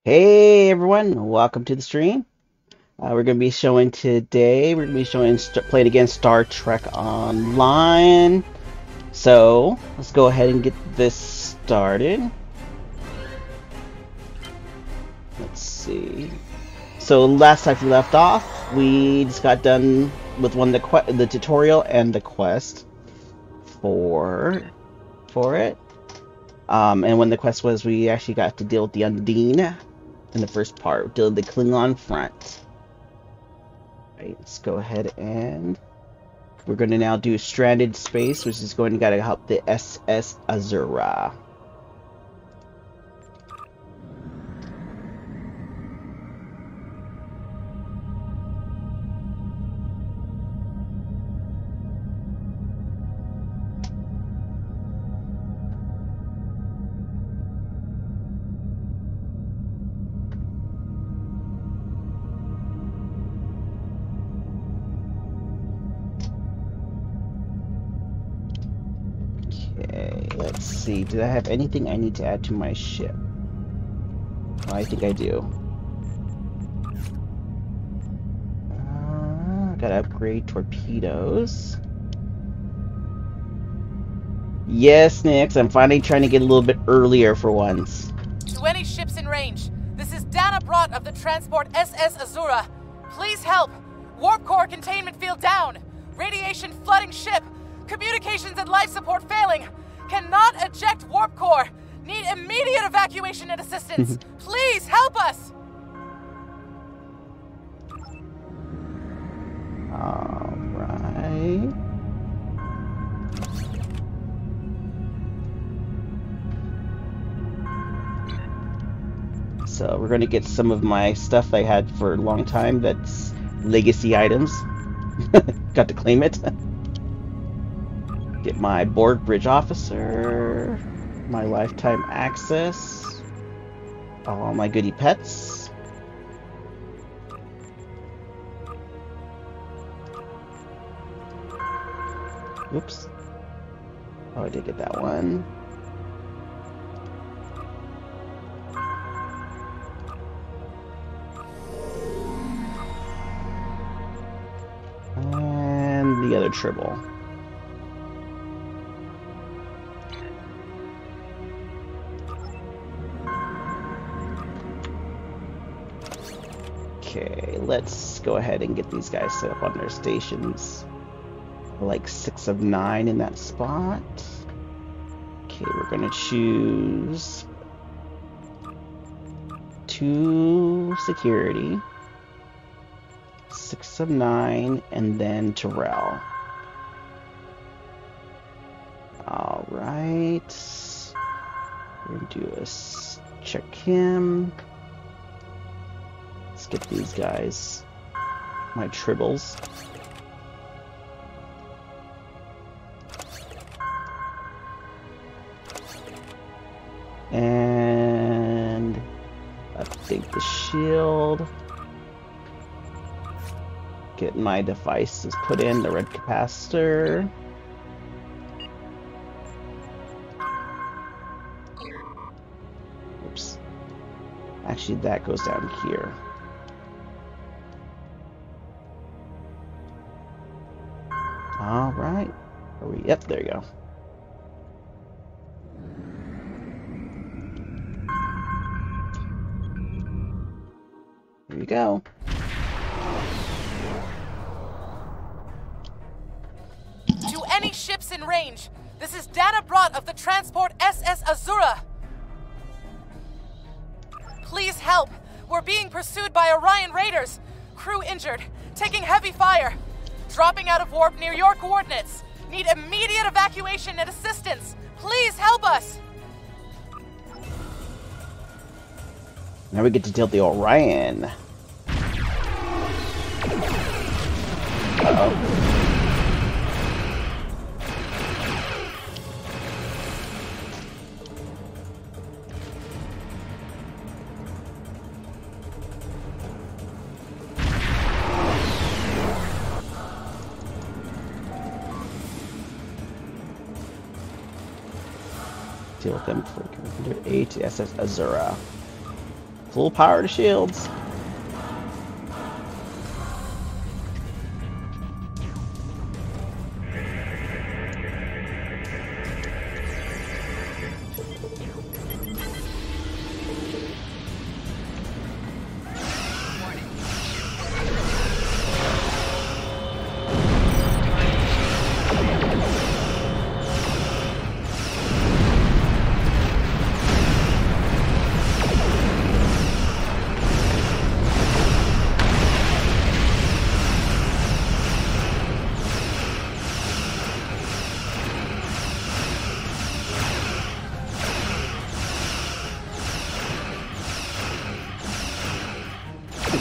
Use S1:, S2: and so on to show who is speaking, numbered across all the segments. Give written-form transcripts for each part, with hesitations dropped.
S1: Hey everyone, welcome to the stream. We're going to be showing today, we're going to be showing playing against Star Trek Online. So let's go ahead and get this started. Let's see. So last time we left off, we just got done with the tutorial and the quest for it. And when the quest was, we actually got to deal with the Undine in the first part, deal with the Klingon front. Right, let's go ahead and we're going to now do Stranded Space, which is going to help the SS Azura. Let's see, did I have anything I need to add to my ship? Oh, I think I do. Gotta upgrade torpedoes. Yes, Nix, I'm finally trying to get a little bit earlier for once.
S2: To any ships in range, this is Dana Brott of the transport SS Azura. Please help! Warp core containment field down! Radiation flooding ship! Communications and life support failing! Cannot eject warp core! Need immediate evacuation and assistance! Please help us!
S1: Alright. So we're going to get some of my stuff I had for a long time that's legacy items. Got to claim it. Get my Borg Bridge Officer, my lifetime access, all my goodie pets. Oops. Oh, I did get that one. And the other Tribble. Okay, let's go ahead and get these guys set up on their stations. Like 6 of 9 in that spot. Okay, we're gonna choose 2 security, 6 of 9, and then Terrell. Alright. We're gonna do a check him. Let's get these guys, my tribbles. And update the shield. Get my devices put in, the red capacitor. Oops. Actually, that goes down here. All right. Are we? Yep, there you go. Here we go.
S2: To any ships in range, this is Dana Brott of the transport SS Azura. Please help. We're being pursued by Orion raiders. Crew injured, taking heavy fire. Dropping out of warp near your coordinates. Need immediate evacuation and assistance. Please help us.
S1: Now we get to tilt the Orion. Uh-oh. Deal with them before we can do A to SS Azura. Full power to shields.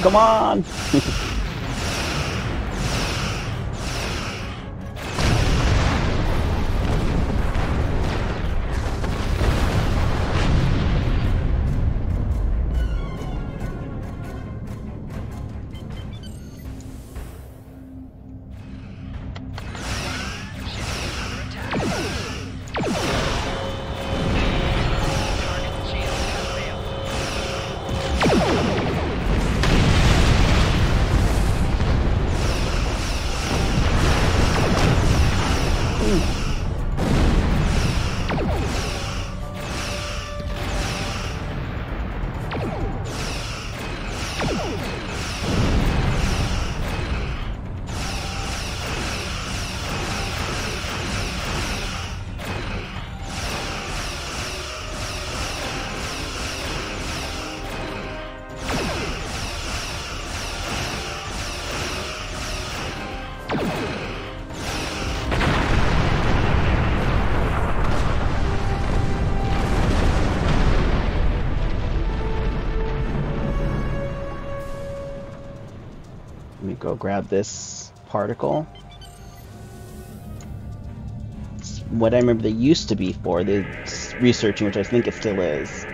S1: Come on! Let me go grab this particle. It's what I remember they used to be for. They're researching, which I think it still is.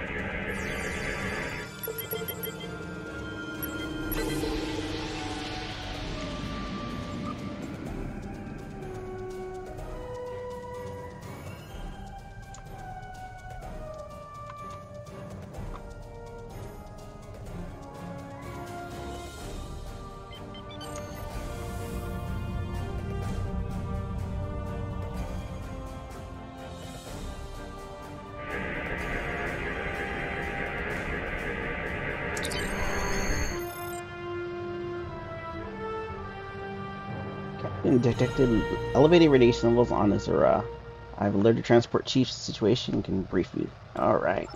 S1: Detected elevated radiation levels on Azura. I've alerted transport chief to the situation and can brief you. Alright.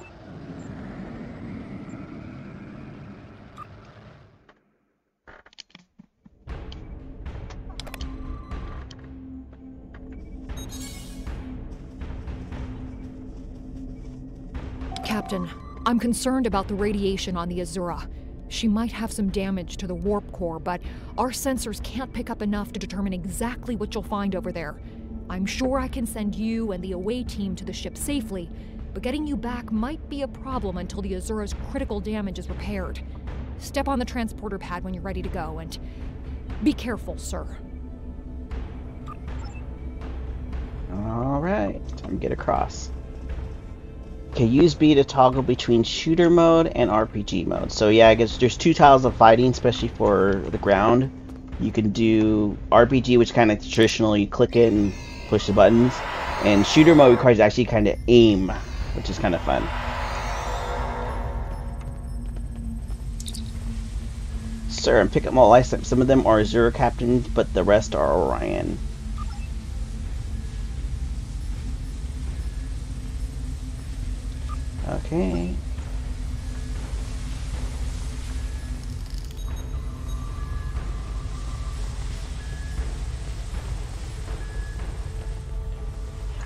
S3: Captain, I'm concerned about the radiation on the Azura. She might have some damage to the warp core, but our sensors can't pick up enough to determine exactly what you'll find over there. I'm sure I can send you and the away team to the ship safely, but getting you back might be a problem until the Azura's critical damage is repaired. Step on the transporter pad when you're ready to go, and be careful, sir.
S1: Alright, time to get across. Okay, use B to toggle between shooter mode and RPG mode. So yeah, I guess there's two styles of fighting, especially for the ground. You can do RPG, which kind of traditional, you click it and push the buttons. And shooter mode requires actually kind of aim, which is kind of fun. Sir, and pick up all license. Some of them are Azura captains, but the rest are Orion. Okay.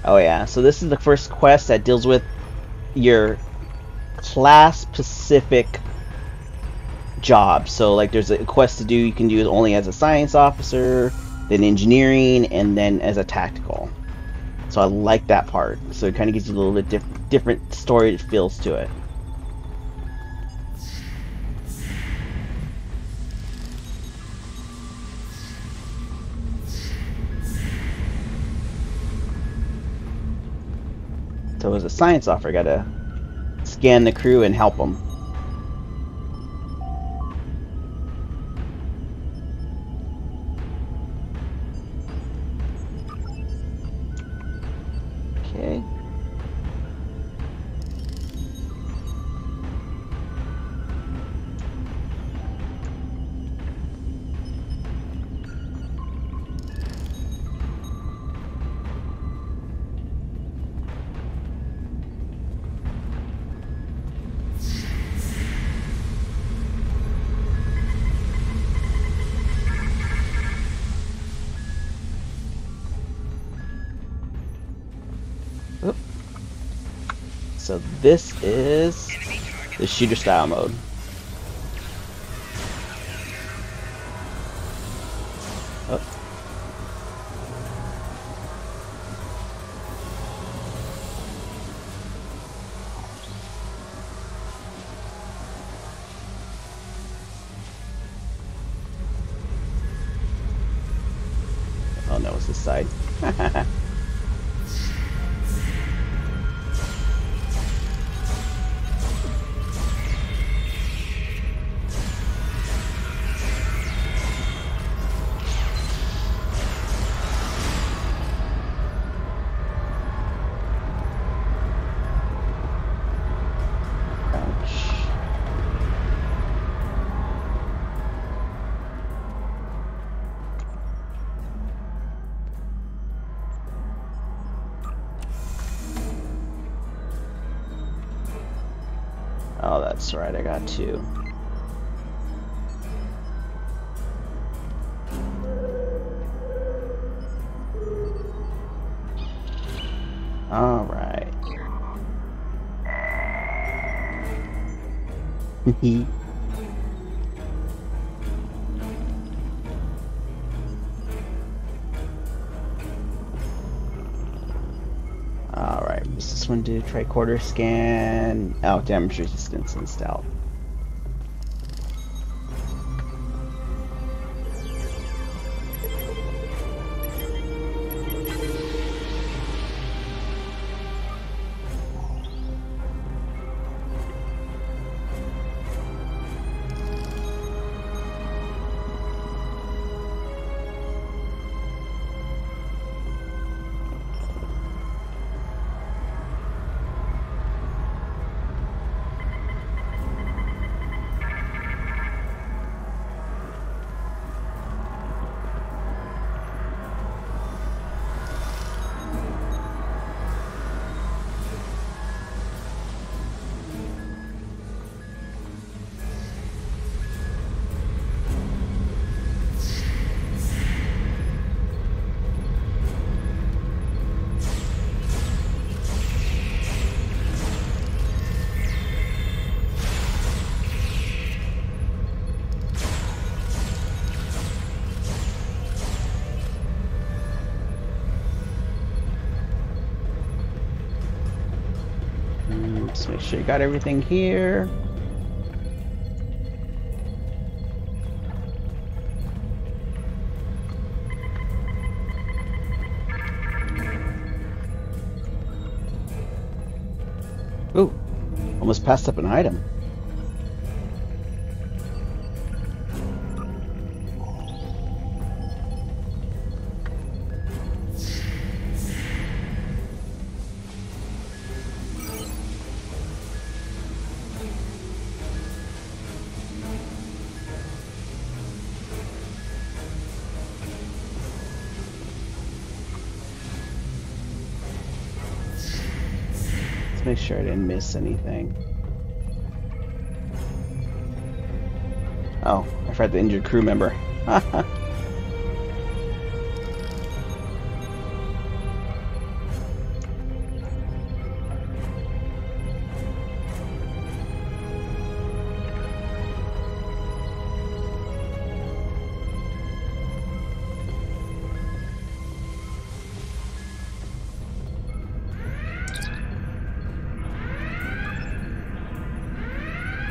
S1: Oh yeah, so this is the first quest that deals with your class-specific jobs. So like there's a quest to do you can do it only as a science officer, then engineering, and then as a tactical. So I like that part. So it kind of gives you a little bit different story feels to it. So as a science officer, I gotta scan the crew and help them. so this is the shooter style mode. Oh. Oh no, it's this side. Oh, that's right, I got two. All right. Alright, what's this one do? Tricorder scan. Oh, damage resistance and stealth. Just make sure you got everything here. Ooh, almost passed up an item. Make sure I didn't miss anything. Oh, I forgot the injured crew member.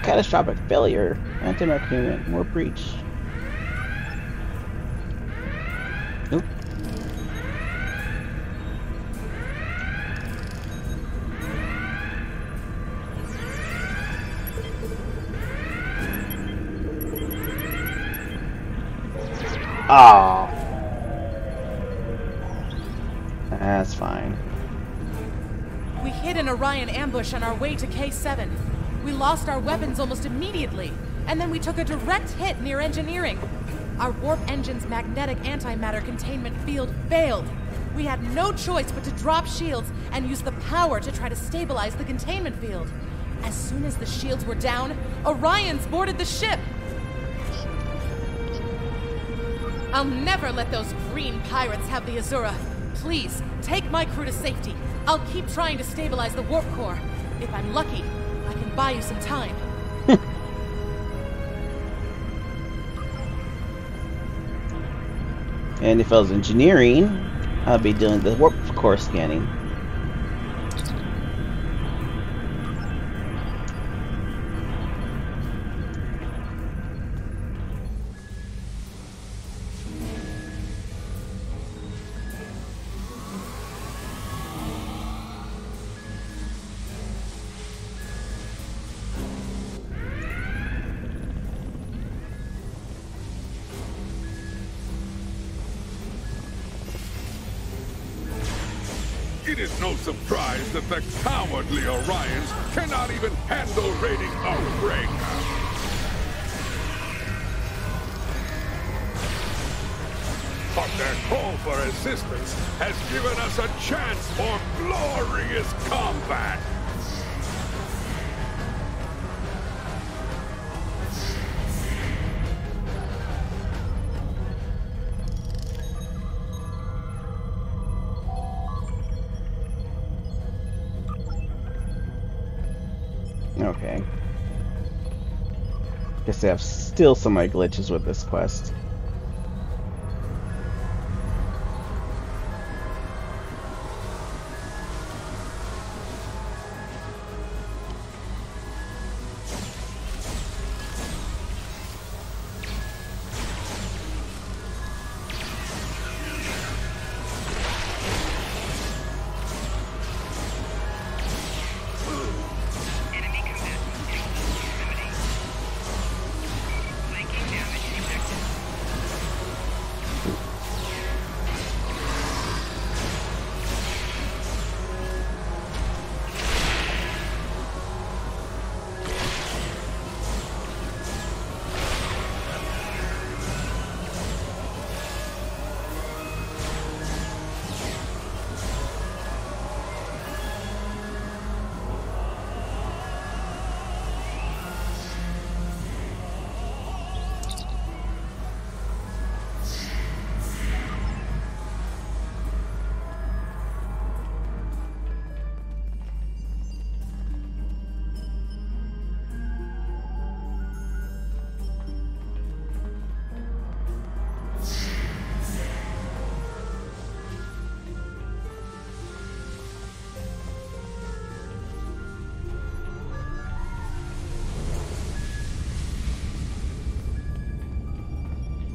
S1: Catastrophic failure. Anti-mark unit. More breach. Nope. Oh. That's fine.
S2: We hid an Orion ambush on our way to K7. We lost our weapons almost immediately, and then we took a direct hit near engineering. Our warp engine's magnetic antimatter containment field failed. We had no choice but to drop shields and use the power to try to stabilize the containment field. As soon as the shields were down, Orions boarded the ship. I'll never let those green pirates have the Azura. Please, take my crew to safety. I'll keep trying to stabilize the warp core. If I'm lucky, I can buy you some time.
S1: And if I was engineering, I'd be doing the warp core scanning.
S4: It is no surprise that the cowardly Orions cannot even handle raiding a ring. But their call for assistance has given us a chance for glorious combat.
S1: Okay. Guess I have still some of my glitches with this quest.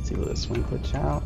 S1: See, will this one glitch out?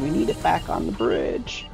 S1: We need it back on the bridge.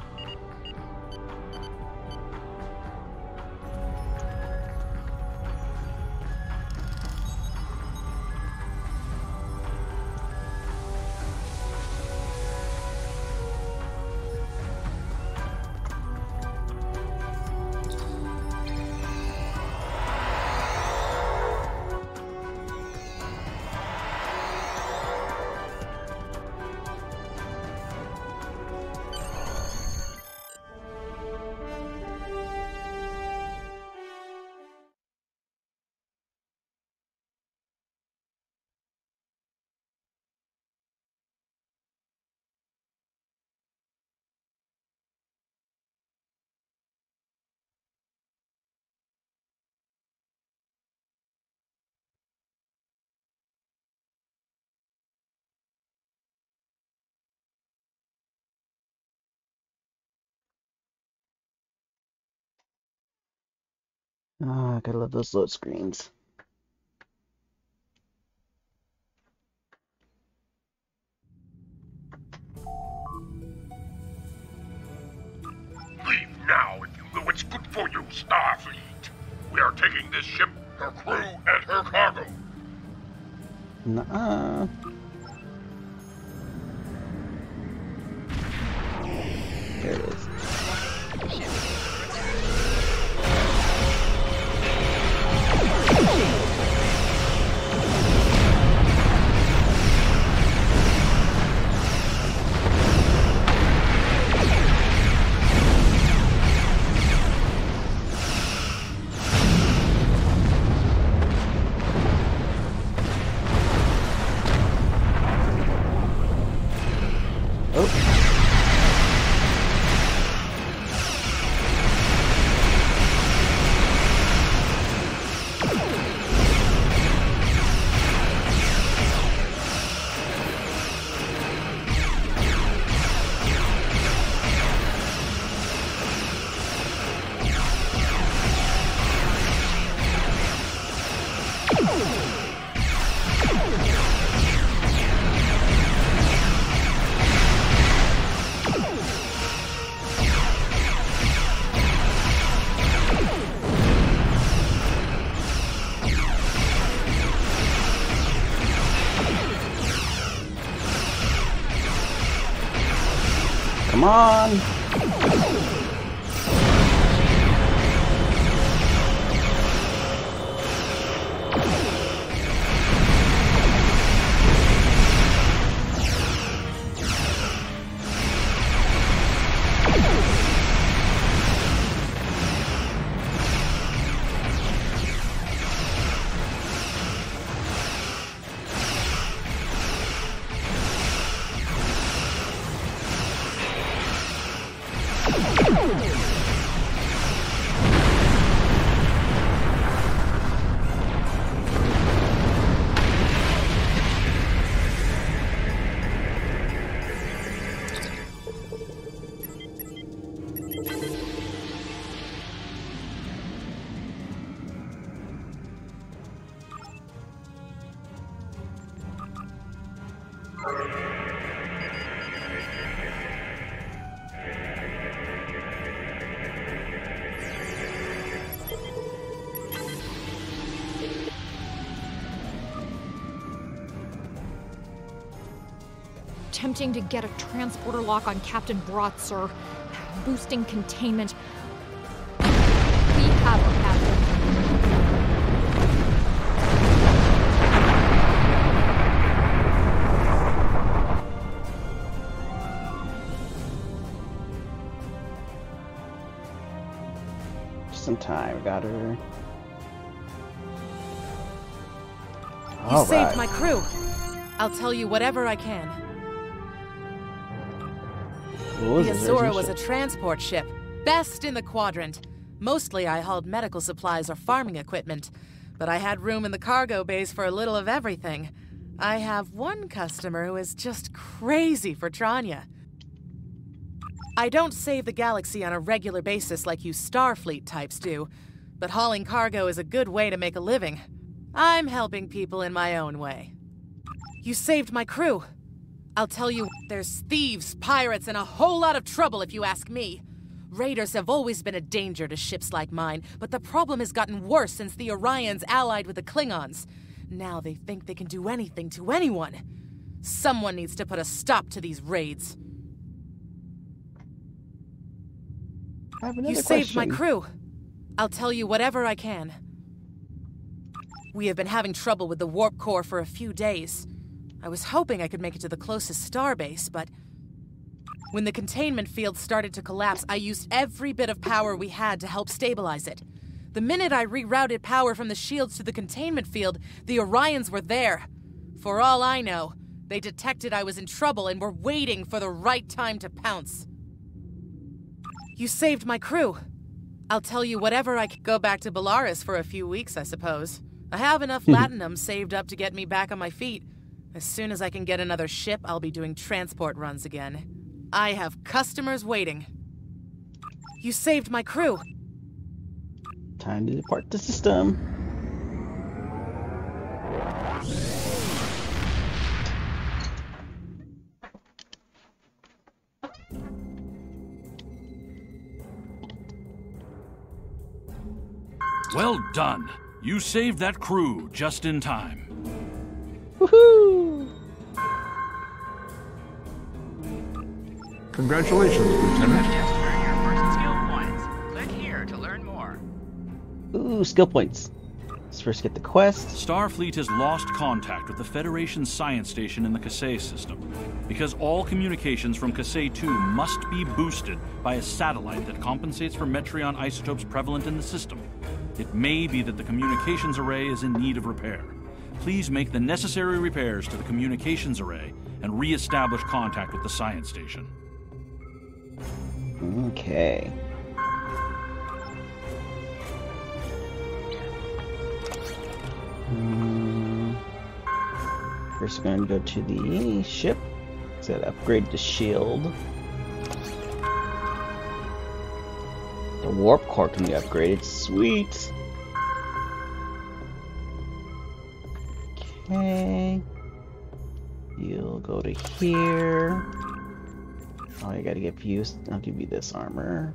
S1: Ah, gotta love those load screens.
S4: Leave now, taking this ship, her crew, and her cargo.
S1: Nuh-uh. There it is. Come on!
S3: Attempting to get a transporter lock on Captain Brott, sir. Boosting containment. We have her, Captain.
S1: Just in time, got her.
S2: You saved my crew. I'll tell you whatever I can. The Azura was a transport ship, best in the quadrant. Mostly I hauled medical supplies or farming equipment, but I had room in the cargo bays for a little of everything. I have one customer who is just crazy for Tranya. I don't save the galaxy on a regular basis like you Starfleet types do, but hauling cargo is a good way to make a living. I'm helping people in my own way. You saved my crew. I'll tell you, there's thieves, pirates, and a whole lot of trouble if you ask me. Raiders have always been a danger to ships like mine, but the problem has gotten worse since the Orions allied with the Klingons. Now they think they can do anything to anyone. Someone needs to put a stop to these raids.
S1: I have another
S2: You saved my
S1: question.
S2: crew. I'll tell you whatever I can. We have been having trouble with the warp core for a few days. I was hoping I could make it to the closest starbase, but when the containment field started to collapse, I used every bit of power we had to help stabilize it. The minute I rerouted power from the shields to the containment field, the Orions were there. For all I know, they detected I was in trouble and were waiting for the right time to pounce. You saved my crew. I'll tell you whatever I can. Go back to Bellaris for a few weeks, I suppose. I have enough latinum saved up to get me back on my feet. As soon as I can get another ship, I'll be doing transport runs again. I have customers waiting. You saved my crew.
S1: Time to depart the system.
S5: Well done. You saved that crew just in time.
S1: Woohoo!
S6: Congratulations, Lieutenant.
S7: Just earned your first skill points. Click here to learn more.
S1: Ooh, skill points. Let's first get the quest.
S5: Starfleet has lost contact with the Federation science station in the Kasei system, because all communications from Kasei 2 must be boosted by a satellite that compensates for Metreon isotopes prevalent in the system. It may be that the communications array is in need of repair. Please make the necessary repairs to the communications array and re-establish contact with the science station.
S1: Okay. First, we're going to go to the ship. So upgrade the shield. The warp core can be upgraded. Sweet. Okay. You'll go to here. Oh, I gotta get used. I'll give you this armor.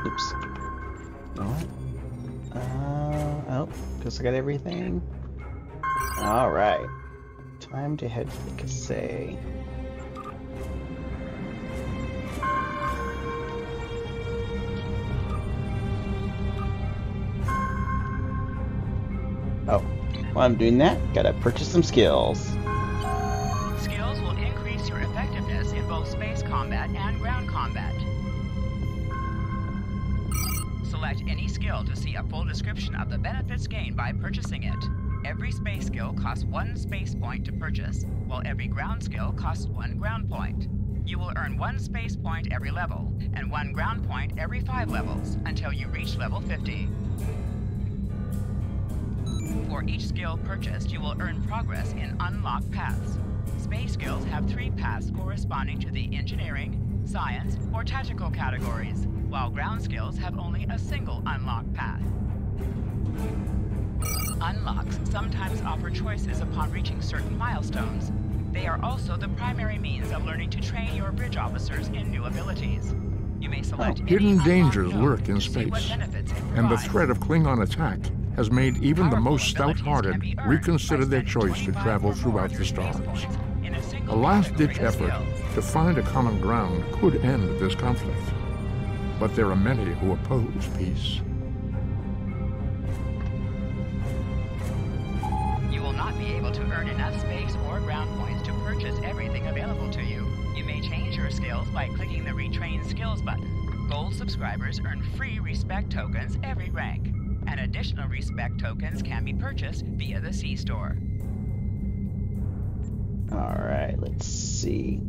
S1: Oops. What? Oh, guess I got everything. Alright. Time to head to the Kasei. Oh, while I'm doing that, gotta purchase some skills.
S7: Skills will increase your effectiveness in both space combat and ground combat. Select any skill to see a full description of the benefits gained by purchasing it. Every space skill costs 1 space point to purchase, while every ground skill costs 1 ground point. You will earn 1 space point every level, and 1 ground point every 5 levels, until you reach level 50. For each skill purchased, you will earn progress in unlocked paths. Space skills have 3 paths corresponding to the engineering, science, or tactical categories, while ground skills have only a single unlocked path. Unlocks sometimes offer choices upon reaching certain milestones. They are also the primary means of learning to train your bridge officers in new abilities. You may select any
S6: Hidden
S7: unlocked
S6: dangers
S7: node
S6: lurk in
S7: to see what
S6: space,
S7: benefits it
S6: and the
S7: provides.
S6: threat of Klingon attack has made even the most stout-hearted reconsider their choice to travel throughout the stars. A last-ditch effort to find a common ground could end this conflict, but there are many who oppose peace.
S7: You will not be able to earn enough space or ground points to purchase everything available to you. You may change your skills by clicking the Retrain Skills button. Gold subscribers earn free respect tokens every rank, and additional respect tokens can be purchased via the C-Store.
S1: Alright, let's see.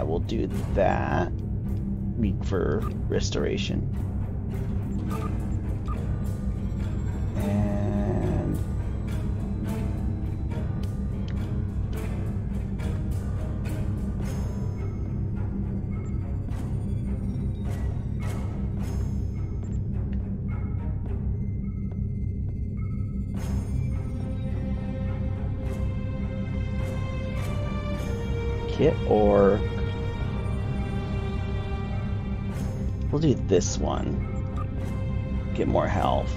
S1: We'll do that for restoration. And kit, or we'll do this one. Get more health.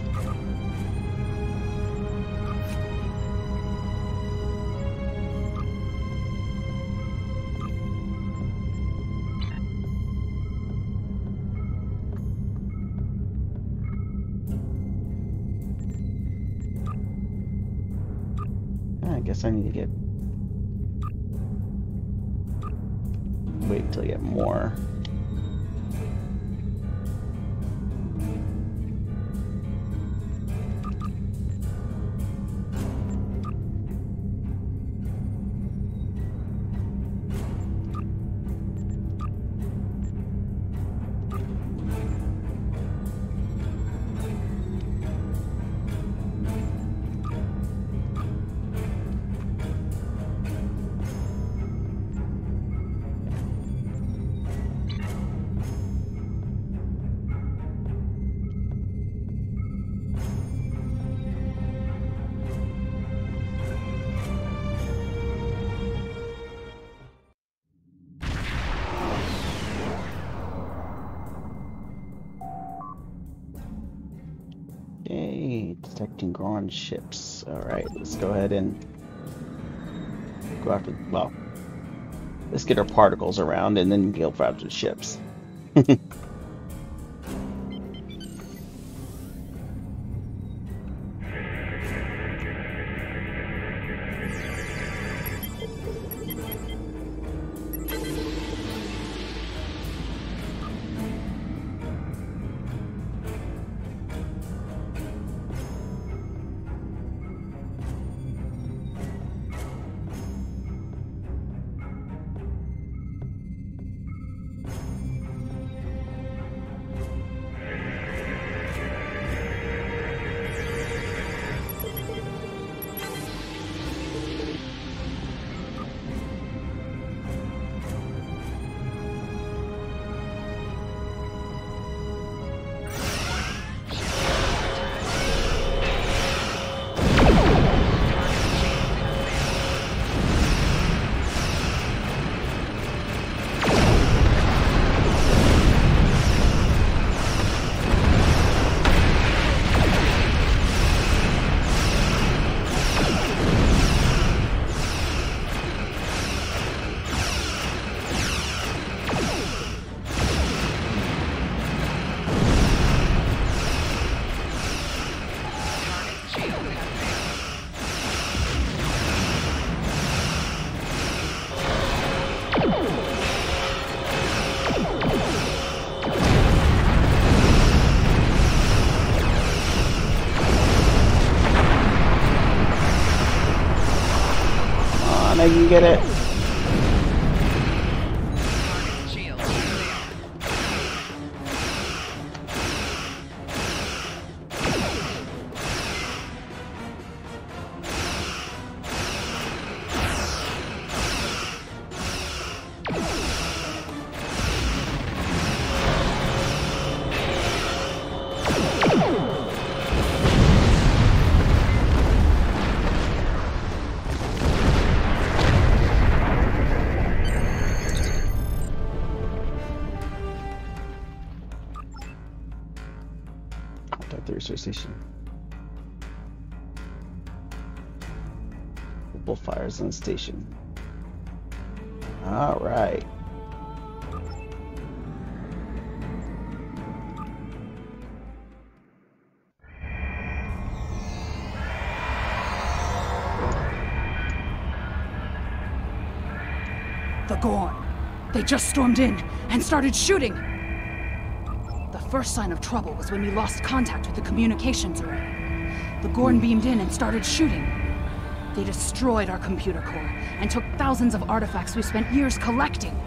S1: I guess I need to wait till I get more. Detecting Gorn ships. Alright, let's go ahead and go after, well, let's get our particles around and then go after the ships. I can get it. The research station. Multiple fires on the station. All right.
S8: The Gorn. They just stormed in and started shooting. The first sign of trouble was when we lost contact with the communications array. The Gorn beamed in and started shooting. They destroyed our computer core and took thousands of artifacts we spent years collecting.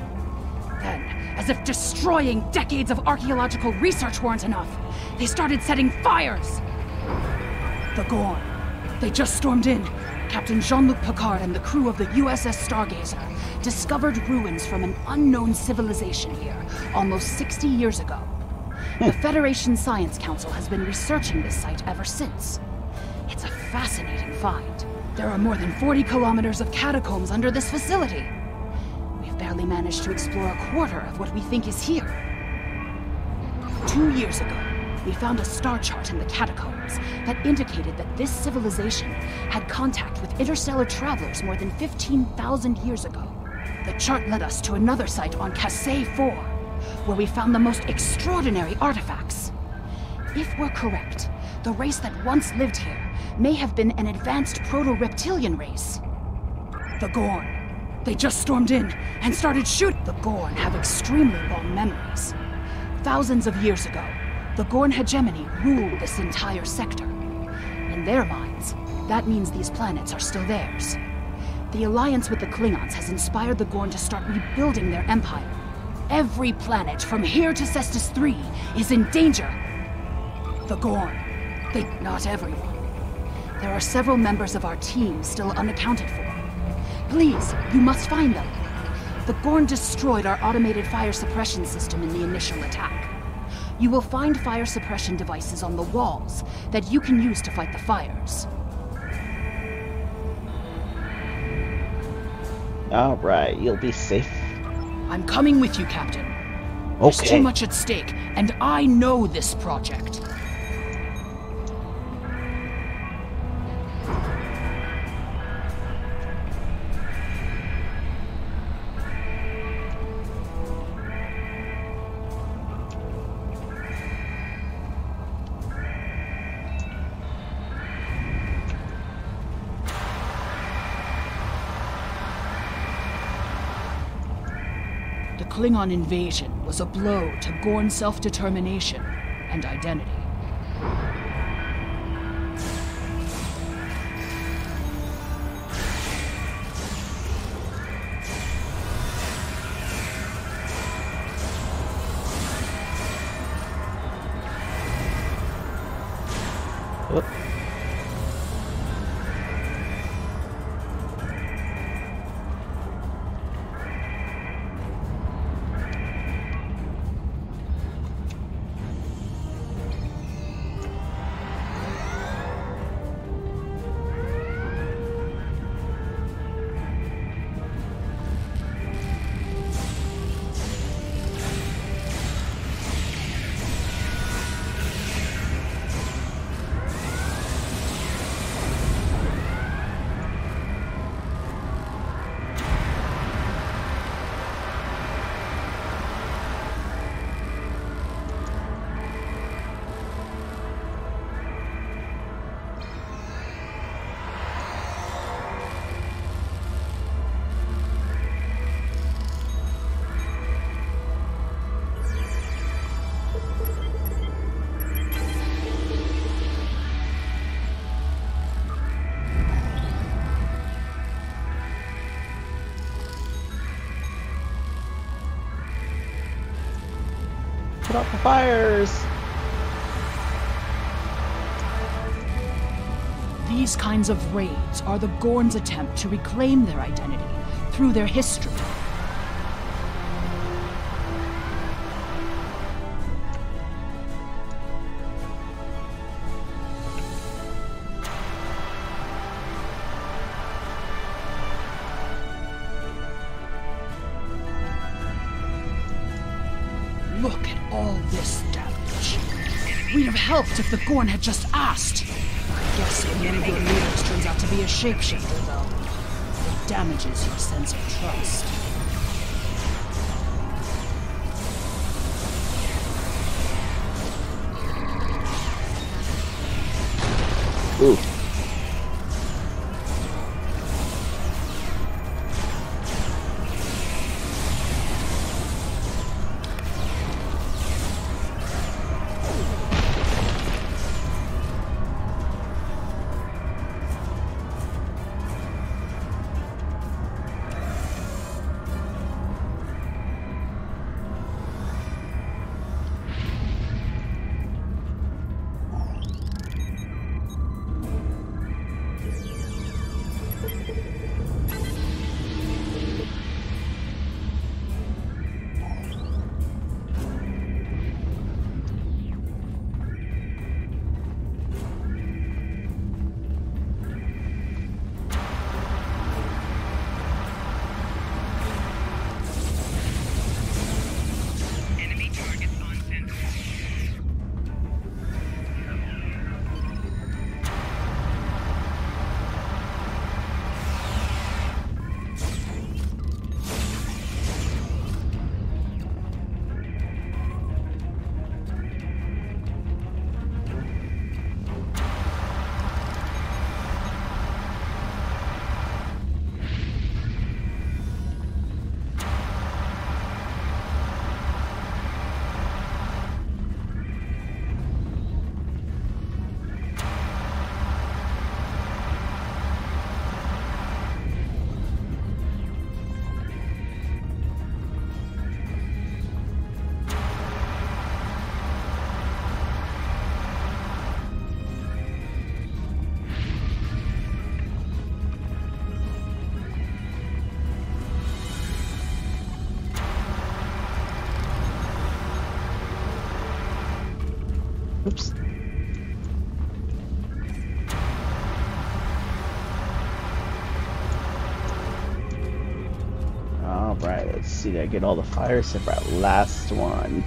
S8: Then, as if destroying decades of archaeological research weren't enough, they started setting fires! The Gorn. They just stormed in. Captain Jean-Luc Picard and the crew of the USS Stargazer discovered ruins from an unknown civilization here almost 60 years ago. The Federation Science Council has been researching this site ever since. It's a fascinating find. There are more than 40 kilometers of catacombs under this facility. We've barely managed to explore a quarter of what we think is here. 2 years ago, we found a star chart in the catacombs that indicated that this civilization had contact with interstellar travelers more than 15,000 years ago. The chart led us to another site on Kasei 4, where we found the most extraordinary artifacts. If we're correct, the race that once lived here may have been an advanced proto-reptilian race. The Gorn. They just stormed in and started shooting. The Gorn have extremely long memories. Thousands of years ago, the Gorn hegemony ruled this entire sector. In their minds, that means these planets are still theirs. The alliance with the Klingons has inspired the Gorn to start rebuilding their empire. Every planet from here to Cestus 3 is in danger. The Gorn. Not everyone. There are several members of our team still unaccounted for. Please, you must find them. The Gorn destroyed our automated fire suppression system in the initial attack. You will find fire suppression devices on the walls that you can use to fight the fires.
S1: All right, you'll be safe.
S8: I'm coming with you, Captain.
S1: Okay.
S8: There's too much at stake, and I know this project. Klingon invasion was a blow to Gorn self-determination and identity.
S1: Whoop. Put out the fires!
S8: These kinds of raids are the Gorn's attempt to reclaim their identity through their history. Look at all this damage. We'd have helped if the Gorn had just asked. I guess if one of your leaders turns out to be a shapeshifter, though, it damages your sense of trust.
S1: Ooh. Oops. Alright, let's see. Did I get all the fires except for that last one?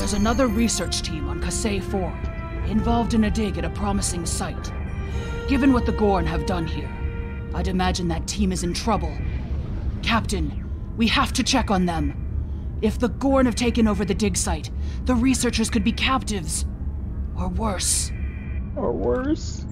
S8: There's another research team on Kasei 4, involved in a dig at a promising site. Given what the Gorn have done here, I'd imagine that team is in trouble. Captain, we have to check on them. If the Gorn have taken over the dig site, the researchers could be captives. Or worse.
S1: Or worse?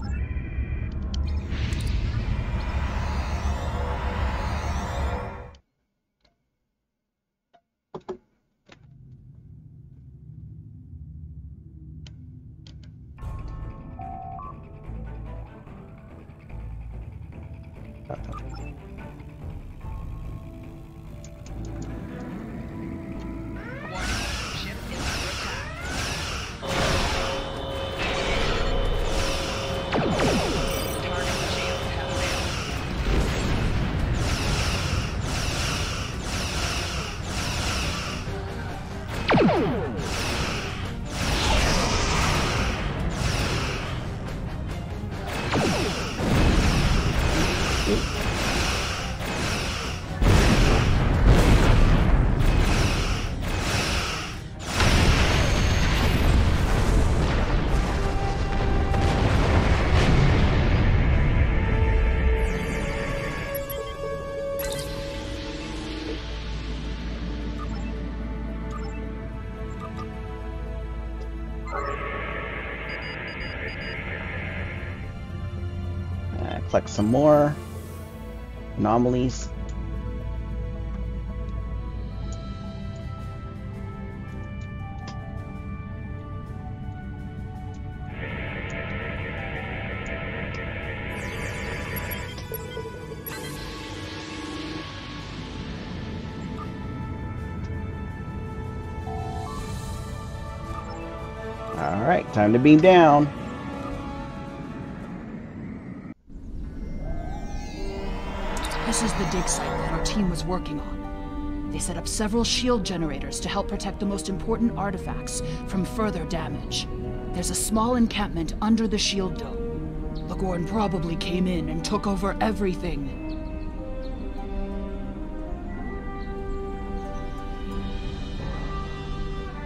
S1: Collect some more anomalies. All right, time to beam down.
S8: This is the dig site that our team was working on. They set up several shield generators to help protect the most important artifacts from further damage. There's a small encampment under the shield dome. The Gorn probably came in and took over everything.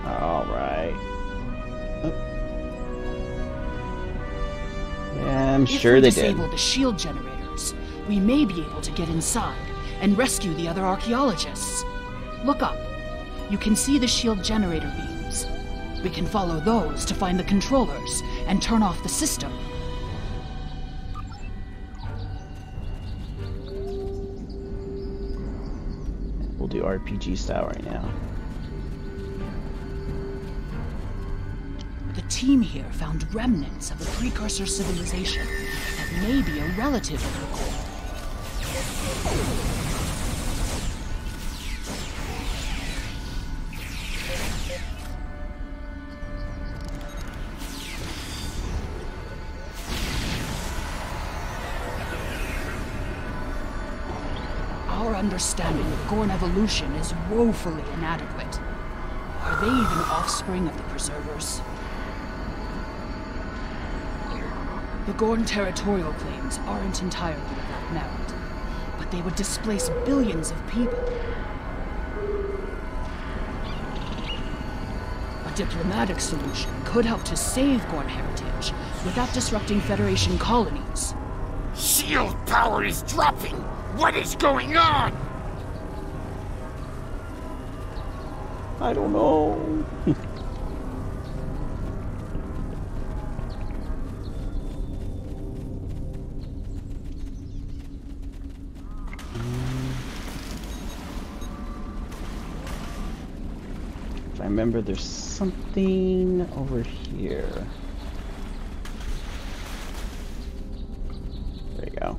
S1: All right. Yeah, I'm sure they did.
S8: If we disable the shield generators, we may be able to get inside and rescue the other archaeologists. Look up. You can see the shield generator beams. We can follow those to find the controllers and turn off the system.
S1: We'll do RPG style right now.
S8: The team here found remnants of a precursor civilization that may be a relative of the Gorn. Our understanding of Gorn evolution is woefully inadequate. Are they even offspring of the Preservers? The Gorn territorial claims aren't entirely without merit, but they would displace billions of people. A diplomatic solution could help to save Gorn heritage without disrupting Federation colonies.
S9: Shield power is dropping! What is going on?
S1: I don't know. If I remember, there's something over here. There you go.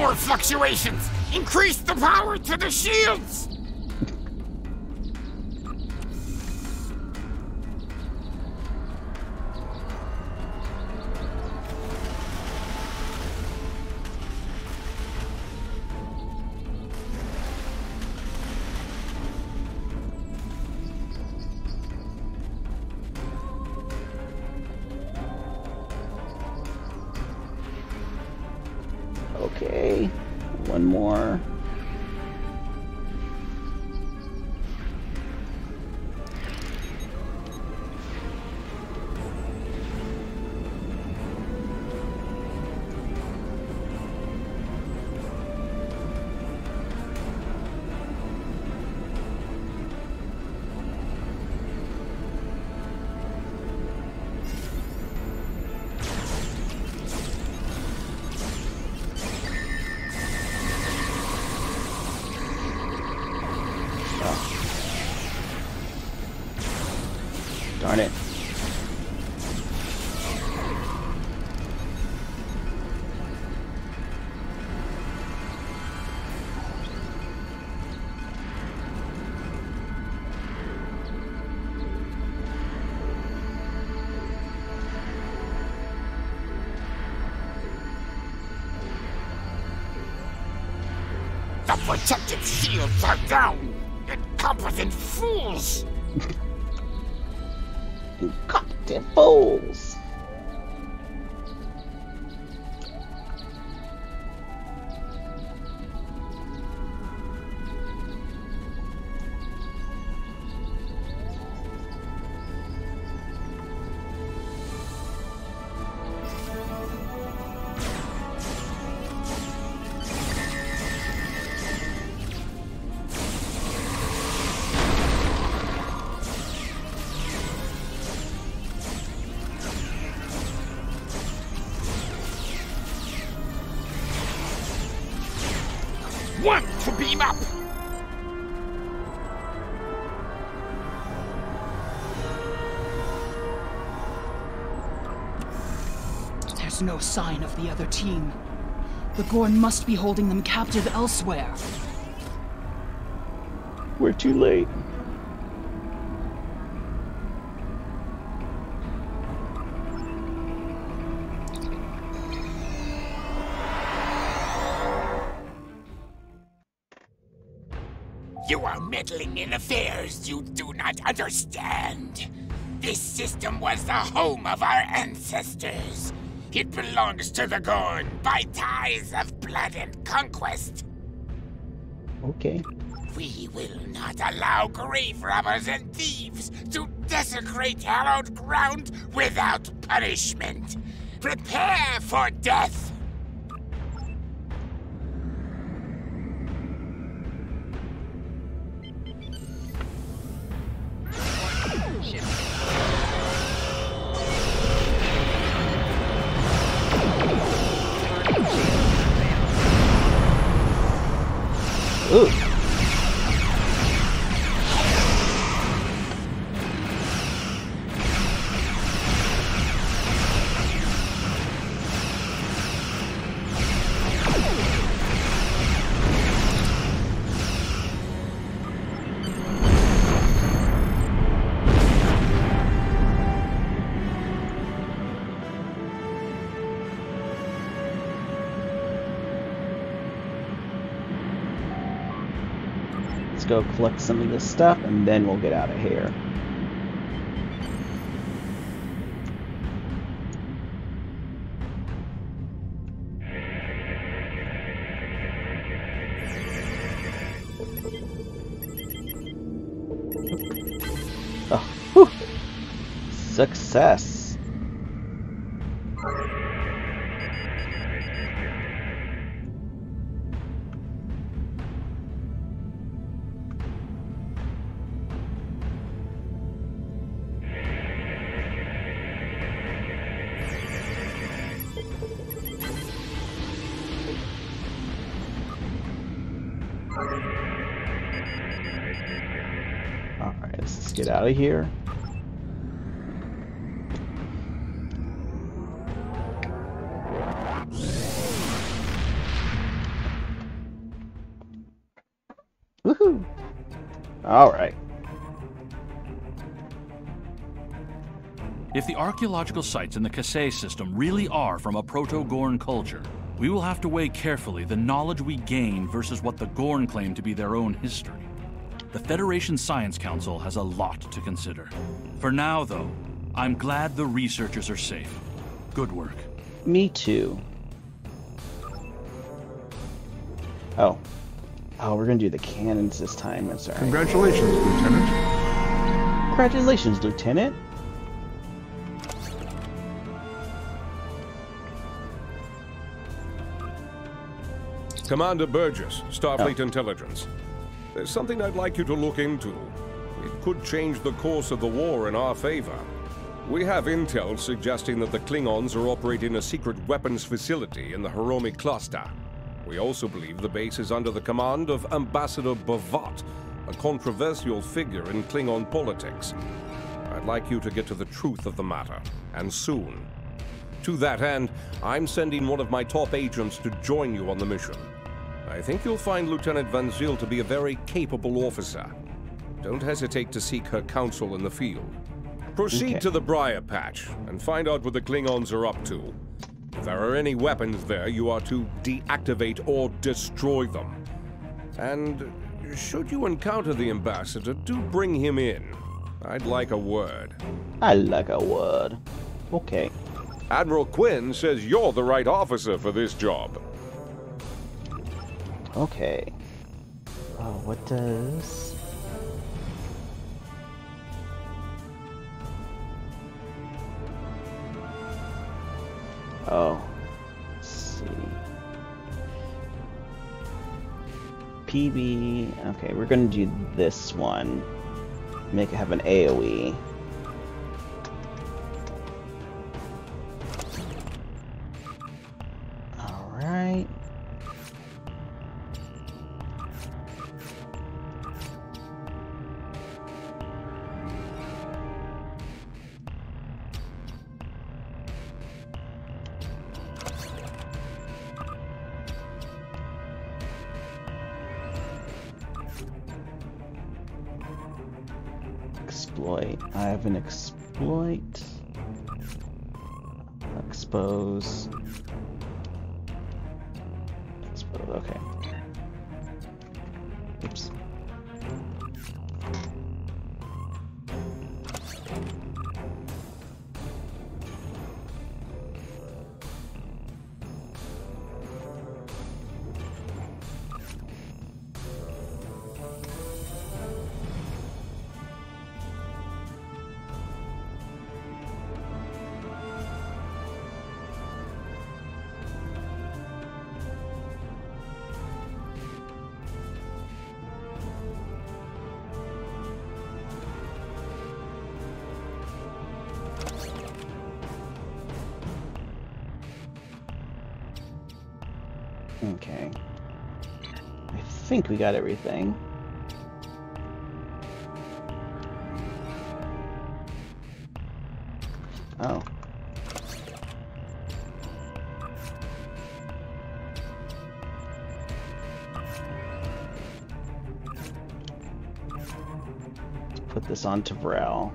S9: more fluctuations! Increase the power to the shields!
S1: Okay, one more. Darn it.
S9: The protective shields are down! Incompetent fools!
S1: Incompetent fools!
S9: One to beam up!
S8: There's no sign of the other team. The Gorn must be holding them captive elsewhere.
S1: We're too late.
S9: You are meddling in affairs you do not understand. This system was the home of our ancestors. It belongs to the Gorn by ties of blood and conquest.
S1: Okay.
S9: We will not allow grave robbers and thieves to desecrate hallowed ground without punishment. Prepare for death!
S1: Ooh. Let's go collect some of this stuff and then we'll get out of here. Oh, whew. Success. Alright, let's get out of here. Alright.
S5: If the archaeological sites in the Kasei system really are from a Proto-Gorn culture, we will have to weigh carefully the knowledge we gain versus what the Gorn claim to be their own history. The Federation Science Council has a lot to consider. For now, though, I'm glad the researchers are safe. Good work.
S1: Me too. Oh. Oh, we're gonna do the cannons this time. I'm sorry.
S6: Congratulations, Lieutenant.
S1: Congratulations, Lieutenant.
S4: Commander Burgess, Starfleet Intelligence. There's something I'd like you to look into. It could change the course of the war in our favor. We have intel suggesting that the Klingons are operating a secret weapons facility in the Hiromi cluster. We also believe the base is under the command of Ambassador Bavat, a controversial figure in Klingon politics. I'd like you to get to the truth of the matter, and soon. To that end, I'm sending one of my top agents to join you on the mission. I think you'll find Lieutenant Van Zyl to be a very capable officer. Don't hesitate to seek her counsel in the field. Proceed to the Briar Patch and find out what the Klingons are up to. If there are any weapons there, you are to deactivate or destroy them. And should you encounter the ambassador, do bring him in. I'd like a word.
S1: I like a word. Okay.
S4: Admiral Quinn says you're the right officer for this job.
S1: Okay. Oh, what does... Oh. Let's see. PB... Okay, we're gonna do this one. Make it have an AoE. Alright. Exploit. I have an exploit. Expose. Expose. Okay. Oops. Okay. I think we got everything. Oh. Let's put this on Tavral.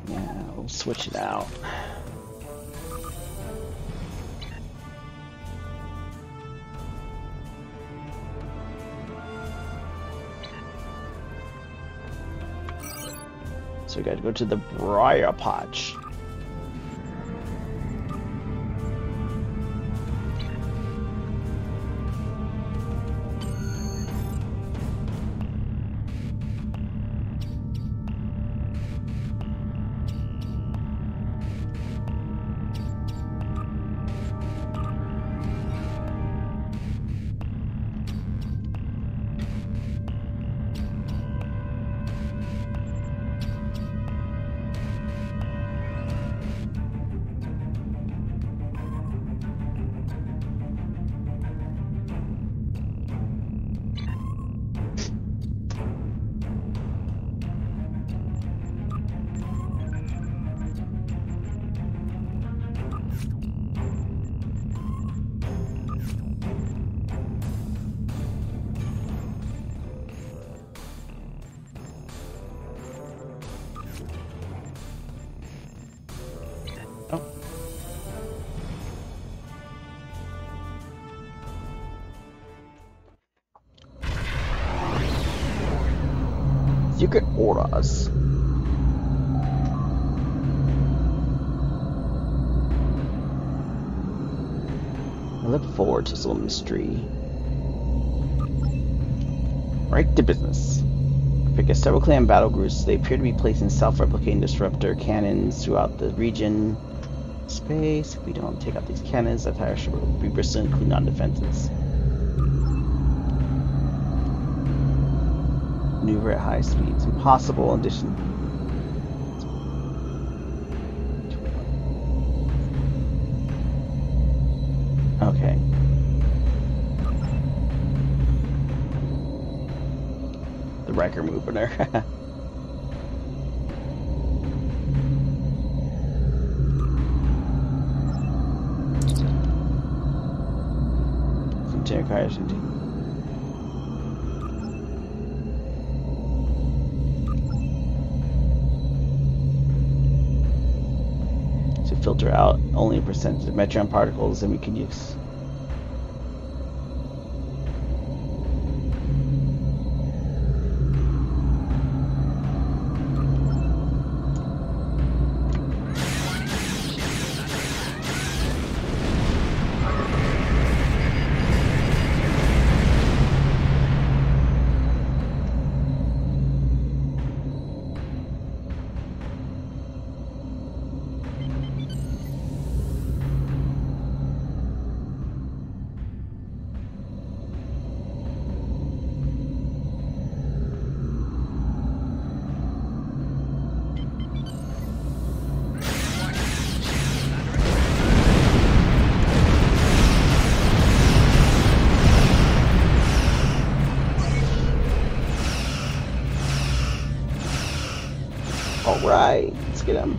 S1: Yeah, we'll switch it out. So we gotta go to the Briar Patch. Secret orders. I look forward to some mystery. Right to business. Pick up several clan battle groups. They appear to be placing self-replicating disruptor cannons throughout the region. Space. If we don't take out these cannons, the entire ship will be bristling Klingon defenses. Maneuver at high speeds. Impossible in addition. Okay. The Riker movement. To filter out only a percentage of Metron particles that we can use. Alright, let's get him.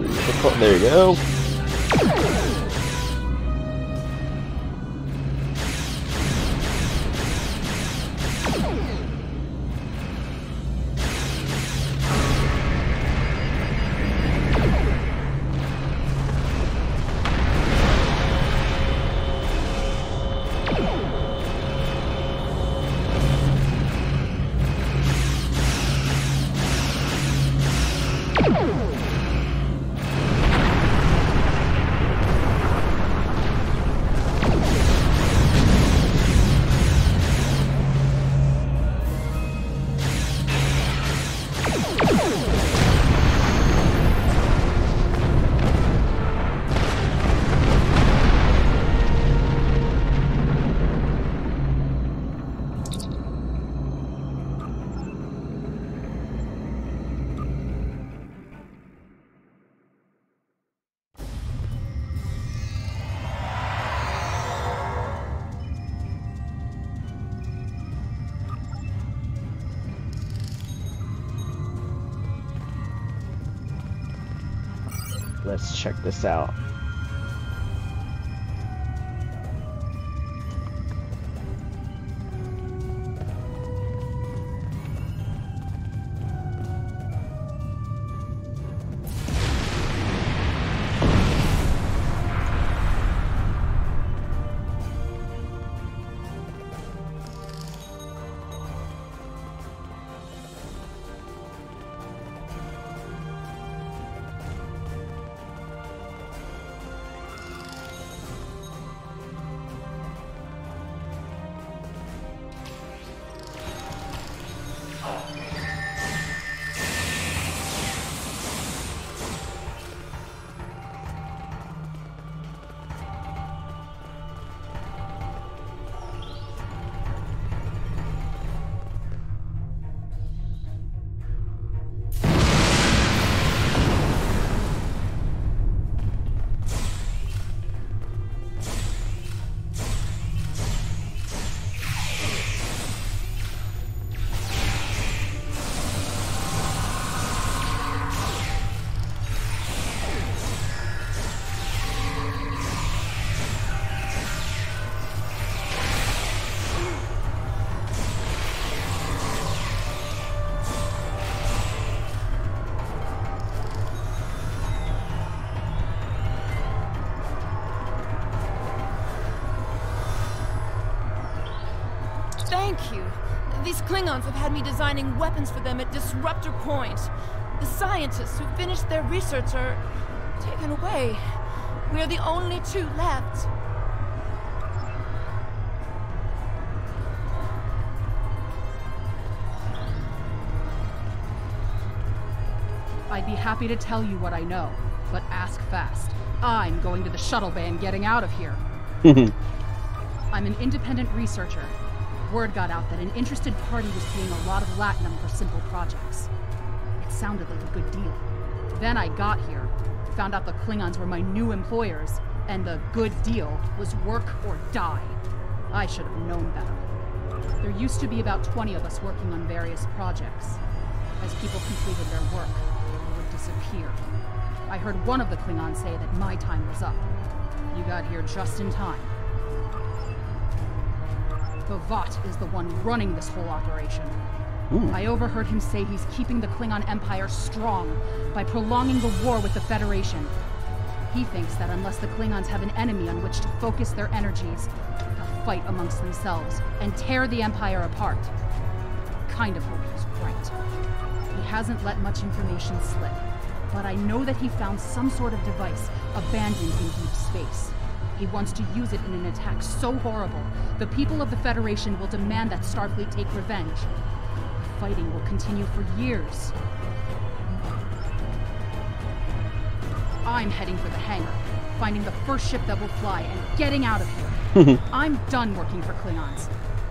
S1: on. There you go. Let's check this out.
S10: Thank you. These Klingons have had me designing weapons for them at Disruptor Point. The scientists who finished their research are taken away. We are the only two left.
S8: I'd be happy to tell you what I know, but ask fast. I'm going to the shuttle bay and getting out of here. I'm an independent researcher. Word got out that an interested party was paying a lot of latinum for simple projects. It sounded like a good deal. Then I got here, found out the Klingons were my new employers, and the good deal was work or die. I should have known better. There used to be about 20 of us working on various projects. As people completed their work, they would disappear. I heard one of the Klingons say that my time was up. You got here just in time. Bavat is the one running this whole operation.
S1: Ooh.
S8: I overheard him say he's keeping the Klingon Empire strong by prolonging the war with the Federation. He thinks that unless the Klingons have an enemy on which to focus their energies, they'll fight amongst themselves and tear the Empire apart. I kind of hope he's right. He hasn't let much information slip, but I know that he found some sort of device abandoned in deep space. He wants to use it in an attack so horrible, the people of the Federation will demand that Starfleet take revenge. The fighting will continue for years. I'm heading for the hangar, finding the first ship that will fly, and getting out of here. I'm done working for Klingons.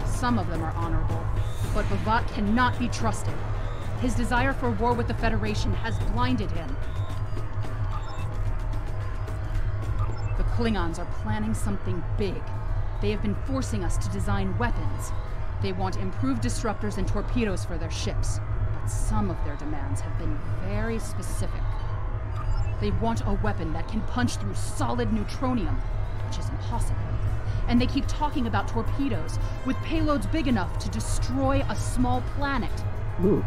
S8: Some of them are honorable, but Bavat cannot be trusted. His desire for war with the Federation has blinded him. The Klingons are planning something big. They have been forcing us to design weapons. They want improved disruptors and torpedoes for their ships, but some of their demands have been very specific. They want a weapon that can punch through solid neutronium, which is impossible. And they keep talking about torpedoes with payloads big enough to destroy a small planet.
S1: Ooh.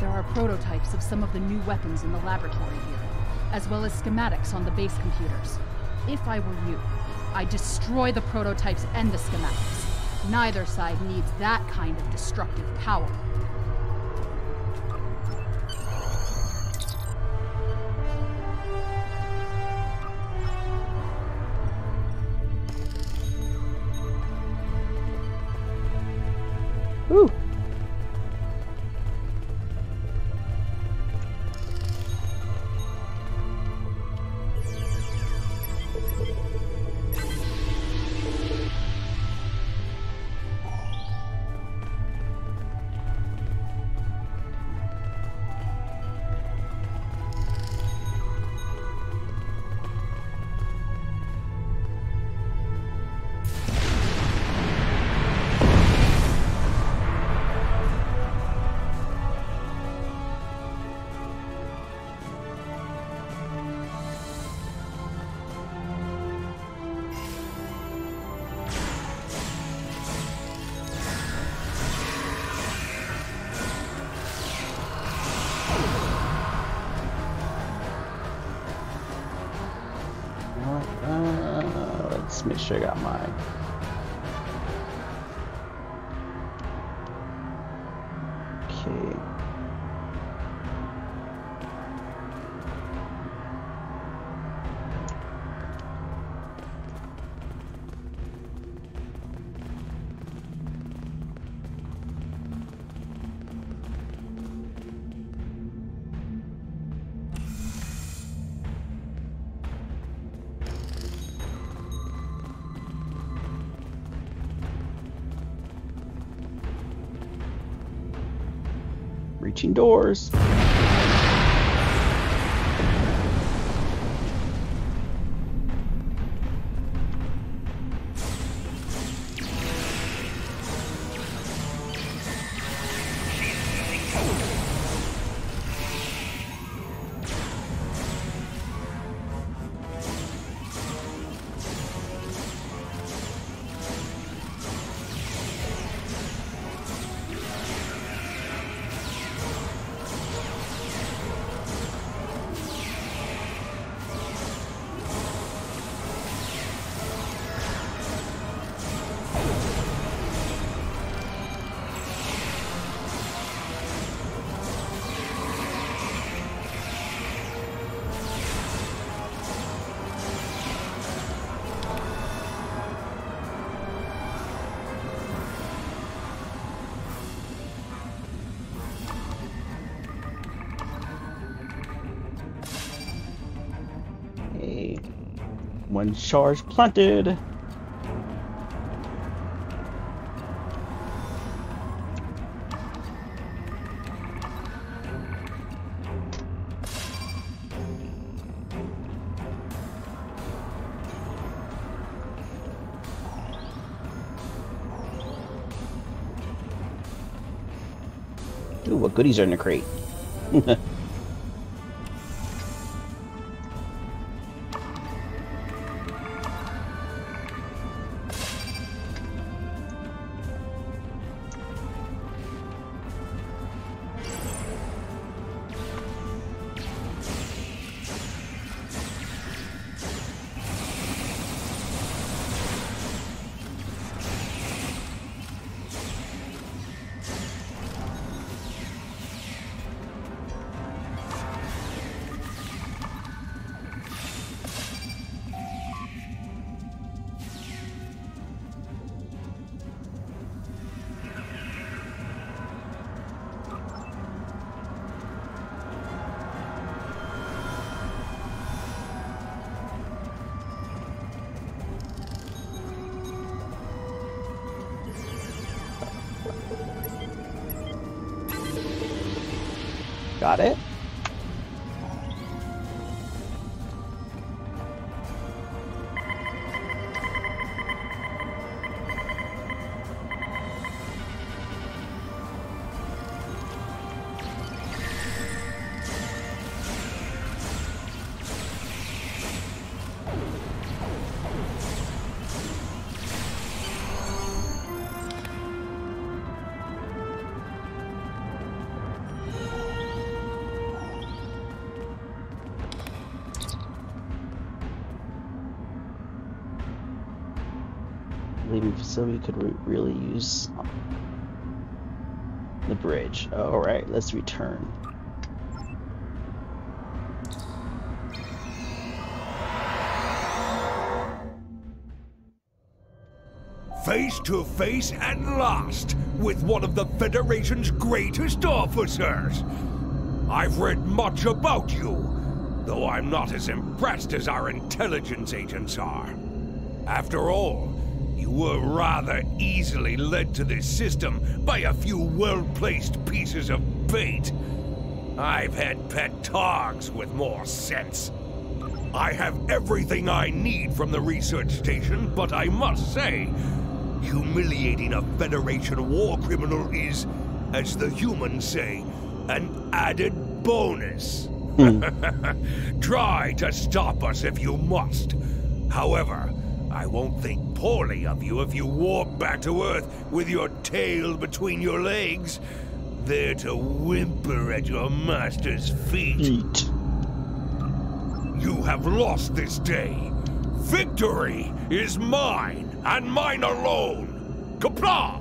S8: There are prototypes of some of the new weapons in the laboratory here, as well as schematics on the base computers. If I were you, I'd destroy the prototypes and the schematics. Neither side needs that kind of destructive power.
S1: Ooh. Let's make sure I got mine. Okay. Reaching doors. One charge planted. Ooh, what goodies are in the crate? Got it. leaving facility could really use the bridge. Alright, let's return.
S11: Face to face at last with one of the Federation's greatest officers. I've read much about you, though I'm not as impressed as our intelligence agents are. After all, you were rather easily led to this system by a few well-placed pieces of bait. I've had pet dogs with more sense. I have everything I need from the research station, but I must say, humiliating a Federation war criminal is, as the humans say, an added bonus. Try to stop us if you must. However, I won't think poorly of you if you warp back to Earth with your tail between your legs, there to whimper at your master's feet. You have lost this day. Victory is mine, and mine alone. Qapla'!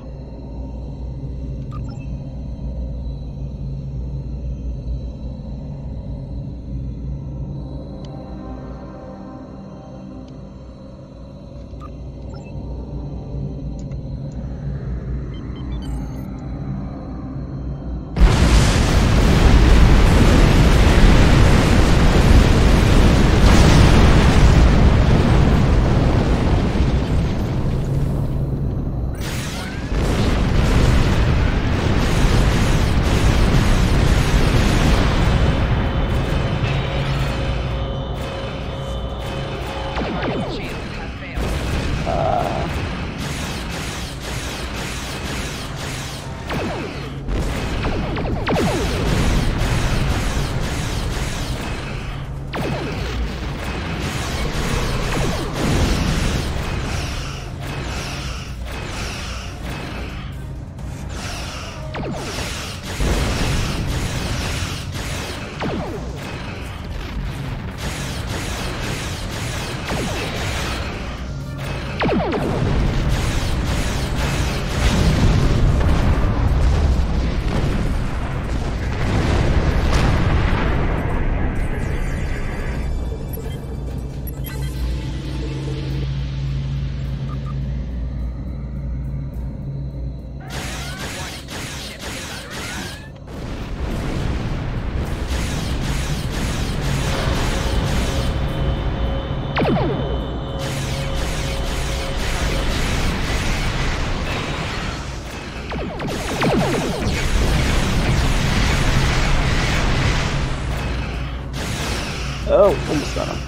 S1: Oh, almost got him.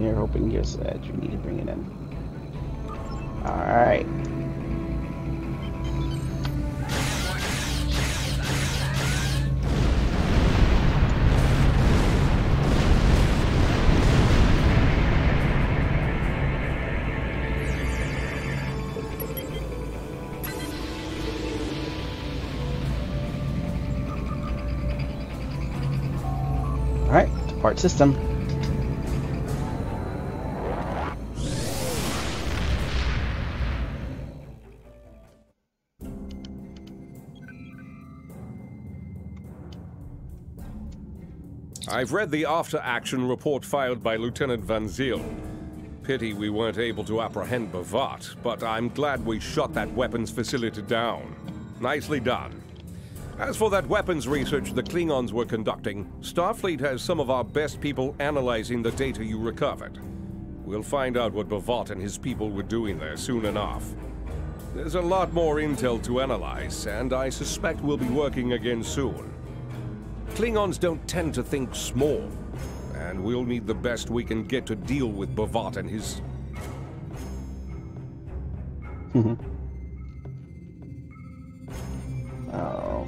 S1: You're hoping you said you need to bring it in. Alright. Alright, depart system.
S4: I've read the after-action report filed by Lieutenant Van Zyl. Pity we weren't able to apprehend Bavat, but I'm glad we shot that weapons facility down. Nicely done. As for that weapons research the Klingons were conducting, Starfleet has some of our best people analyzing the data you recovered. We'll find out what Bavot and his people were doing there soon enough. There's a lot more intel to analyze, and I suspect we'll be working again soon. Klingons don't tend to think small, and we'll need the best we can get to deal with Bavot and his...
S1: Oh.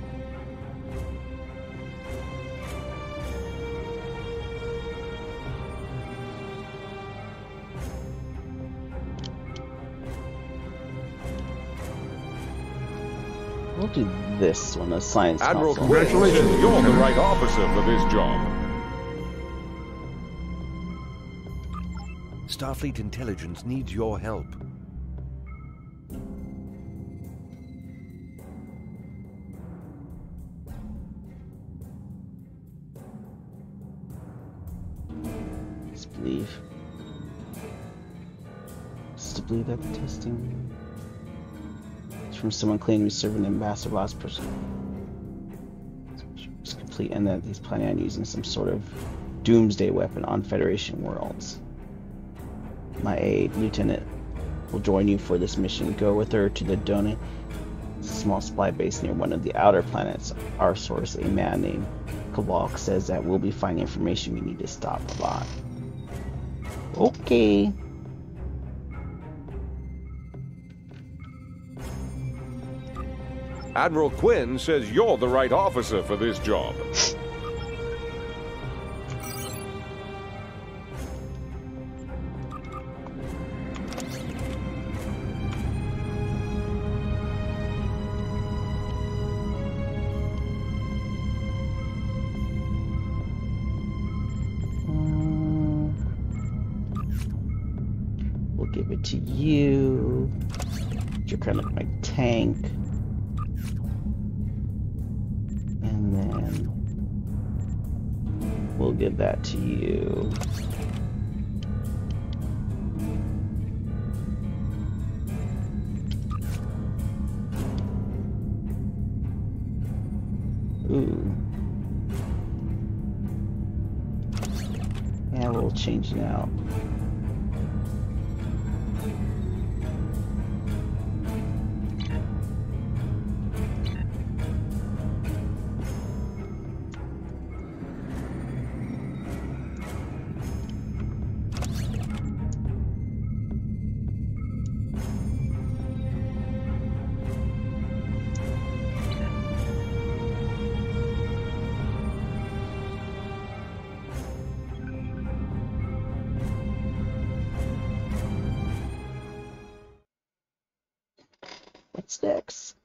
S1: We'll do this one, a science
S4: Admiral
S1: council.
S4: Congratulations, you're the right officer for this job.
S12: Starfleet intelligence needs your help.
S1: Believe that the testing is from someone claiming to be serving Ambassador last person is complete, and that he's planning on using some sort of doomsday weapon on Federation worlds. My aide, Lieutenant, will join you for this mission. Go with her to the Dona, small supply base near one of the outer planets. Our source, a man named Kowalk, says that we'll be finding information we need to stop the bot. Okay.
S4: Admiral Quinn says you're the right officer for this job.
S1: We'll give it to you. You're kind of like my tank. And then we'll give that to you. Ooh. Yeah, we'll change it out. What's next?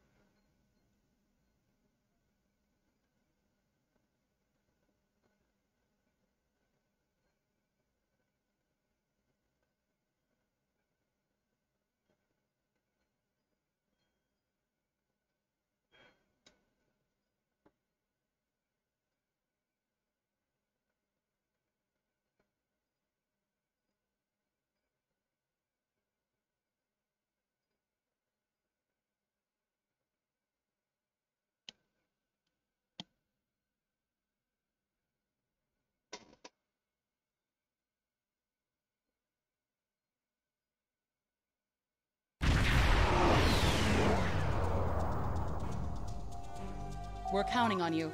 S8: We're counting on you.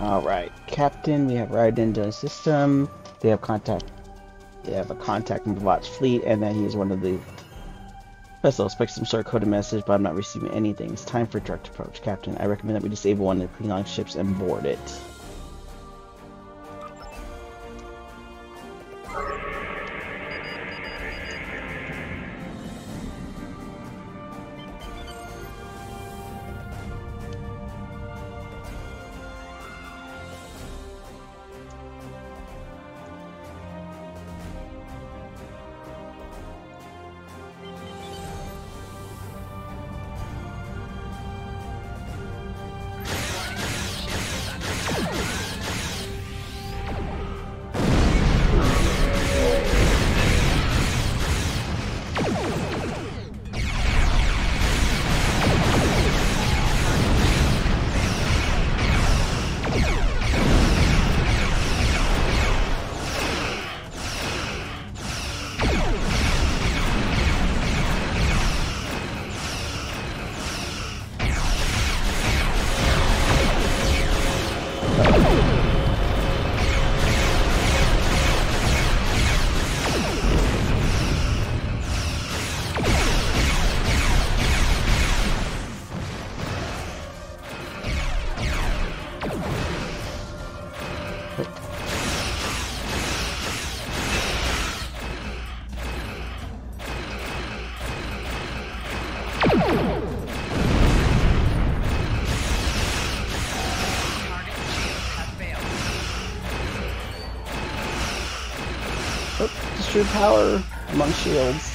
S1: Alright, Captain, we have arrived into the system. They have contact. They have a contact in Bavot's fleet, and that he is one of the vessels. Expect some sort of coded message, but I'm not receiving anything. It's time for direct approach, Captain. I recommend that we disable one of the Klingon ships and board it. Oh, destroy power among shields.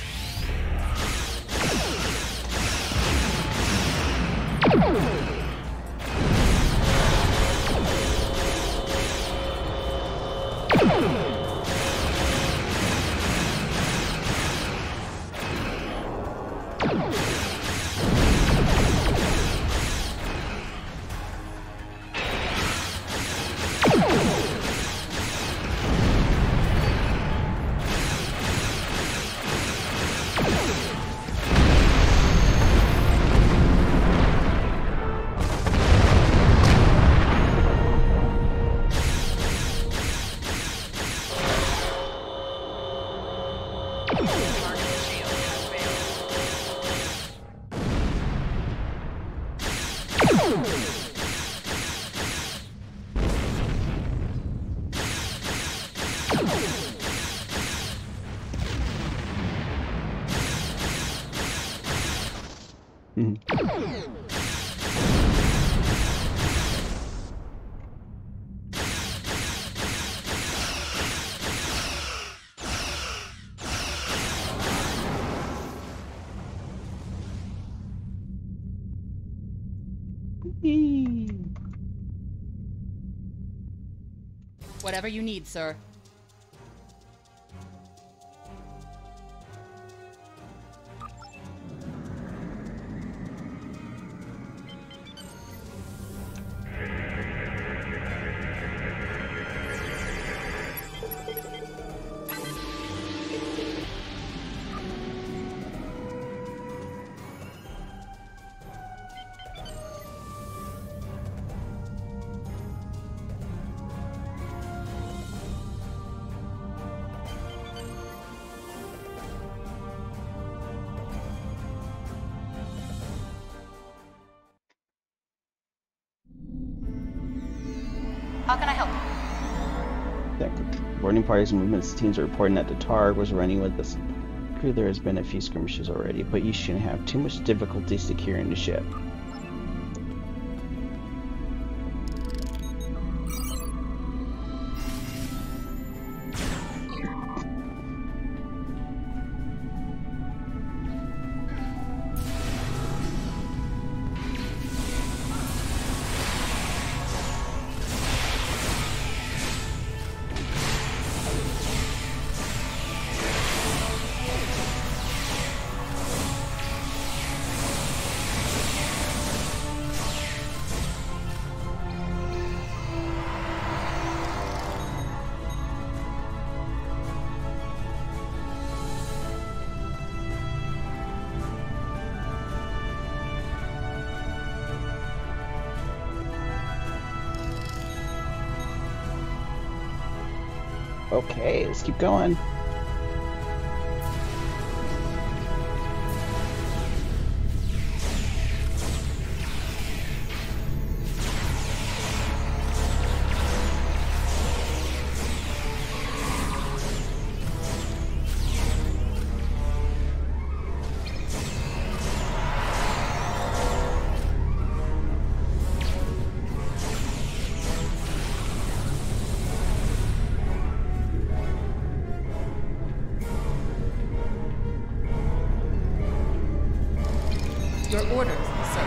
S13: Whatever you need, sir. How can I help you?
S1: Boarding parties and movements teams are reporting that the Targ was running with this crew. There has been a few skirmishes already, but you shouldn't have too much difficulty securing the ship. Okay, let's keep going.
S13: Your orders, sir.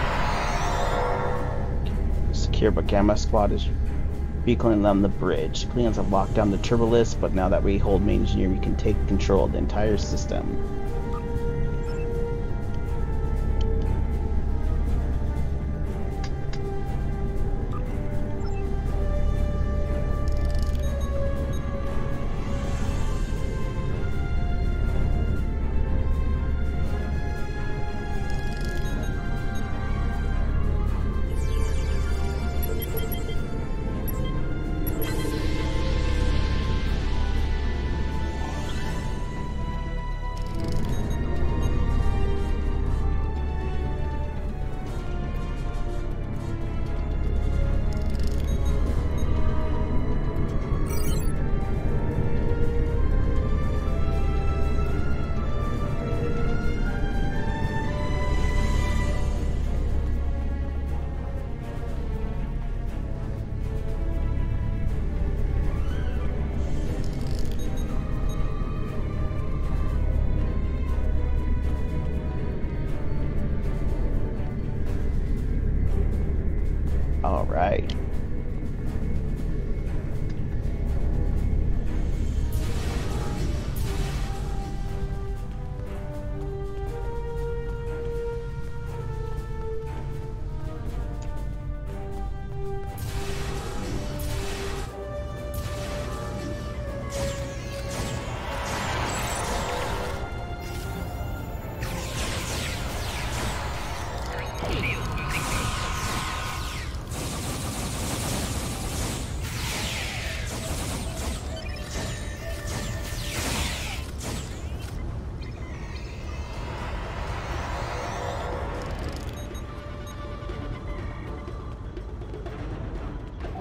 S1: Secure, but Gamma Squad is beacling on the bridge. Klingons have locked down the Turbolist, but now that we hold main engineer, we can take control of the entire system.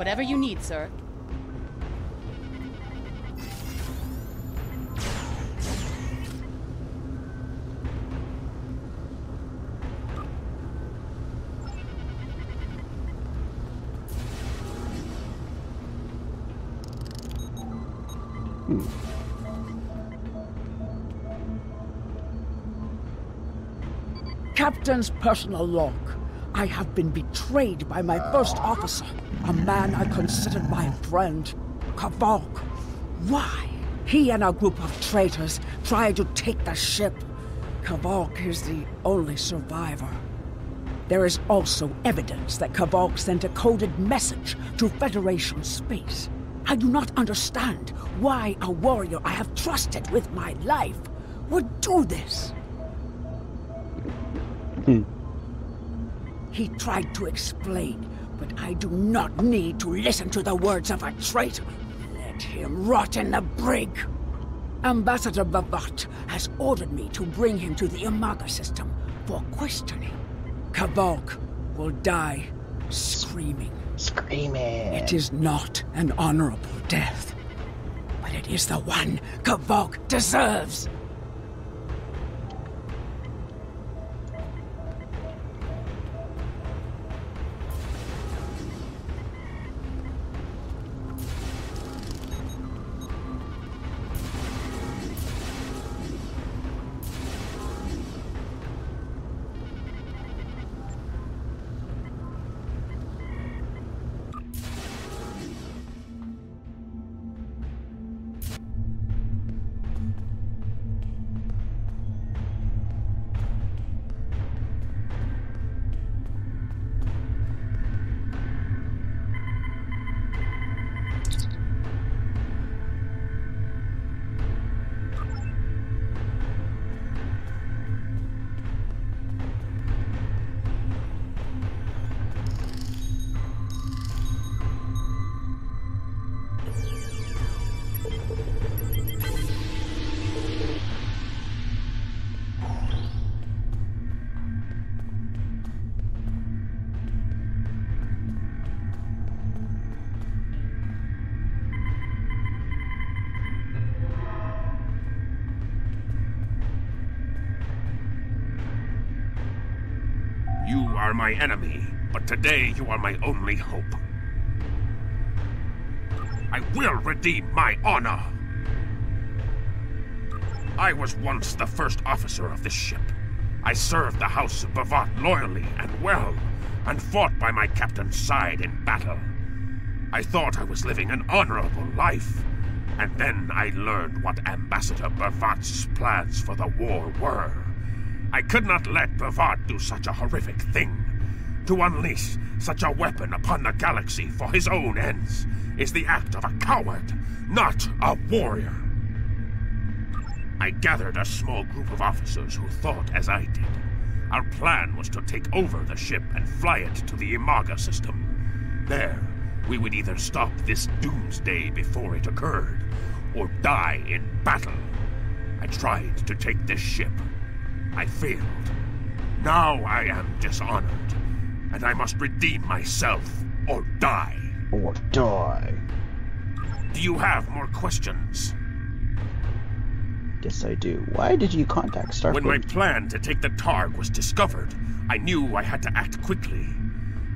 S13: Whatever you need, sir.
S14: Captain's personal log. I have been betrayed by my first officer, a man I considered my friend, Kavok. Why? He and a group of traitors tried to take the ship. Kavok is the only survivor. There is also evidence that Kavok sent a coded message to Federation space. I do not understand why a warrior I have trusted with my life would do this. He tried to explain, but I do not need to listen to the words of a traitor. Let him rot in the brig. Ambassador Bavat has ordered me to bring him to the Imaga system for questioning. Kavok will die screaming.
S1: Screaming.
S14: It is not an honorable death, but it is the one Kavok deserves.
S11: You are my enemy, but today you are my only hope. I will redeem my honor! I was once the first officer of this ship. I served the House of Bavat loyally and well, and fought by my captain's side in battle. I thought I was living an honorable life, and then I learned what Ambassador Bavat's plans for the war were. I could not let Bavat do such a horrific thing. To unleash such a weapon upon the galaxy for his own ends is the act of a coward, not a warrior. I gathered a small group of officers who thought as I did. Our plan was to take over the ship and fly it to the Imaga system. There, we would either stop this doomsday before it occurred, or die in battle. I tried to take this ship. I failed. Now I am dishonored, and I must redeem myself or die.
S1: Or die.
S11: Do you have more questions?
S1: Yes, I do. Why did you contact Starfleet?
S11: When my plan to take the Targ was discovered, I knew I had to act quickly.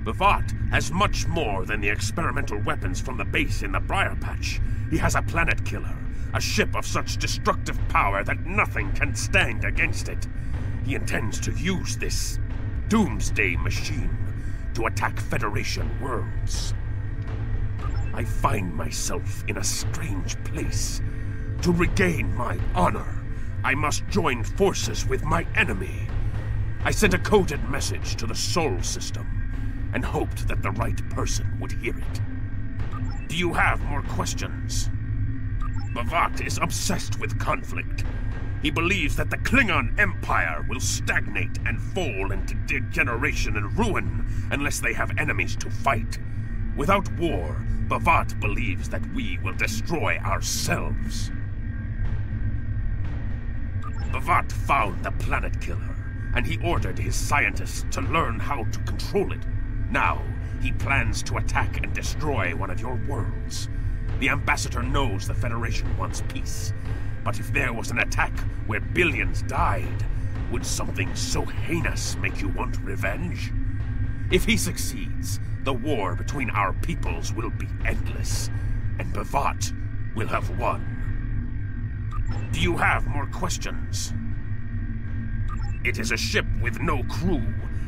S11: Bavat has much more than the experimental weapons from the base in the Briar Patch. He has a planet killer, a ship of such destructive power that nothing can stand against it. He intends to use this doomsday machine to attack Federation worlds. I find myself in a strange place. To regain my honor, I must join forces with my enemy. I sent a coded message to the Sol system and hoped that the right person would hear it. Do you have more questions? Bavat is obsessed with conflict. He believes that the Klingon Empire will stagnate and fall into degeneration and ruin unless they have enemies to fight. Without war, Bavat believes that we will destroy ourselves. Bavat found the planet killer, and he ordered his scientists to learn how to control it. Now, He plans to attack and destroy one of your worlds. The Ambassador knows the Federation wants peace. But if there was an attack where billions died, would something so heinous make you want revenge? If he succeeds, the war between our peoples will be endless, and Bavat will have won. Do you have more questions? It is a ship with no crew.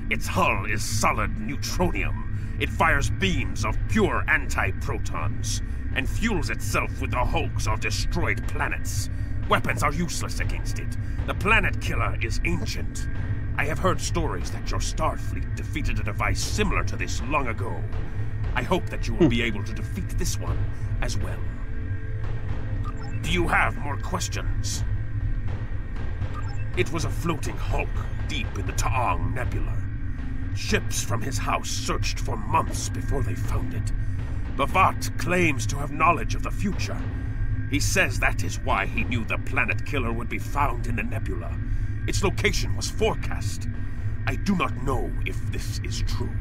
S11: Its hull is solid neutronium. It fires beams of pure anti-protons, and fuels itself with the hulks of destroyed planets. Weapons are useless against it. The planet killer is ancient. I have heard stories that your Starfleet defeated a device similar to this long ago. I hope that you will be able to defeat this one as well. Do you have more questions? It was a floating hulk deep in the Taong Nebula. Ships from his house searched for months before they found it. Bavat claims to have knowledge of the future. He says that is why he knew the planet killer would be found in the nebula. Its location was forecast. I do not know if this is true.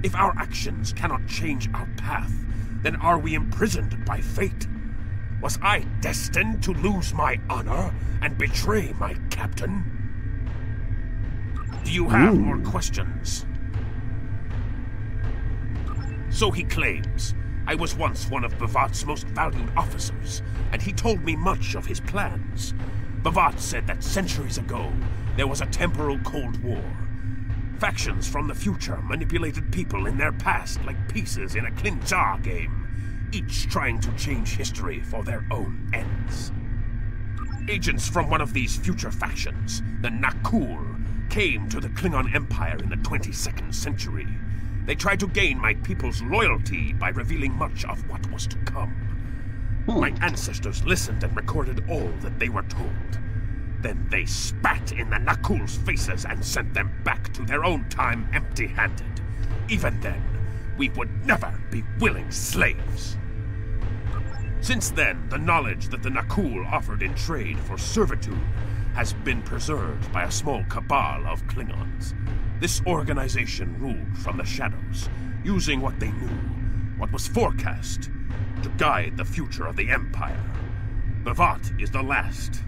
S11: If our actions cannot change our path, then are we imprisoned by fate? Was I destined to lose my honor and betray my captain? Do you have more questions? So he claims. I was once one of Bavat's most valued officers, and he told me much of his plans. Bavat said that centuries ago, there was a temporal Cold War. Factions from the future manipulated people in their past like pieces in a Klingon game, each trying to change history for their own ends. Agents from one of these future factions, the Nakul, came to the Klingon Empire in the 22nd century. They tried to gain my people's loyalty by revealing much of what was to come. My ancestors listened and recorded all that they were told. Then they spat in the Nakul's faces and sent them back to their own time empty-handed. Even then, we would never be willing slaves. Since then, the knowledge that the Nakul offered in trade for servitude has been preserved by a small cabal of Klingons. This organization ruled from the shadows, using what they knew, what was forecast, to guide the future of the Empire. Bavat is the last.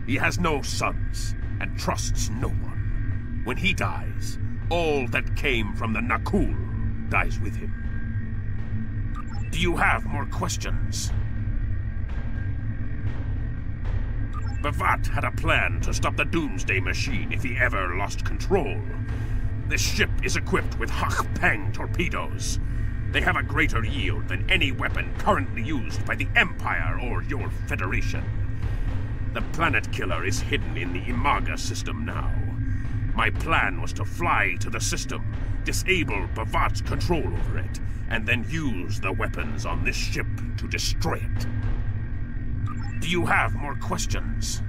S11: He has no sons, and trusts no one. When he dies, all that came from the Nakul dies with him. Do you have more questions? Bavat had a plan to stop the Doomsday Machine if he ever lost control. This ship is equipped with Hak-Peng torpedoes. They have a greater yield than any weapon currently used by the Empire or your Federation. The planet killer is hidden in the Imaga system now. My plan was to fly to the system, disable Bavat's control over it, and then use the weapons on this ship to destroy it. Do you have more questions?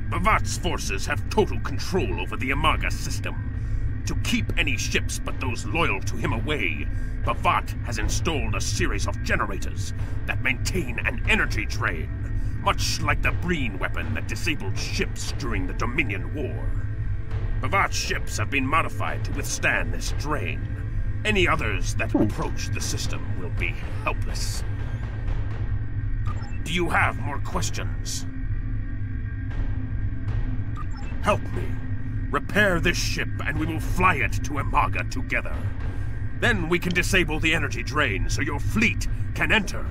S11: Bavat's forces have total control over the Imaga system. To keep any ships but those loyal to him away, Bavat has installed a series of generators that maintain an energy drain, much like the Breen weapon that disabled ships during the Dominion War. Bavat's ships have been modified to withstand this drain. Any others that approach the system will be helpless. Do you have more questions? Help me. Repair this ship and we will fly it to Imaga together. Then we can disable the energy drain so your fleet can enter.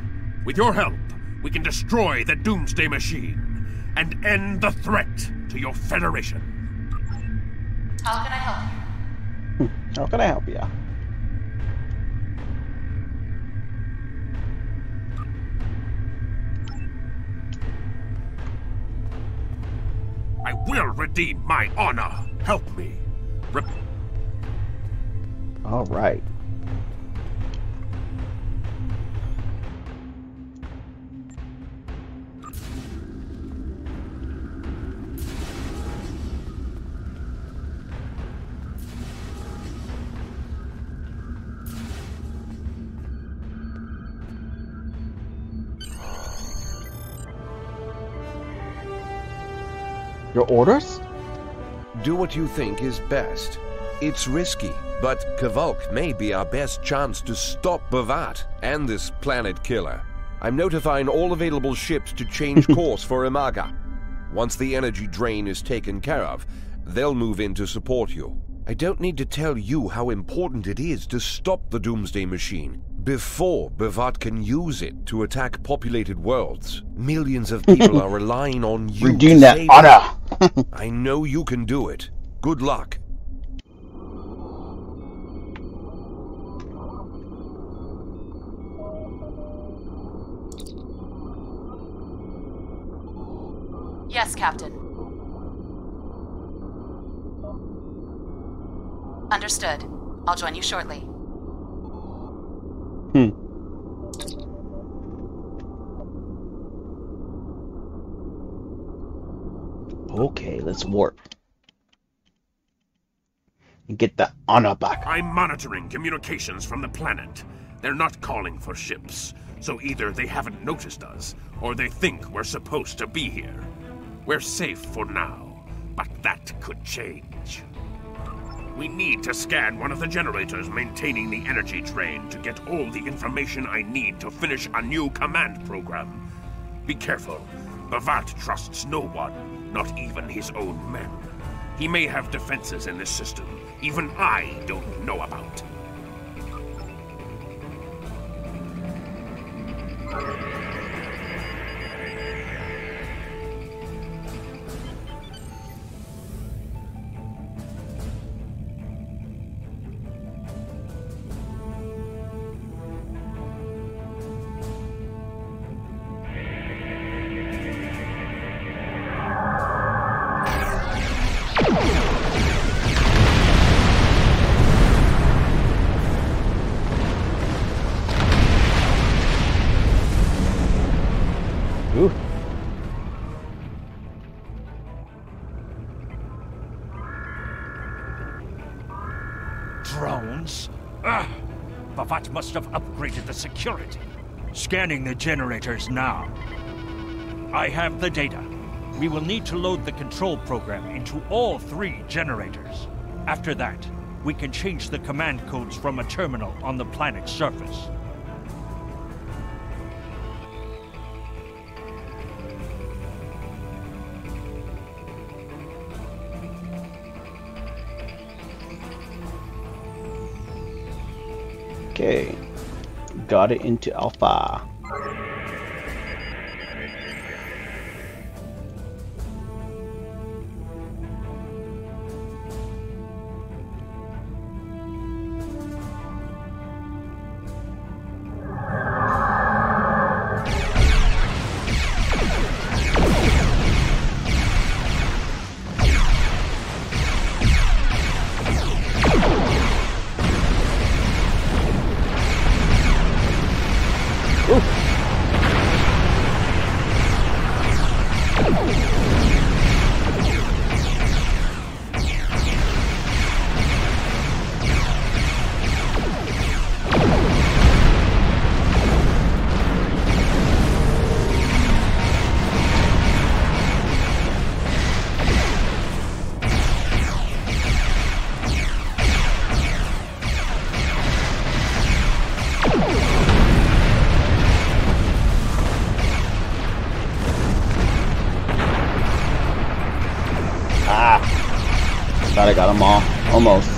S11: With your help, we can destroy the Doomsday Machine and end the threat to your Federation.
S13: How can I help you?
S1: How can I help you?
S11: I will redeem my honor. Help me.
S1: All right. Your orders?
S12: Do what you think is best. It's risky, but Kvalk may be our best chance to stop Bavat and this planet killer. I'm notifying all available ships to change course for Imaga. Once the energy drain is taken care of, they'll move in to support you. I don't need to tell you how important it is to stop the Doomsday Machine before Bavat can use it to attack populated worlds. Millions of people are relying on you.
S1: We're doing that honor.
S12: I know you can do it. Good luck.
S13: Yes, Captain. Understood. I'll join you shortly.
S1: Okay, let's warp. And get the honor back.
S11: I'm monitoring communications from the planet. They're not calling for ships, so either they haven't noticed us, or they think we're supposed to be here. We're safe for now, but that could change. We need to scan one of the generators maintaining the energy drain to get all the information I need to finish a new command program. Be careful. Bavat trusts no one, not even his own men. He may have defenses in this system even I don't know about.
S15: Drones? Ugh! Bavat must have upgraded the security. Scanning the generators now. I have the data. We will need to load the control program into all 3 generators. After that, we can change the command codes from a terminal on the planet's surface.
S1: Okay, got it into Alpha. Thought I got them all. Almost.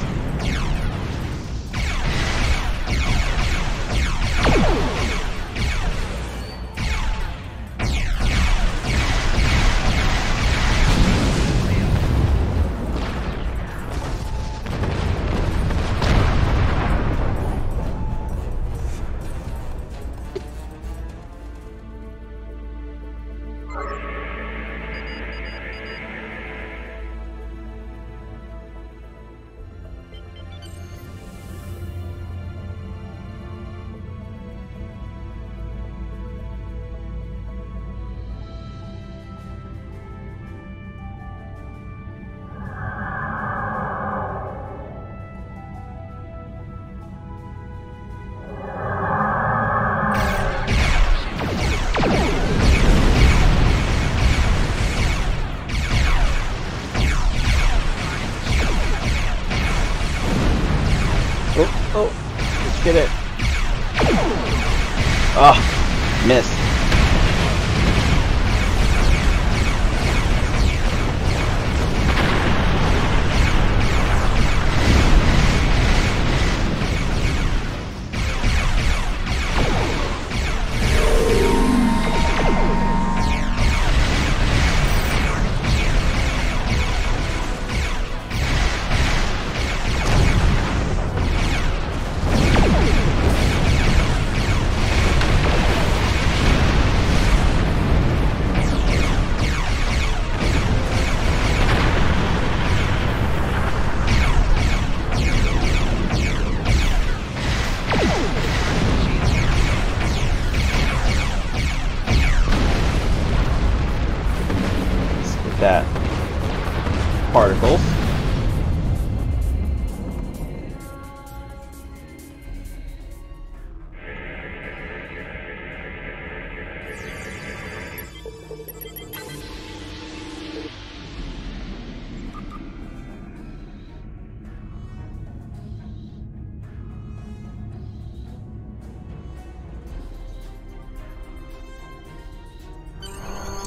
S1: Get it. Oh, miss. That particles.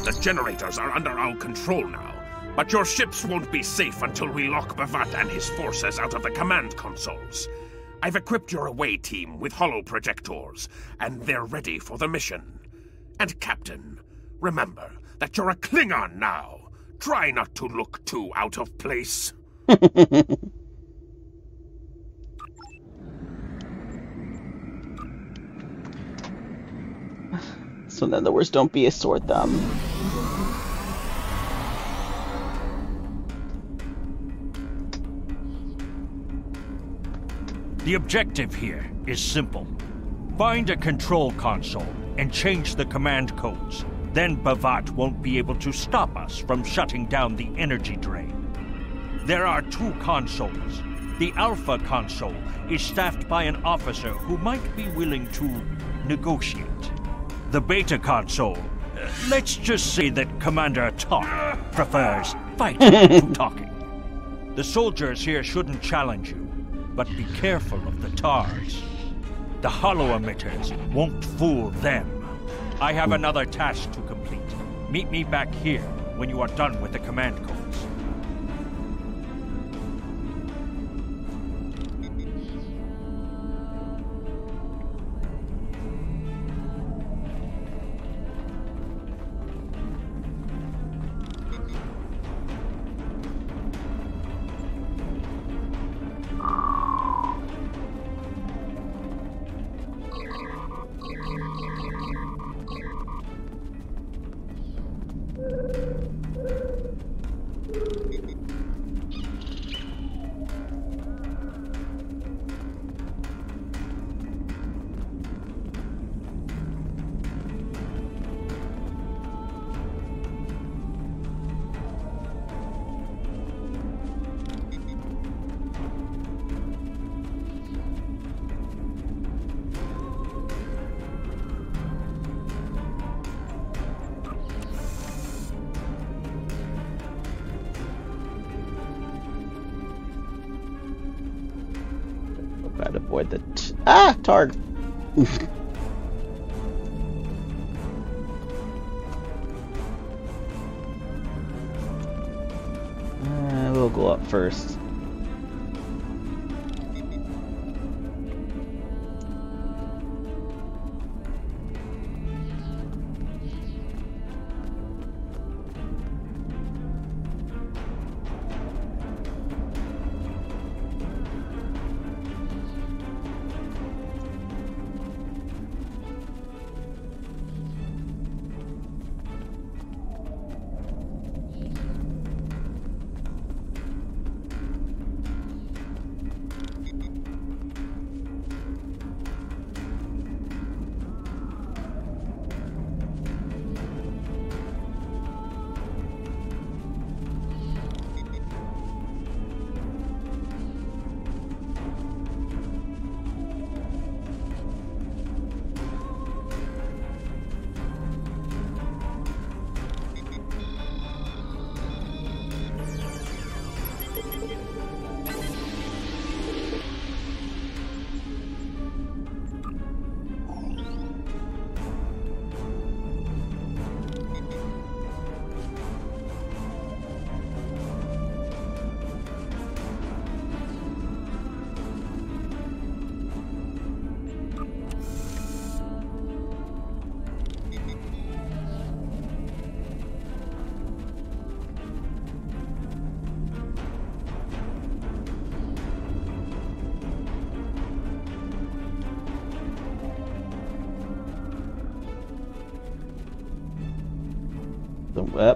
S16: The generators are under our control now, but your ships won't be safe until we lock Bavat and his forces out of the command consoles. I've equipped your away team with holo projectors, and they're ready for the mission. And Captain, remember that you're a Klingon now. Try not to look too out of place.
S1: So in other words, don't be a sore thumb.
S15: The objective here is simple. Find a control console and change the command codes. Then Bavat won't be able to stop us from shutting down the energy drain. There are 2 consoles. The Alpha console is staffed by an officer who might be willing to negotiate. The Beta console, let's just say that Commander Talk prefers fighting to talking. The soldiers here shouldn't challenge you, but be careful of the TARs. The holo emitters won't fool them. I have another task to complete. Meet me back here when you are done with the command codes.
S1: Gotta avoid the Targ. We'll go up first.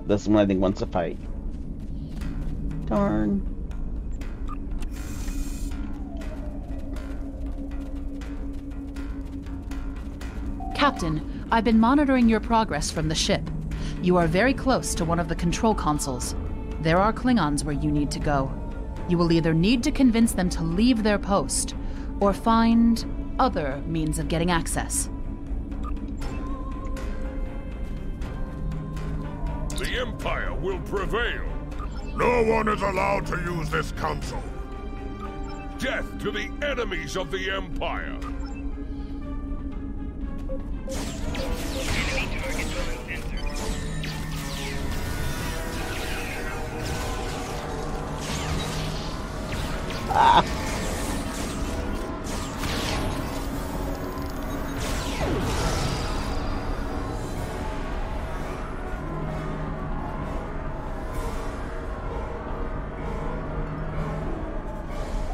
S1: This one I think wants to fight. Darn.
S17: Captain, I've been monitoring your progress from the ship. You are very close to one of the control consoles. There are Klingons where you need to go. You will either need to convince them to leave their post, or find other means of getting access.
S11: The Empire will prevail. No one is allowed to use this console. Death to the enemies of the Empire.
S1: Ah.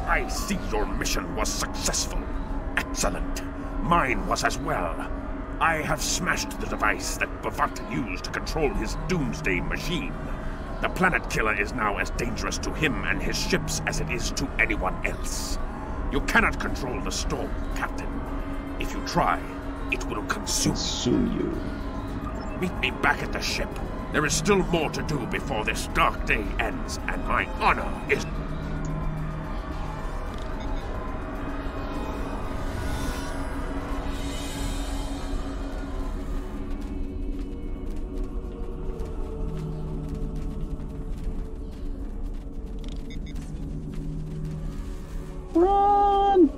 S16: I see your mission was successful. Excellent. Mine was as well. I have smashed the device that Bavat used to control his doomsday machine. The planet killer is now as dangerous to him and his ships as it is to anyone else. You cannot control the storm, Captain. If you try, it will consume
S1: you.
S16: Meet me back at the ship. There is still more to do before this dark day ends, and my honor is...
S1: Run!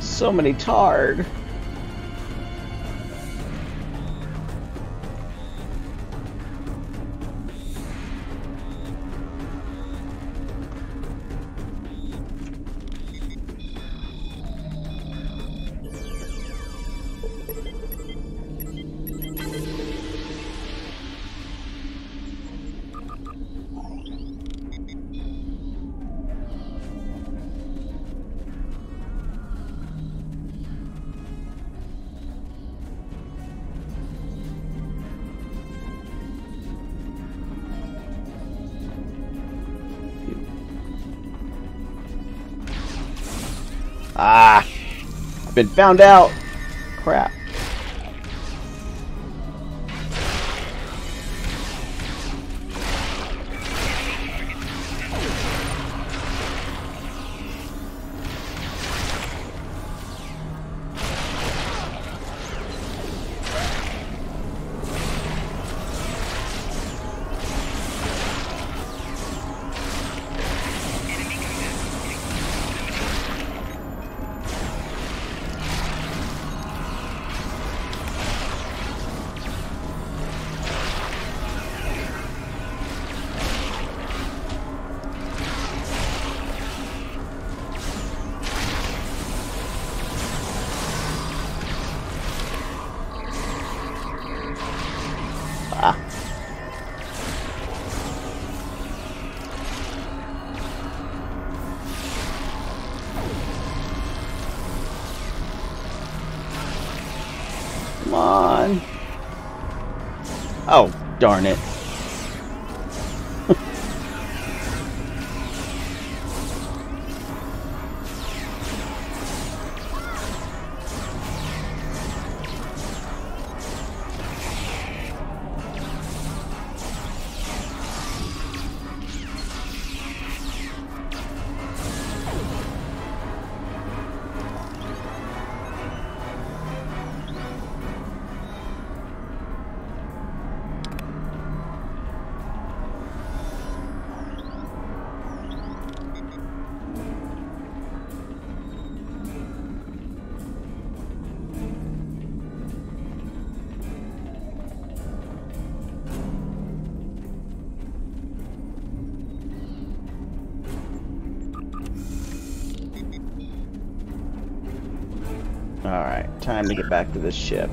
S1: So many Tard. Ah! I've been found out! Crap. Come on. Oh, darn it. Alright, time to get back to the ship.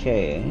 S1: Okay.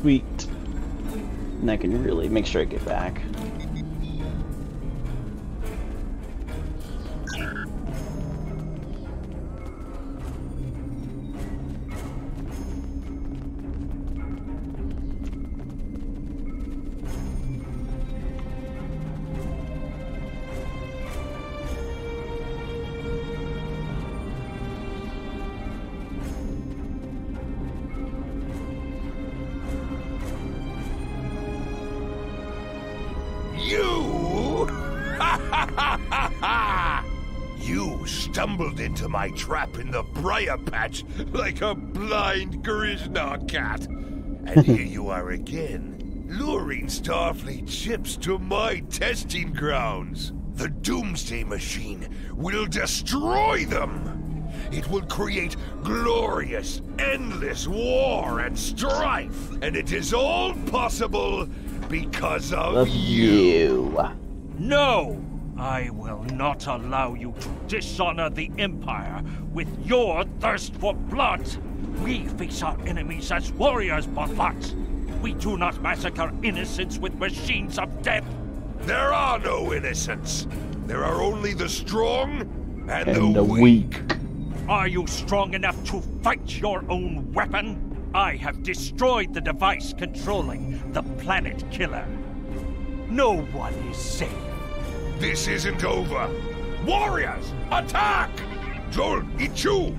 S1: Sweet. And I can really make sure I get back.
S11: You stumbled into my trap in the briar patch like a blind Grishna cat. And here you are again, luring Starfleet ships to my testing grounds. The Doomsday Machine will destroy them. It will create glorious, endless war and strife. And it is all possible because of you.
S15: No! I will not allow you to dishonor the Empire with your thirst for blood. We face our enemies as warriors, Bafat. We do not massacre innocents with machines of death.
S11: There are no innocents. There are only the strong and
S1: the weak.
S15: Are you strong enough to fight your own weapon? I have destroyed the device controlling the planet killer. No one is safe.
S11: This isn't over. Warriors, attack! Joel, Ichu!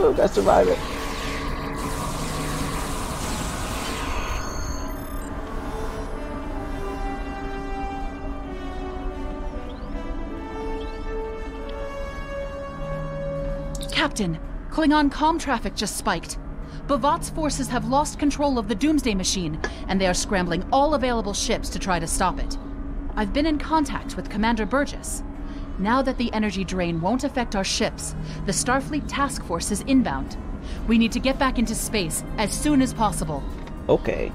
S1: Oh, gotta survive it.
S17: Captain, Klingon comm traffic just spiked. Bavat's forces have lost control of the Doomsday Machine, and they are scrambling all available ships to try to stop it. I've been in contact with Commander Burgess. Now that the energy drain won't affect our ships, the Starfleet task force is inbound. We need to get back into space as soon as possible.
S1: Okay.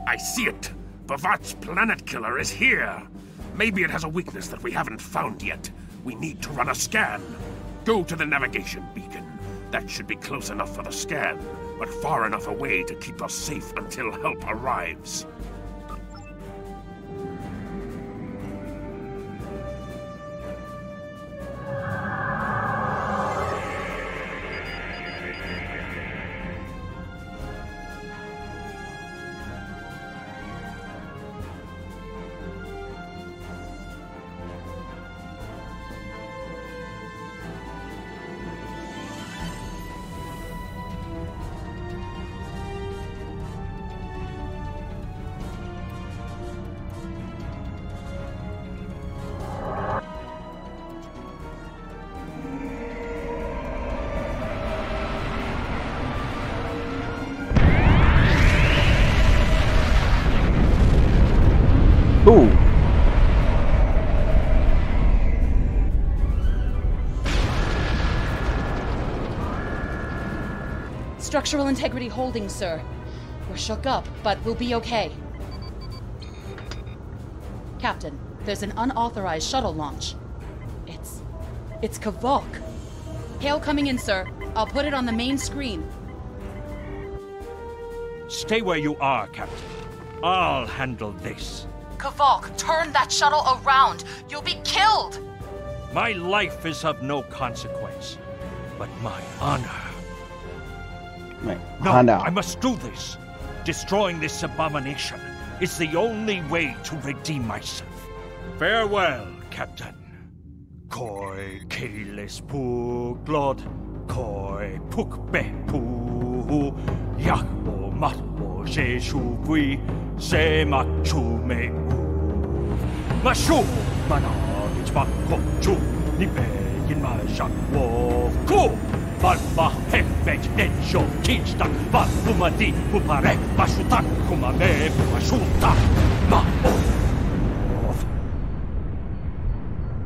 S16: I see it! Bavat's planet killer is here! Maybe it has a weakness that we haven't found yet. We need to run a scan. Go to the navigation beacon. That should be close enough for the scan, but far enough away to keep us safe until help arrives.
S1: Ooh.
S17: Structural integrity holding, sir. We're shook up, but we'll be okay. Captain, there's an unauthorized shuttle launch. It's Kavok. Hail coming in, sir. I'll put it on the main screen.
S15: Stay where you are, Captain. I'll handle this.
S17: Kavok, turn that shuttle around. You'll be killed!
S15: My life is of no consequence, but my honor.
S1: No,
S15: I must do this. Destroying this abomination is the only way to redeem myself. Farewell, Captain. Koi keles pu glod, koi puk be pu, yakbo matbo she shuvui, se machu me u. Mashu manavich bakko chu, nipe yin ma shak wo ku. Balba hefet ensho kichta, ba pumadi pupare, bashutak kumame bashuta, ma o.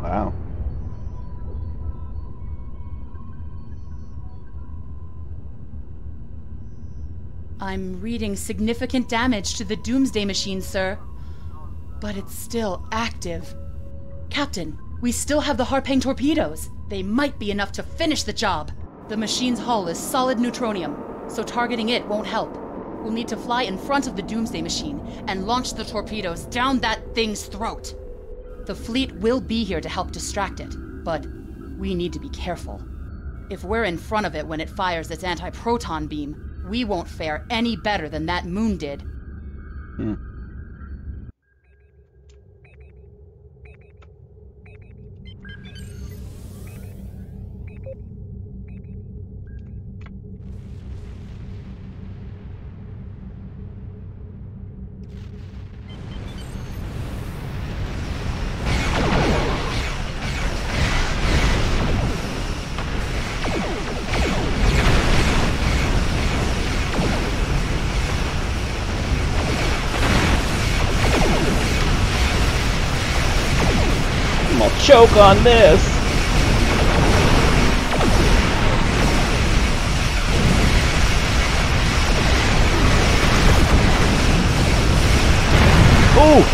S1: Wow.
S17: I'm reading significant damage to the Doomsday Machine, sir. But it's still active. Captain, we still have the Harpang torpedoes. They might be enough to finish the job. The machine's hull is solid neutronium, so targeting it won't help. We'll need to fly in front of the Doomsday Machine and launch the torpedoes down that thing's throat. The fleet will be here to help distract it, but we need to be careful. If we're in front of it when it fires its anti-proton beam, we won't fare any better than that moon did.
S1: Choke on this. Ooh.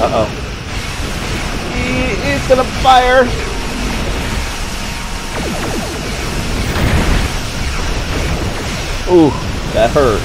S1: Uh-oh. It's gonna fire! Ooh, that hurt.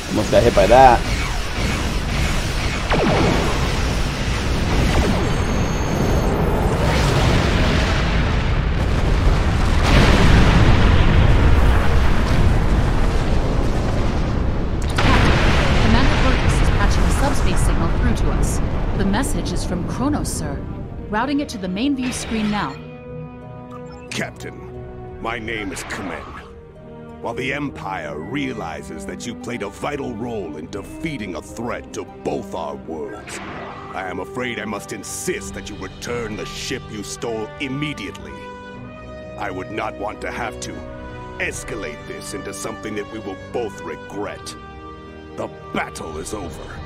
S1: Almost got hit by that.
S17: Commander Burgess is patching a subspace signal through to us. The message is from Kronos, sir. Routing it to the main view screen now.
S16: Captain, my name is Klingon. While the Empire realizes that you played a vital role in defeating a threat to both our worlds, I am afraid I must insist that you return the ship you stole immediately. I would not want to have to escalate this into something that we will both regret. The battle is over.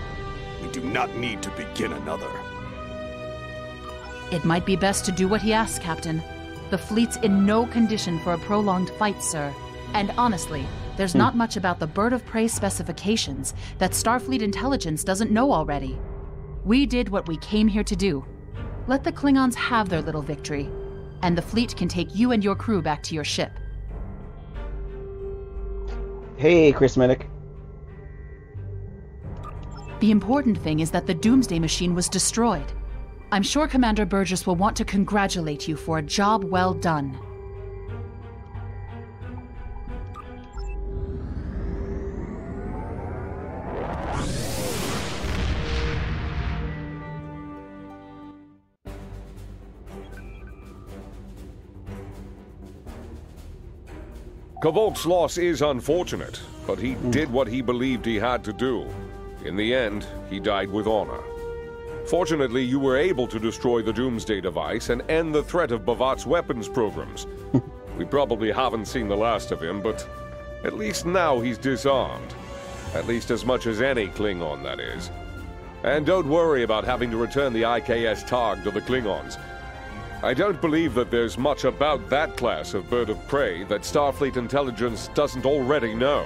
S16: We do not need to begin another.
S17: It might be best to do what he asks, Captain. The fleet's in no condition for a prolonged fight, sir. And honestly, there's not much about the bird of prey specifications that Starfleet intelligence doesn't know already. We did what we came here to do. Let the Klingons have their little victory, and the fleet can take you and your crew back to your ship.
S1: Hey, Chris Medic.
S17: The important thing is that the Doomsday Machine was destroyed. I'm sure Commander Burgess will want to congratulate you for a job well done.
S4: Kvolk's loss is unfortunate, but he did what he believed he had to do. In the end, he died with honor. Fortunately, you were able to destroy the Doomsday device and end the threat of Bavat's weapons programs. We probably haven't seen the last of him, but at least now he's disarmed. At least as much as any Klingon, that is. And don't worry about having to return the IKS Targ to the Klingons. I don't believe that there's much about that class of bird of prey that Starfleet intelligence doesn't already know.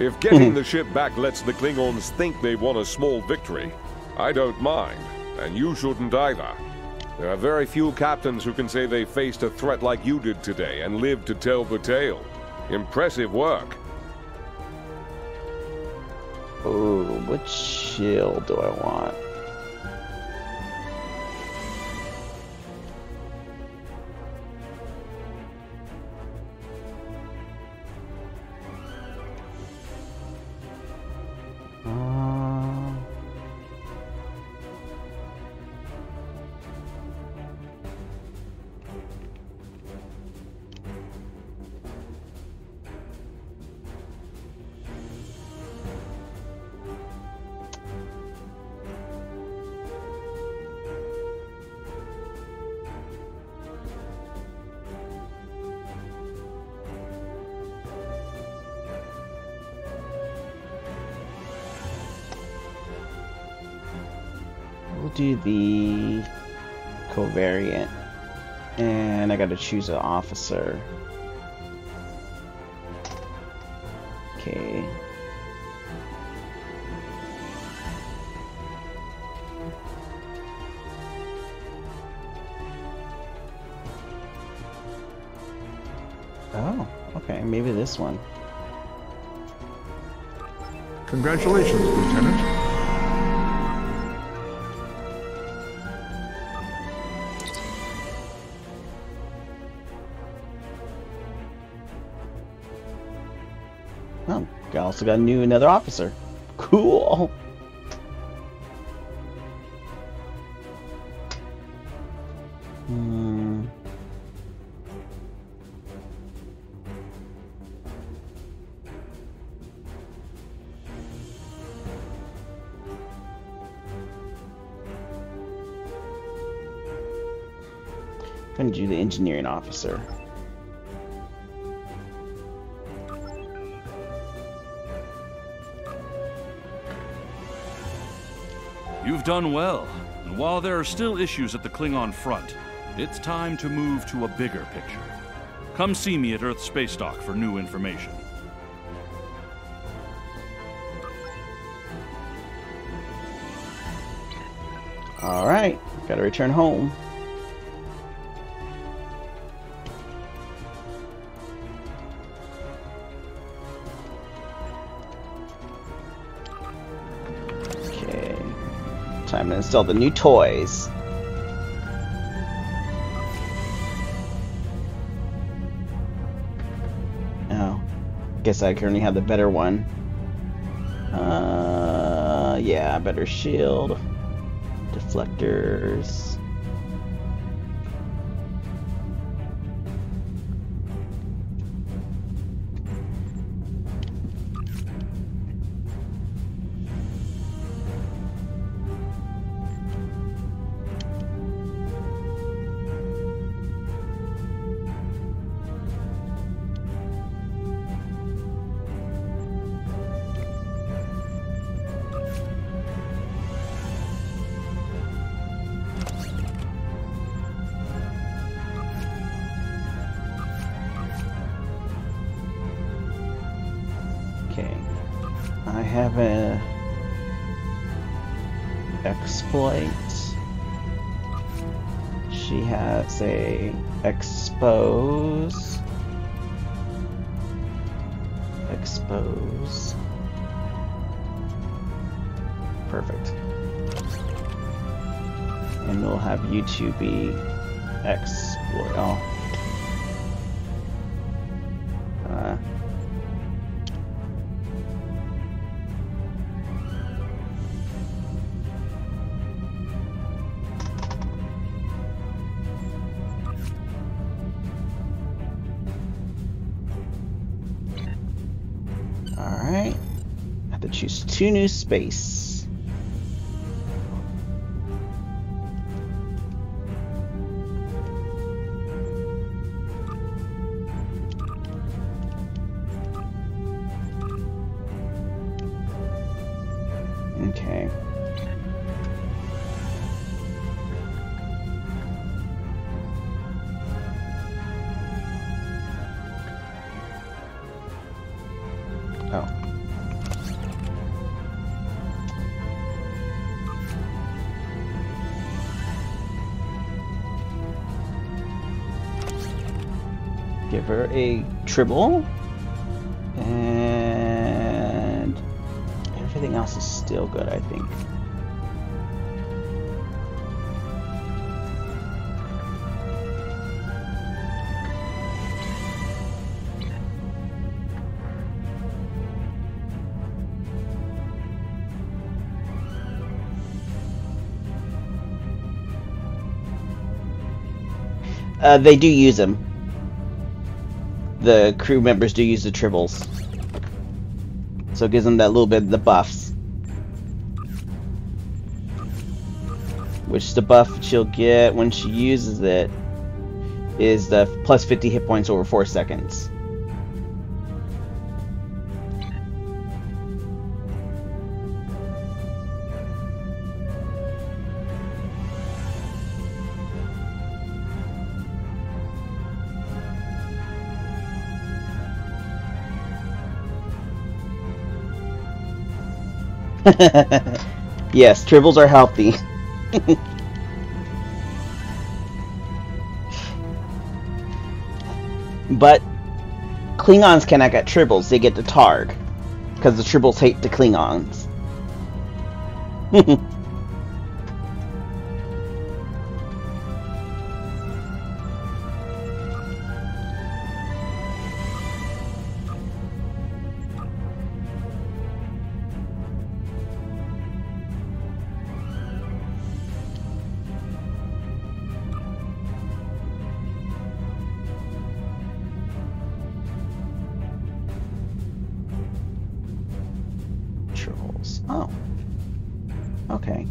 S4: If getting the ship back lets the Klingons think they won a small victory, I don't mind, and you shouldn't either. There are very few captains who can say they faced a threat like you did today and lived to tell the tale. Impressive work.
S1: Oh, what shield do I want? We'll do the covariant, and I gotta choose an officer. Okay. Oh, okay, maybe this one.
S6: Congratulations, Lieutenant.
S1: Oh, I also got another officer. Cool. Gonna do the engineering officer.
S5: You've done well, and while there are still issues at the Klingon front, it's time to move to a bigger picture. Come see me at Earth Space Dock for new information.
S1: Alright, gotta return home. Time to install the new toys. Oh, guess I currently have the better one. Yeah, better shield, deflectors. have a exploit. She has a expose. Expose. Perfect. And we'll have you two be exploit. Oh. Alright. I have to choose 2 new space. Okay. Oh. Give her a tribble. And everything else is still good, I think. They do use them. The crew members do use the tribbles. So it gives them that little bit of the buffs. Which the buff she'll get when she uses it is the plus 50 hit points over 4 seconds. Yes, tribbles are healthy. But Klingons cannot get tribbles, they get the Targ. Because the tribbles hate the Klingons. Oh. Okay.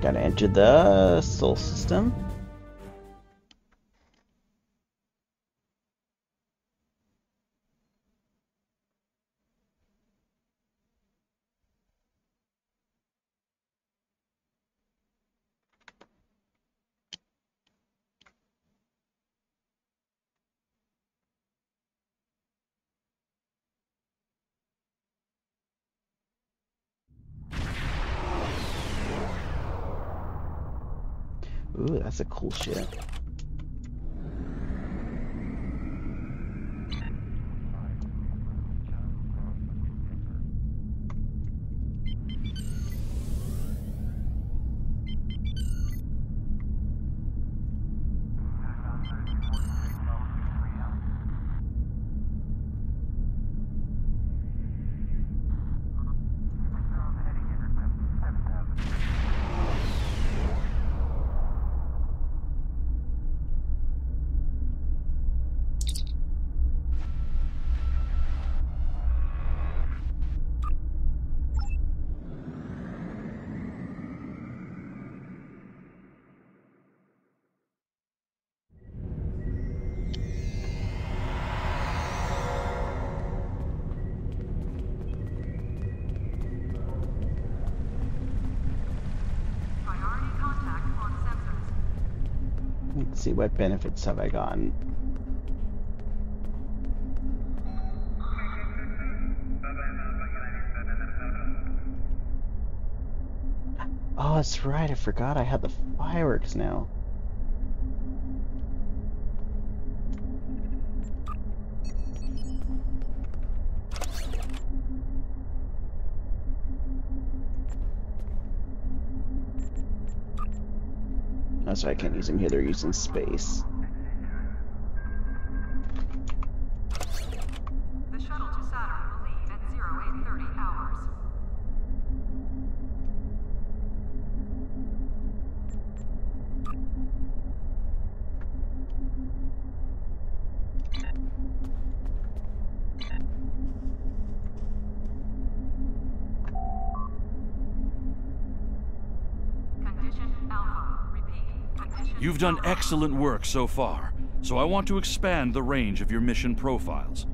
S1: Gotta enter the Sol system. Ooh, that's a cool ship. Let's see, what benefits have I gotten? Oh, that's right, I forgot I had the fireworks now. That's why I can't use them here, they're using space.
S18: The shuttle to Saturn will leave at 0830 hours. Condition Alpha. Repeat. Condition
S5: You've done excellent work so far, so I want to expand the range of your mission profiles.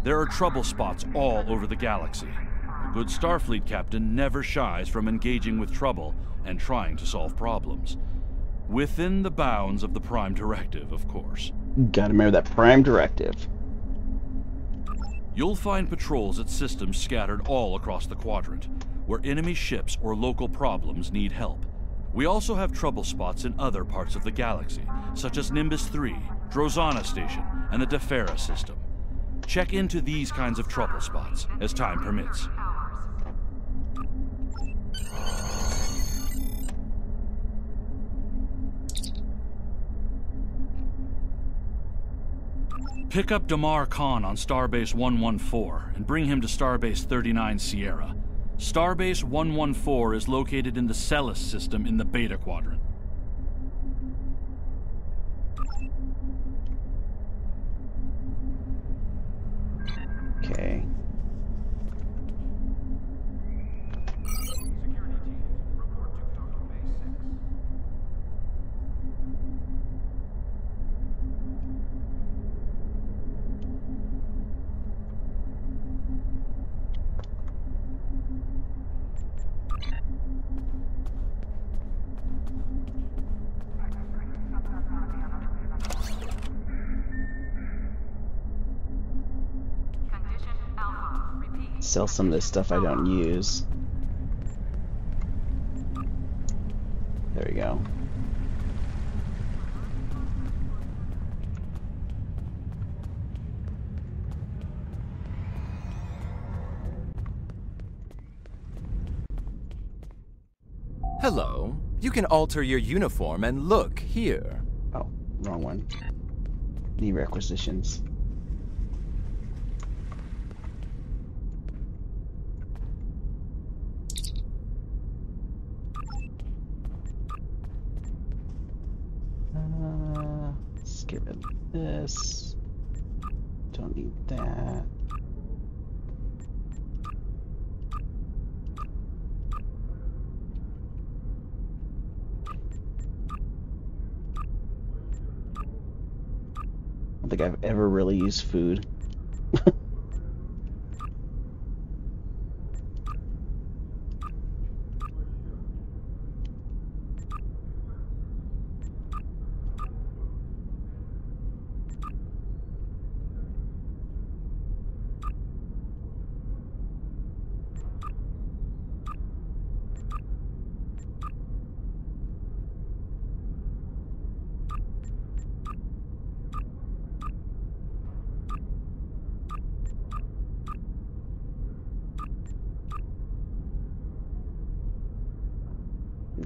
S5: There are trouble spots all over the galaxy. A good Starfleet captain never shies from engaging with trouble and trying to solve problems. Within the bounds of the Prime Directive, of course.
S1: Gotta remember that Prime Directive.
S5: You'll find patrols at systems scattered all across the quadrant, where enemy ships or local problems need help. We also have trouble spots in other parts of the galaxy, such as Nimbus 3, Drozana Station, and the Defera system. Check into these kinds of trouble spots, as time permits. Pick up Damar Khan on Starbase 114 and bring him to Starbase 39 Sierra. Starbase 114 is located in the Celis system in the Beta Quadrant.
S1: Okay. Sell some of this stuff I don't use. There we go.
S19: Hello. You can alter your uniform and look here.
S1: Oh, wrong one. Need requisitions. Let's get rid of this. Don't need that. I don't think I've ever really used food.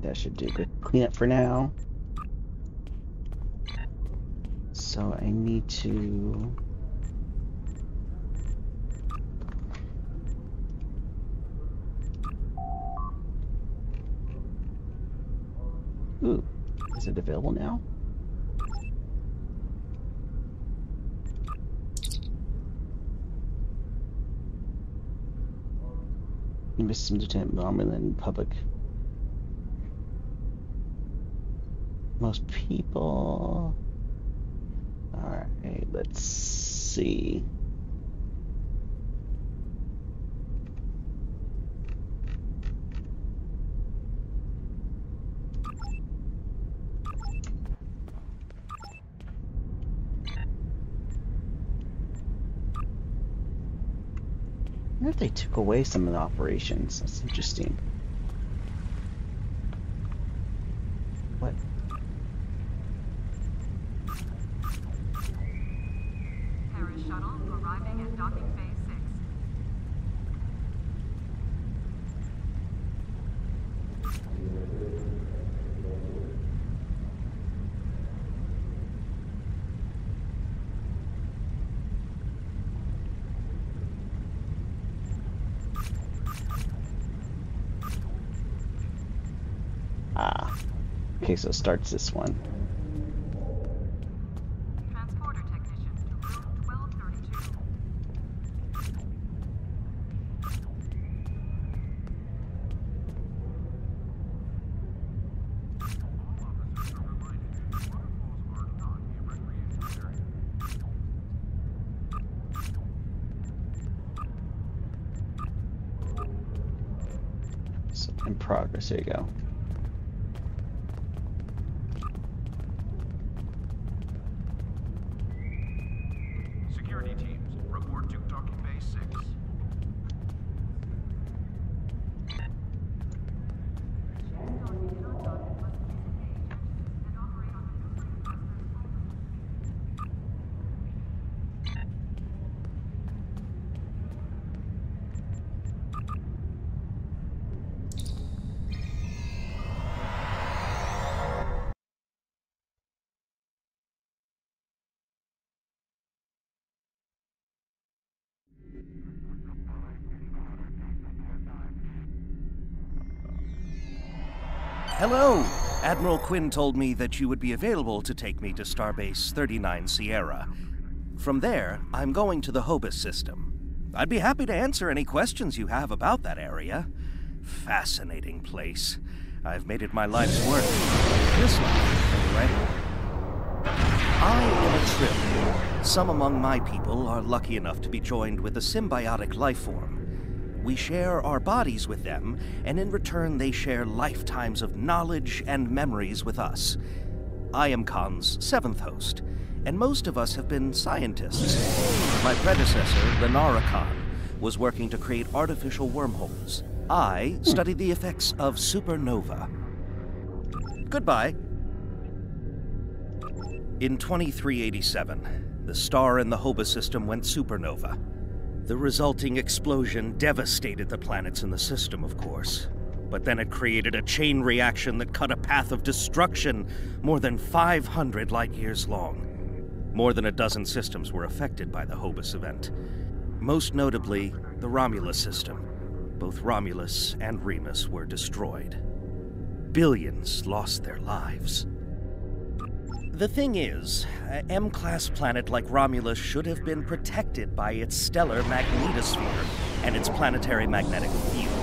S1: That should do good cleanup for now. So I need to... Ooh, is it available now? Missed some Lieutenant Bomberland in public. Most people. Alright, let's see. wonder if they took away some of the operations. That's interesting. What?
S18: Paris shuttle arriving at docking phase 6.
S1: Ah. Okay, so it starts this one.
S18: Transporter technicians to room 1232.
S1: So in progress, there you go.
S20: Security teams, report to docking bay 6.
S21: Hello! Admiral Quinn told me that you would be available to take me to Starbase 39 Sierra. From there, I'm going to the Hobus system. I'd be happy to answer any questions you have about that area. Fascinating place. I've made it my life's work. This life, anyway. I am a Trill. Some among my people are lucky enough to be joined with a symbiotic life form. We share our bodies with them, and in return they share lifetimes of knowledge and memories with us. I am Khan's 7th host, and most of us have been scientists. My predecessor, Lenara Khan, was working to create artificial wormholes. I studied the effects of supernova. Goodbye. In 2387, the star in the Hobus system went supernova. The resulting explosion devastated the planets in the system, of course. But then it created a chain reaction that cut a path of destruction more than 500 light-years long. More than a dozen systems were affected by the Hobus event. Most notably, the Romulus system. Both Romulus and Remus were destroyed. Billions lost their lives. The thing is, an M-class planet like Romulus should have been protected by its stellar magnetosphere and its planetary magnetic field.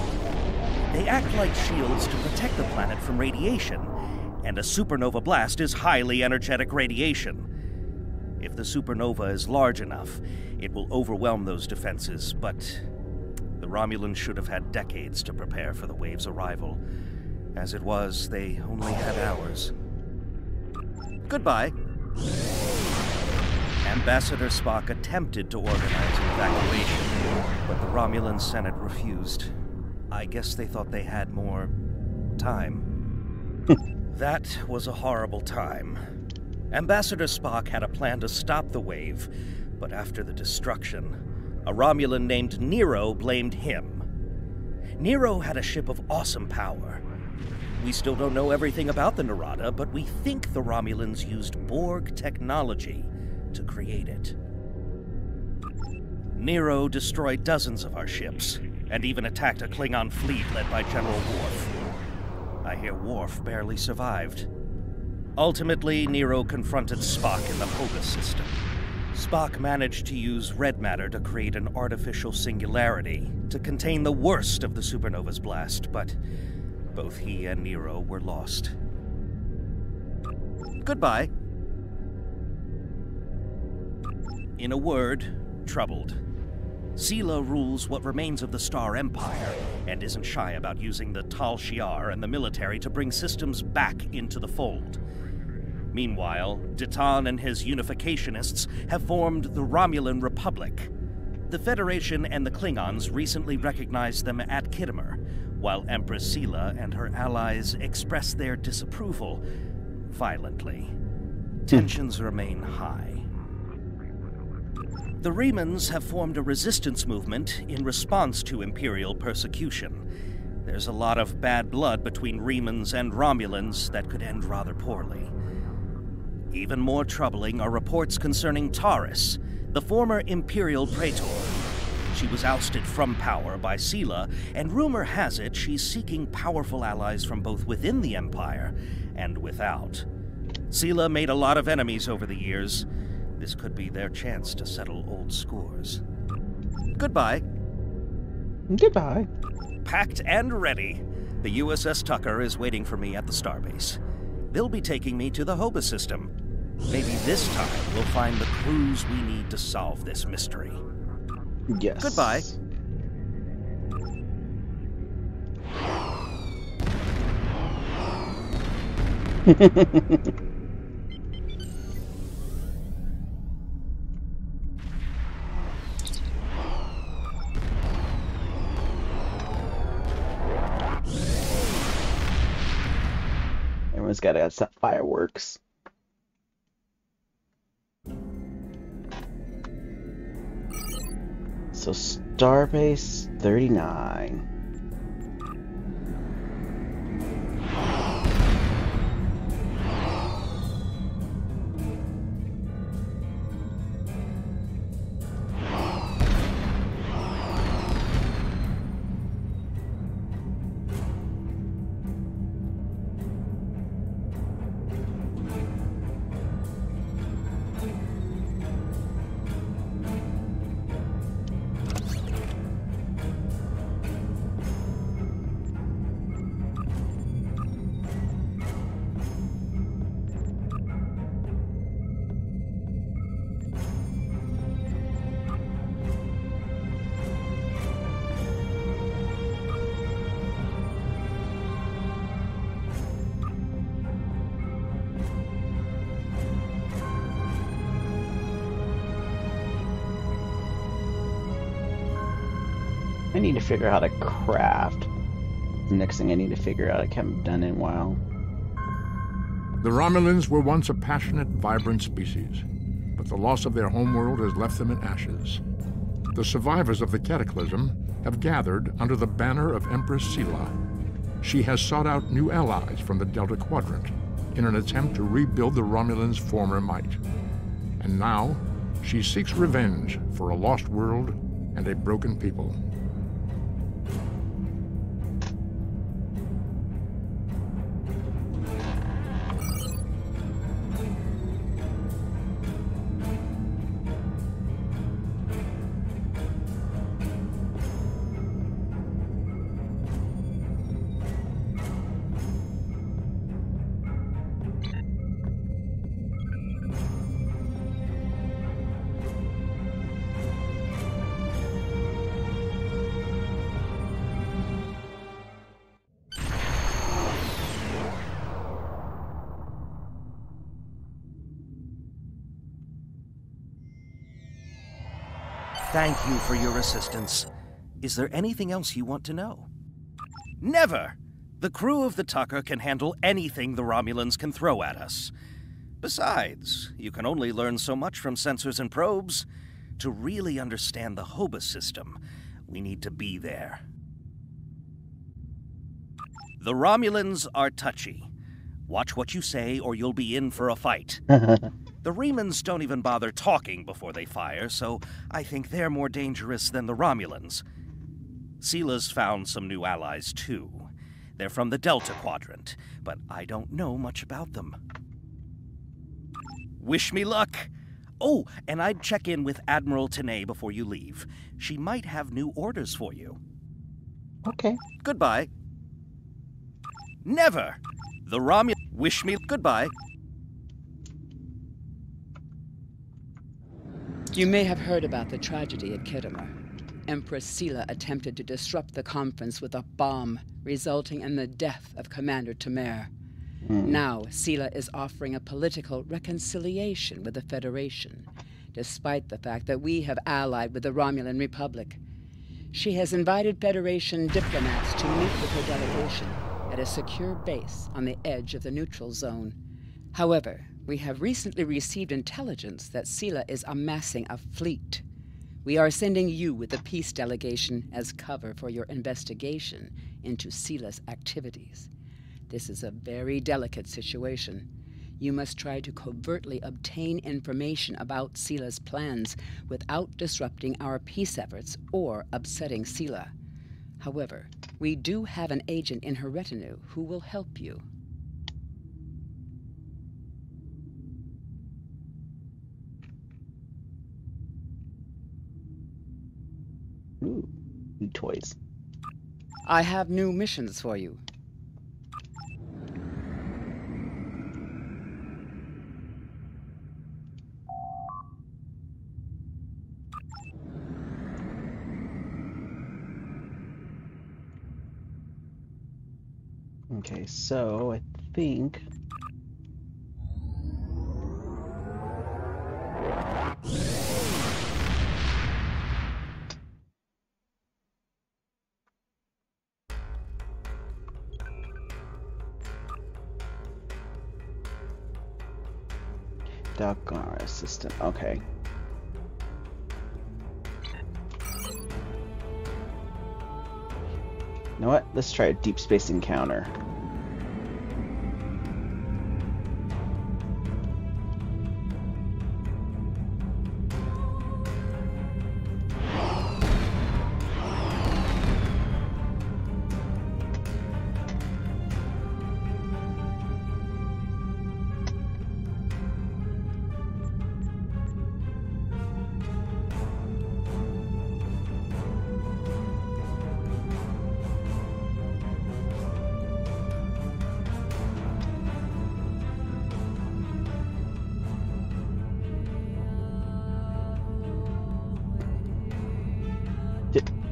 S21: They act like shields to protect the planet from radiation, and a supernova blast is highly energetic radiation. If the supernova is large enough, it will overwhelm those defenses, but the Romulans should have had decades to prepare for the wave's arrival. As it was, they only had hours. Goodbye. Ambassador Spock attempted to organize an evacuation, but the Romulan Senate refused. I guess they thought they had more time. That was a horrible time. Ambassador Spock had a plan to stop the wave, but after the destruction, a Romulan named Nero blamed him. Nero had a ship of awesome power. We still don't know everything about the Narada, but we think the Romulans used Borg technology to create it. Nero destroyed dozens of our ships, and even attacked a Klingon fleet led by General Worf. I hear Worf barely survived. Ultimately, Nero confronted Spock in the Hobus system. Spock managed to use red matter to create an artificial singularity to contain the worst of the supernova's blast, but both he and Nero were lost. Goodbye. In a word, troubled. Sela rules what remains of the Star Empire, and isn't shy about using the Tal Shiar and the military to bring systems back into the fold. Meanwhile, Ditan and his unificationists have formed the Romulan Republic. The Federation and the Klingons recently recognized them at Khitomer, while Empress Sela and her allies expressed their disapproval violently. Tensions remain high. The Remans have formed a resistance movement in response to Imperial persecution. There's a lot of bad blood between Remans and Romulans that could end rather poorly. Even more troubling are reports concerning Taurus, the former Imperial Praetor. She was ousted from power by Sela, and rumor has it she's seeking powerful allies from both within the Empire and without. Sela made a lot of enemies over the years. This could be their chance to settle old scores. Goodbye.
S1: Goodbye.
S21: Packed and ready. The USS Tucker is waiting for me at the starbase. They'll be taking me to the Hoba system. Maybe this time we'll find the clues we need to solve this mystery.
S1: Yes.
S21: Goodbye.
S1: Everyone's got to have some fireworks. So Starbase 39. I need to figure out how to craft. The next thing I need to figure out, I haven't done in a while.
S6: The Romulans were once a passionate, vibrant species, but the loss of their homeworld has left them in ashes. The survivors of the cataclysm have gathered under the banner of Empress Sela. She has sought out new allies from the Delta Quadrant in an attempt to rebuild the Romulans' former might. And now, she seeks revenge for a lost world and a broken people.
S21: Thank you for your assistance. Is there anything else you want to know? Never! The crew of the Tucker can handle anything the Romulans can throw at us. Besides, you can only learn so much from sensors and probes. To really understand the Hoba system, we need to be there. The Romulans are touchy. Watch what you say or you'll be in for a fight. The Remans don't even bother talking before they fire, so I think they're more dangerous than the Romulans. Sela's found some new allies, too. They're from the Delta Quadrant, but I don't know much about them. Wish me luck! Oh, and I'd check in with Admiral Tenay before you leave. She might have new orders for you.
S1: Okay.
S21: Goodbye. Never! The Romulans wish me goodbye.
S3: You may have heard about the tragedy at Khitomer. Empress Sela attempted to disrupt the conference with a bomb, resulting in the death of Commander Temer. Now, Sela is offering a political reconciliation with the Federation, despite the fact that we have allied with the Romulan Republic. She has invited Federation diplomats to meet with her delegation at a secure base on the edge of the neutral zone. However, we have recently received intelligence that Sela is amassing a fleet. We are sending you with the peace delegation as cover for your investigation into Sela's activities. This is a very delicate situation. You must try to covertly obtain information about Sela's plans without disrupting our peace efforts or upsetting Sela. However, we do have an agent in her retinue who will help you.
S1: Ooh, new toys.
S3: I have new missions for you.
S1: Okay, so I think... Doggone assistant, okay. You know what? Let's try a deep space encounter.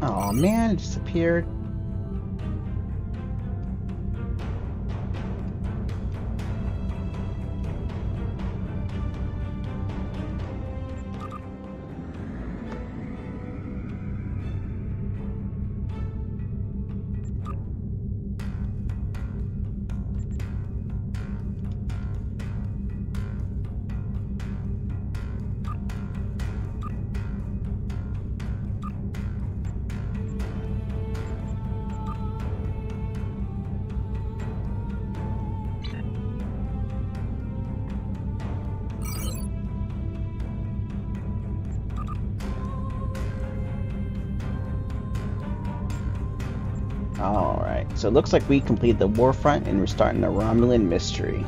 S1: Oh man, it disappeared. Alright, so it looks like we completed the war front and we're starting the Romulan mystery.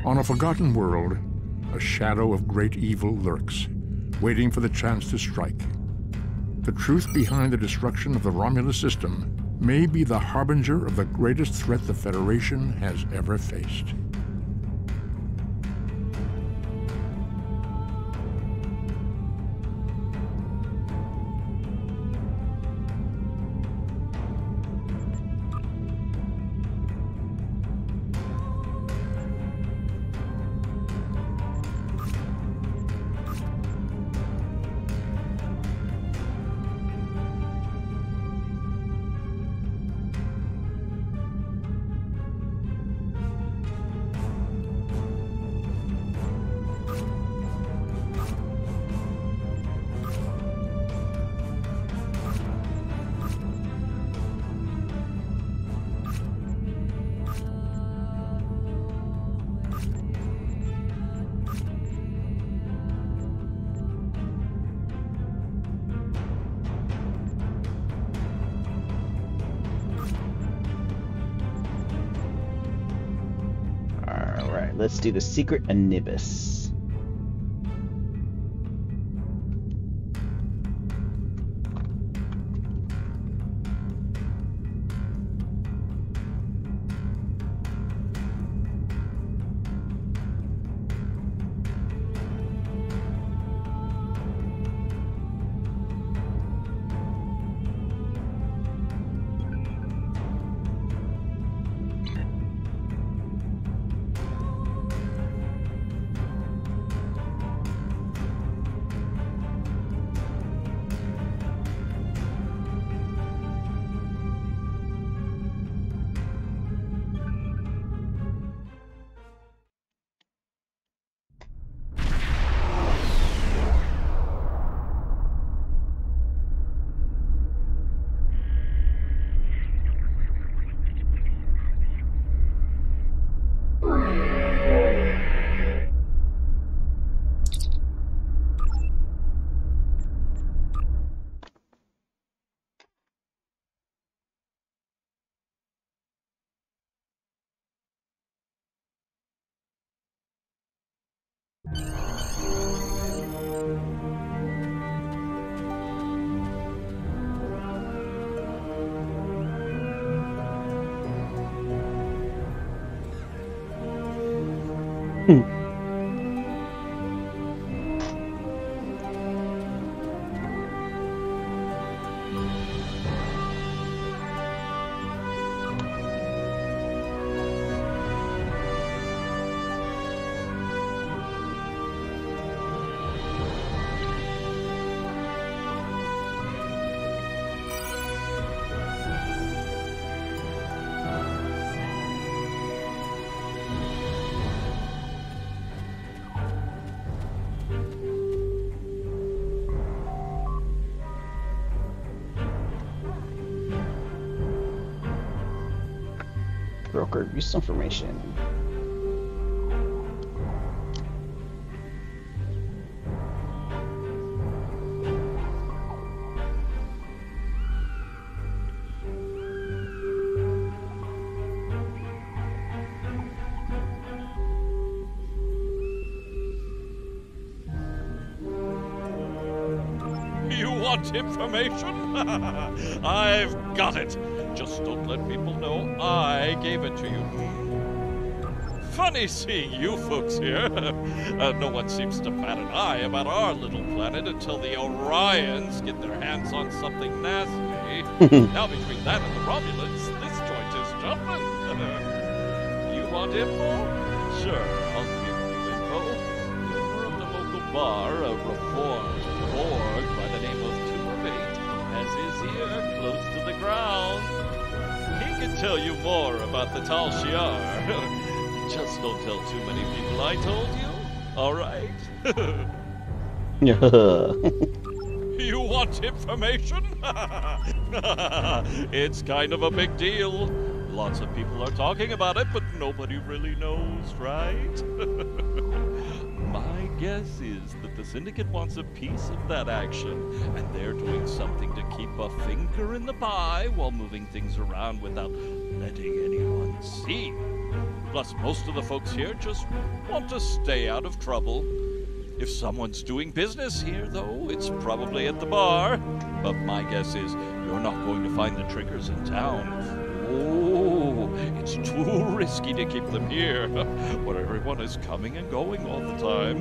S6: On a forgotten world, a shadow of great evil lurks, waiting for the chance to strike. The truth behind the destruction of the Romulus system may be the harbinger of the greatest threat the Federation has ever faced.
S1: Alright, let's do the Secret Anubis. Broker, use information.
S5: You want information? I've got it. Just don't let people know I gave it to you. Funny seeing you folks here. No one seems to bat an eye about our little planet until the Orions get their hands on something nasty. Now between that and the Romulans, this joint is jumping. You want info? Sure, I'll give you info. The owner of the local bar, a reformed Borg by the name of 2 of 8, has his ear close to the ground. He can tell you more about the Tal Shiar. Just don't tell too many people I told you, alright? You want information? It's kind of a big deal. Lots of people are talking about it, but nobody really knows, right? My guess is that the Syndicate wants a piece of that action, and they're doing something to keep a finger in the pie while moving things around without letting anyone see. Plus, most of the folks here just want to stay out of trouble. If someone's doing business here, though, it's probably at the bar. But my guess is you're not going to find the Triggers in town. Oh, it's too risky to keep them here, where everyone is coming and going all the time.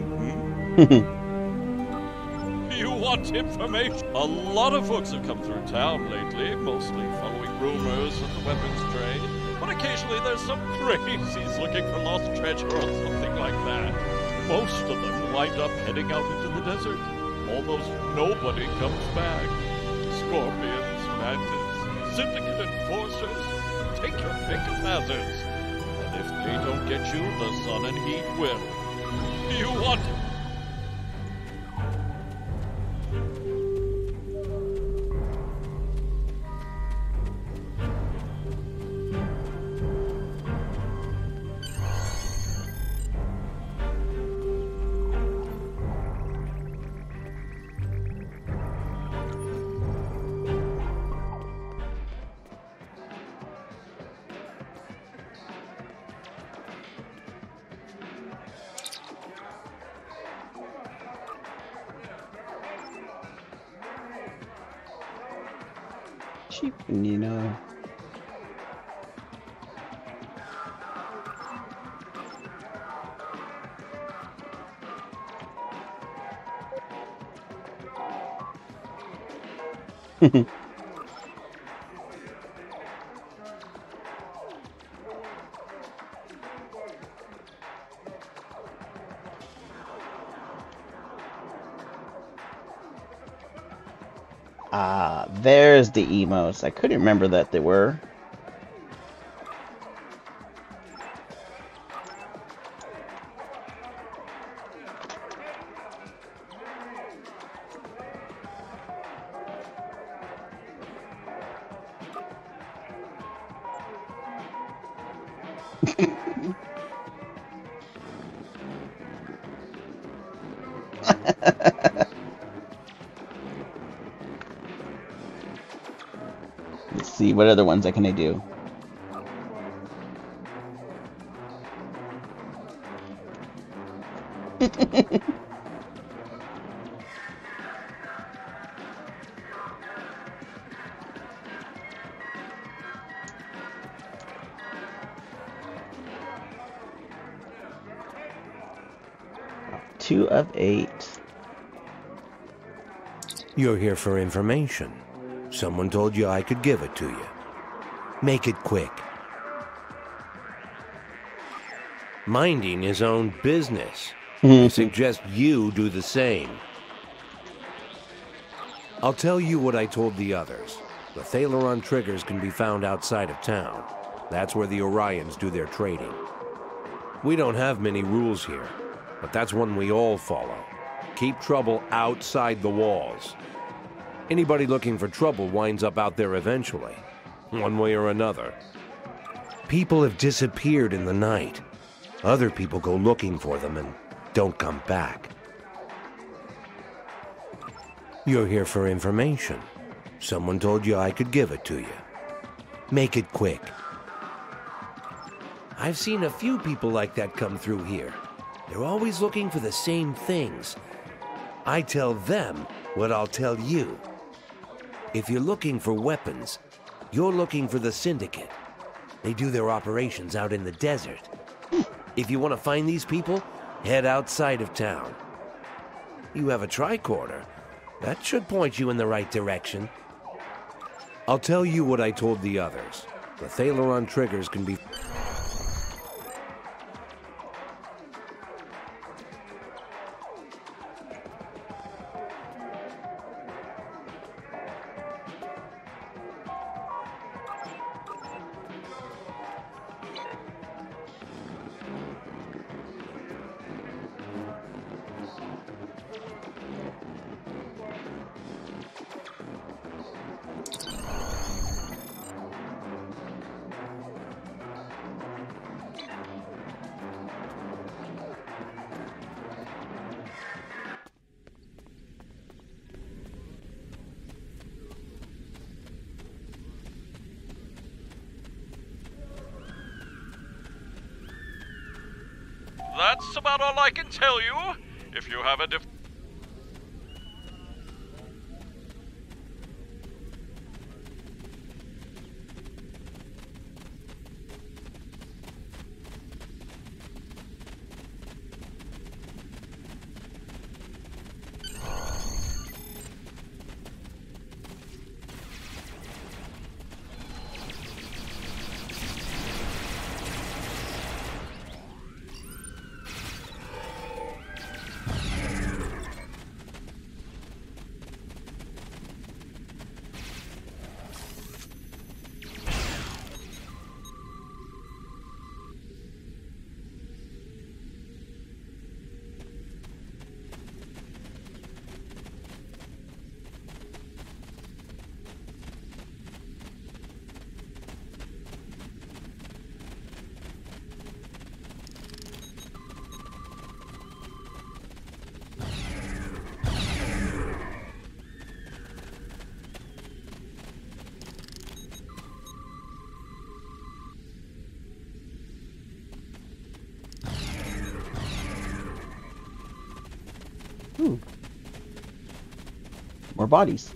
S5: You want information? A lot of folks have come through town lately, mostly following rumors of the weapons trade. But occasionally there's some crazies looking for lost treasure or something like that. Most of them wind up heading out into the desert. Almost nobody comes back. Scorpions, mantis, syndicate enforcers, take your pick of hazards. And if they don't get you, the sun and heat will. You want...
S1: she, you know. Ah, there's the emotes. I couldn't remember that they were. Let's see, what other ones can I do? Two of 8.
S12: You're here for information. Someone told you I could give it to you. Make it quick. Minding his own business. I suggest you do the same. I'll tell you what I told the others. The Thaleron triggers can be found outside of town. That's where the Orions do their trading. We don't have many rules here, but that's one we all follow. Keep trouble outside the walls. Anybody looking for trouble winds up out there eventually, one way or another. People have disappeared in the night. Other people go looking for them and don't come back. You're here for information. Someone told you I could give it to you. Make it quick. I've seen a few people like that come through here. They're always looking for the same things. I tell them what I'll tell you. If you're looking for weapons, you're looking for the Syndicate. They do their operations out in the desert. If you want to find these people, head outside of town. You have a tricorder. That should point you in the right direction. I'll tell you what I told the others. The Thaleron triggers can be...
S5: That's about all I can tell you. If you have a
S1: More bodies.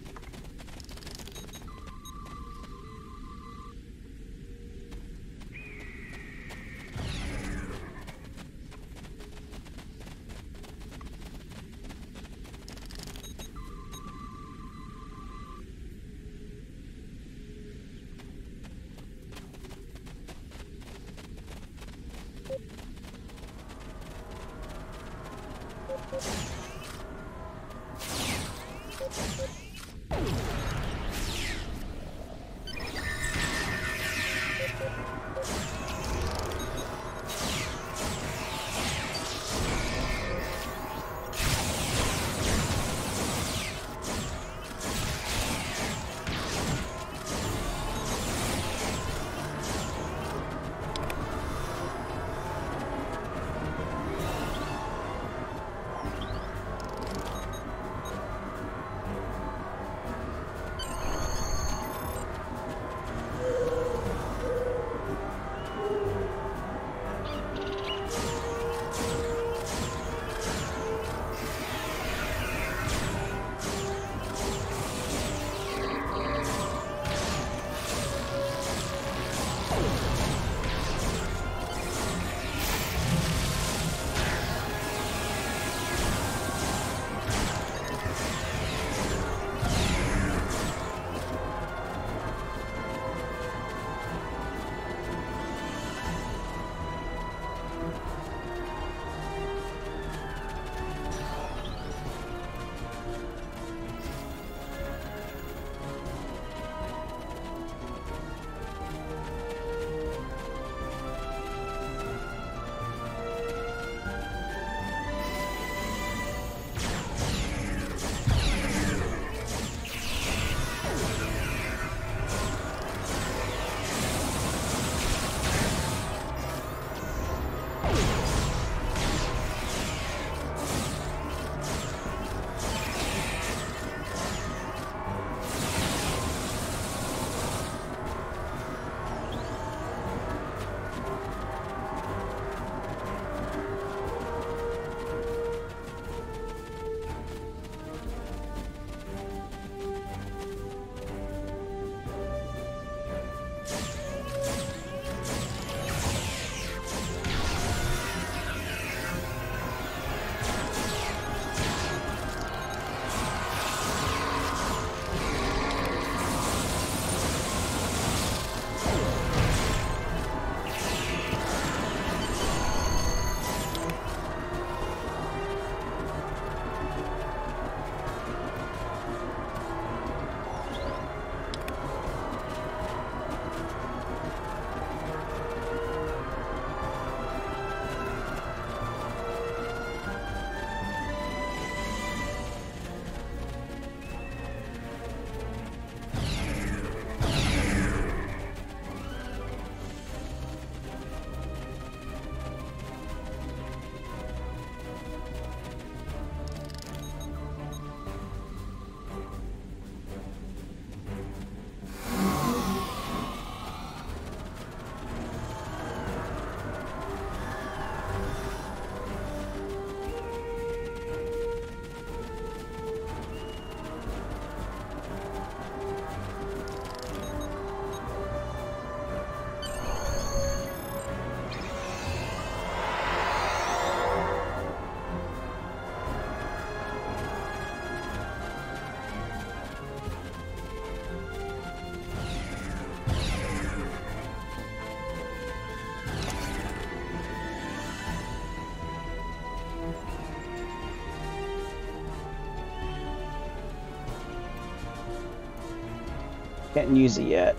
S1: Can't use it yet.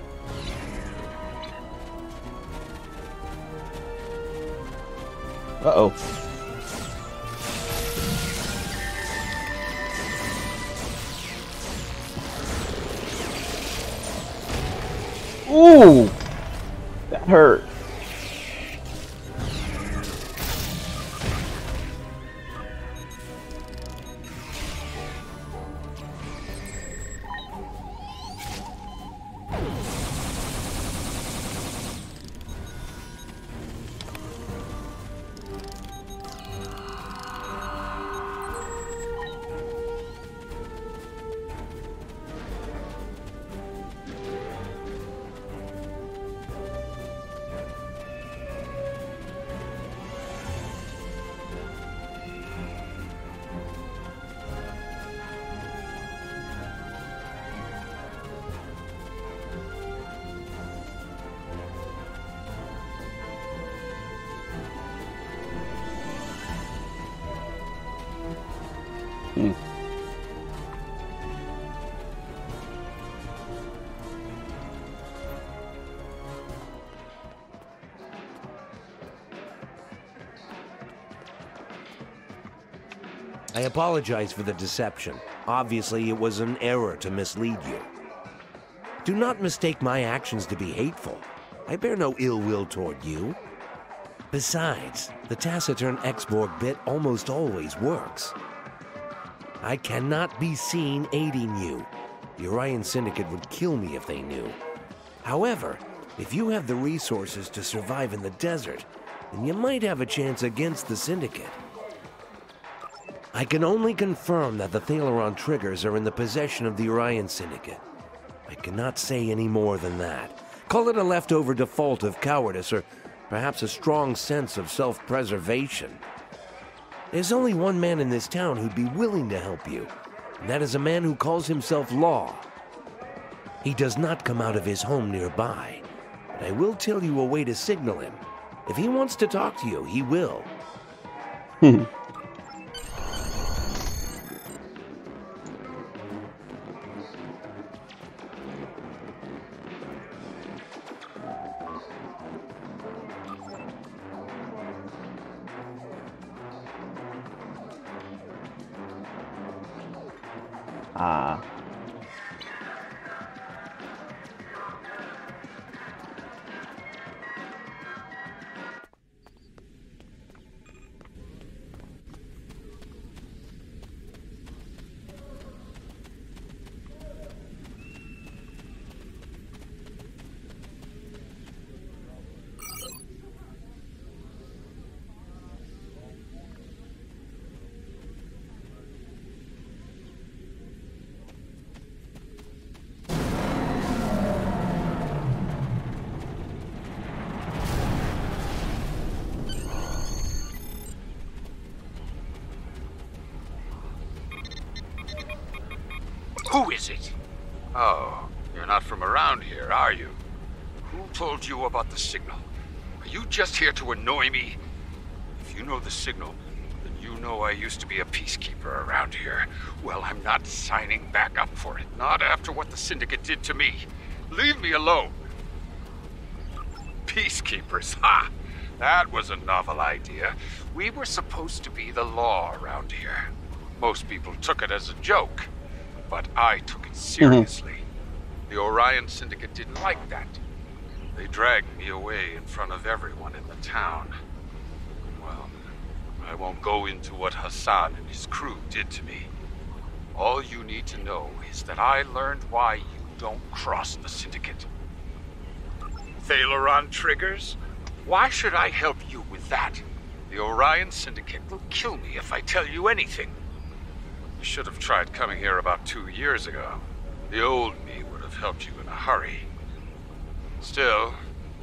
S1: Uh-oh. Ooh! That hurt.
S12: I apologize for the deception. Obviously, it was an error to mislead you. Do not mistake my actions to be hateful. I bear no ill will toward you. Besides, the taciturn X-Borg bit almost always works. I cannot be seen aiding you. The Orion Syndicate would kill me if they knew. However, if you have the resources to survive in the desert, then you might have a chance against the Syndicate. I can only confirm that the Thaleron triggers are in the possession of the Orion Syndicate. I cannot say any more than that. Call it a leftover default of cowardice, or perhaps a strong sense of self-preservation. There's only one man in this town who'd be willing to help you, and that is a man who calls himself Law. He does not come out of his home nearby, but I will tell you a way to signal him. If he wants to talk to you, he will.
S2: Who is it? Oh, you're not from around here, are you? Who told you about the signal? Are you just here to annoy me? If you know the signal, then you know I used to be a peacekeeper around here. Well, I'm not signing back up for it. Not after what the Syndicate did to me. Leave me alone. Peacekeepers, ha! That was a novel idea. We were supposed to be the law around here. Most people took it as a joke. But I took it seriously. The Orion Syndicate didn't like that. They dragged me away in front of everyone in the town. Well, I won't go into what Hassan and his crew did to me. All you need to know is that I learned why you don't cross the Syndicate. Thaleron triggers? Why should I help you with that? The Orion Syndicate will kill me if I tell you anything. You should have tried coming here about 2 years ago. The old me would have helped you in a hurry. Still,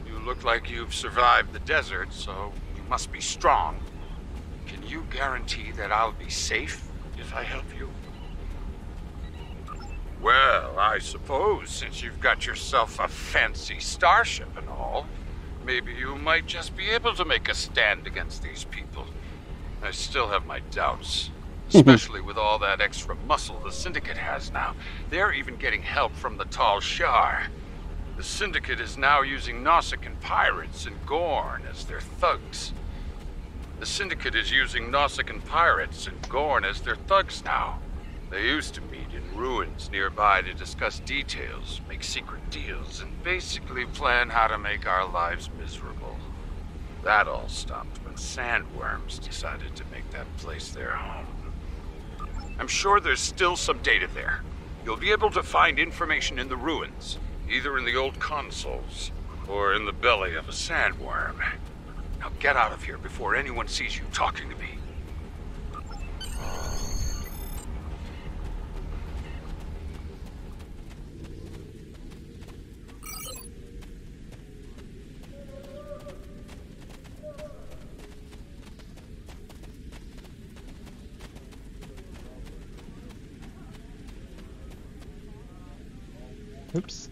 S2: you look like you've survived the desert, so you must be strong. Can you guarantee that I'll be safe if I help you? Well, I suppose since you've got yourself a fancy starship and all, maybe you might just be able to make a stand against these people. I still have my doubts. Especially with all that extra muscle the Syndicate has now. They're even getting help from the Tal Shar. The Syndicate is now using Nausicaan pirates and Gorn as their thugs. The Syndicate is using Nausicaan pirates and Gorn as their thugs now. They used to meet in ruins nearby to discuss details, make secret deals, and basically plan how to make our lives miserable. That all stopped when sandworms decided to make that place their home. I'm sure there's still some data there. You'll be able to find information in the ruins, either in the old consoles or in the belly of a sandworm. Now get out of here before anyone sees you talking to me.
S1: Oops.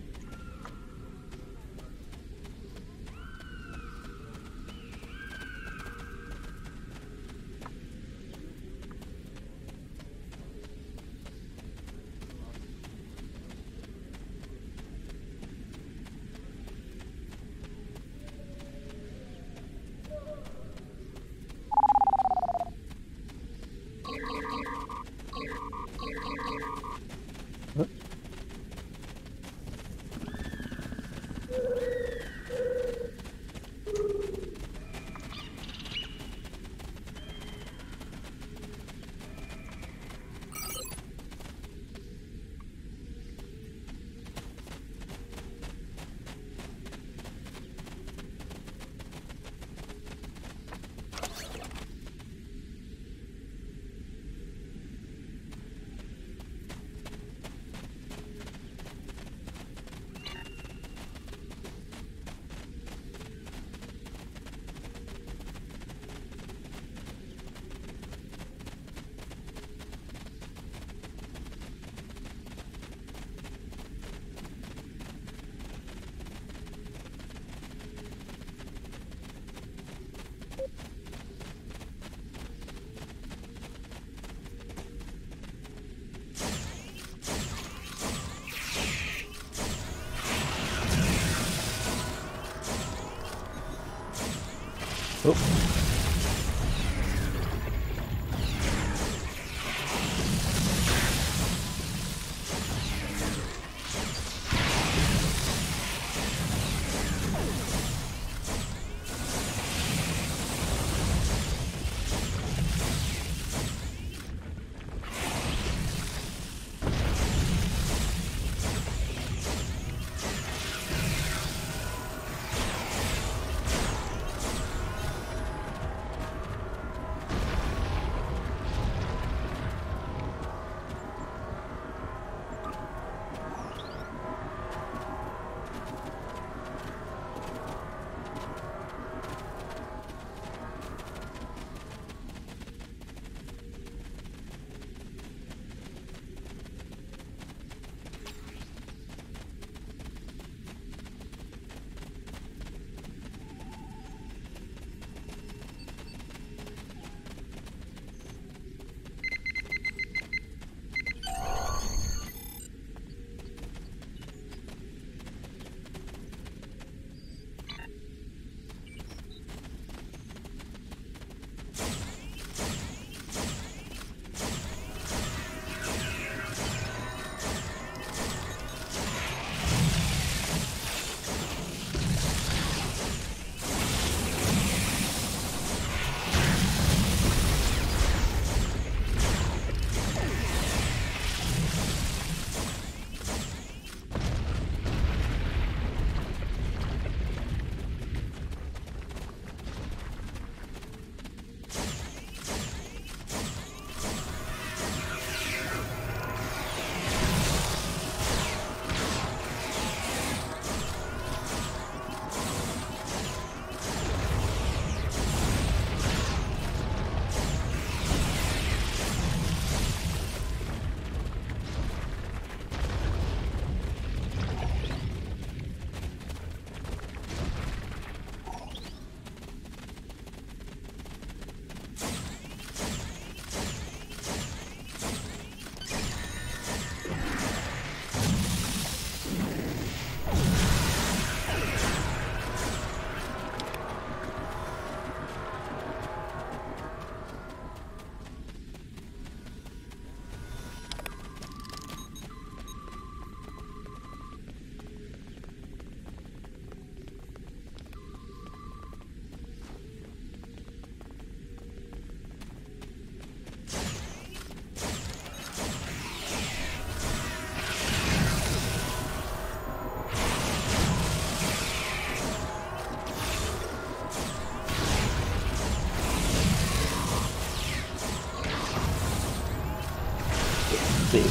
S1: see.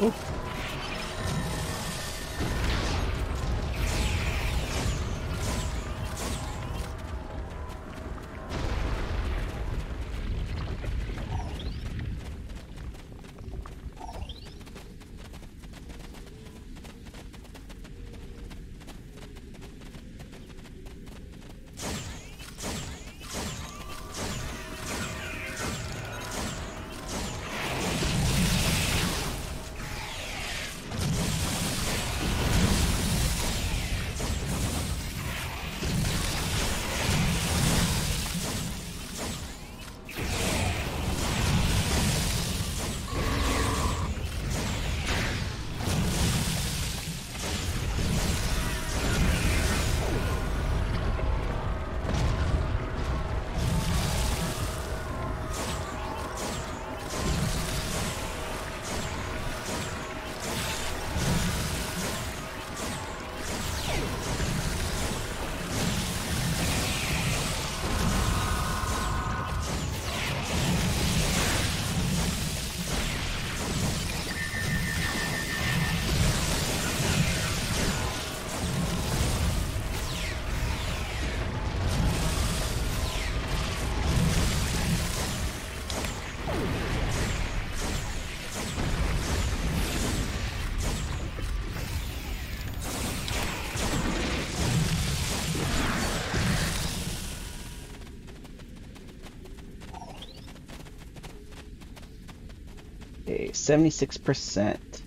S1: Ooh. Okay, 76%.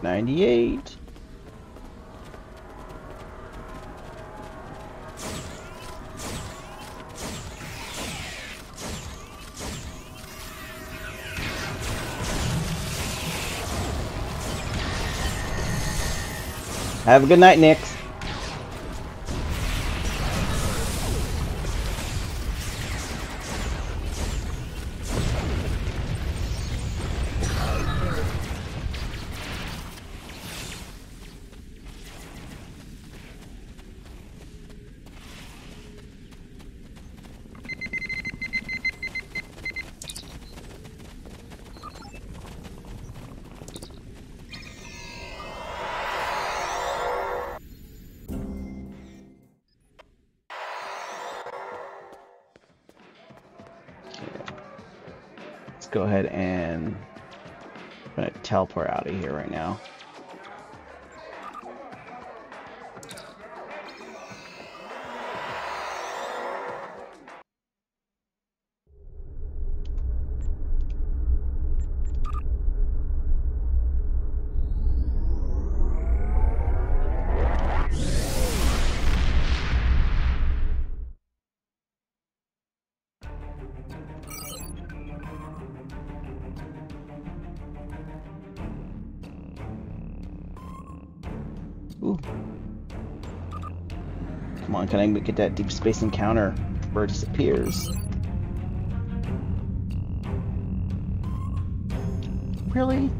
S1: 98. Have a good night, Nix. Go ahead and I'm gonna teleport out of here right now. Ooh. Come on, can I get that deep space encounter where it disappears? Really?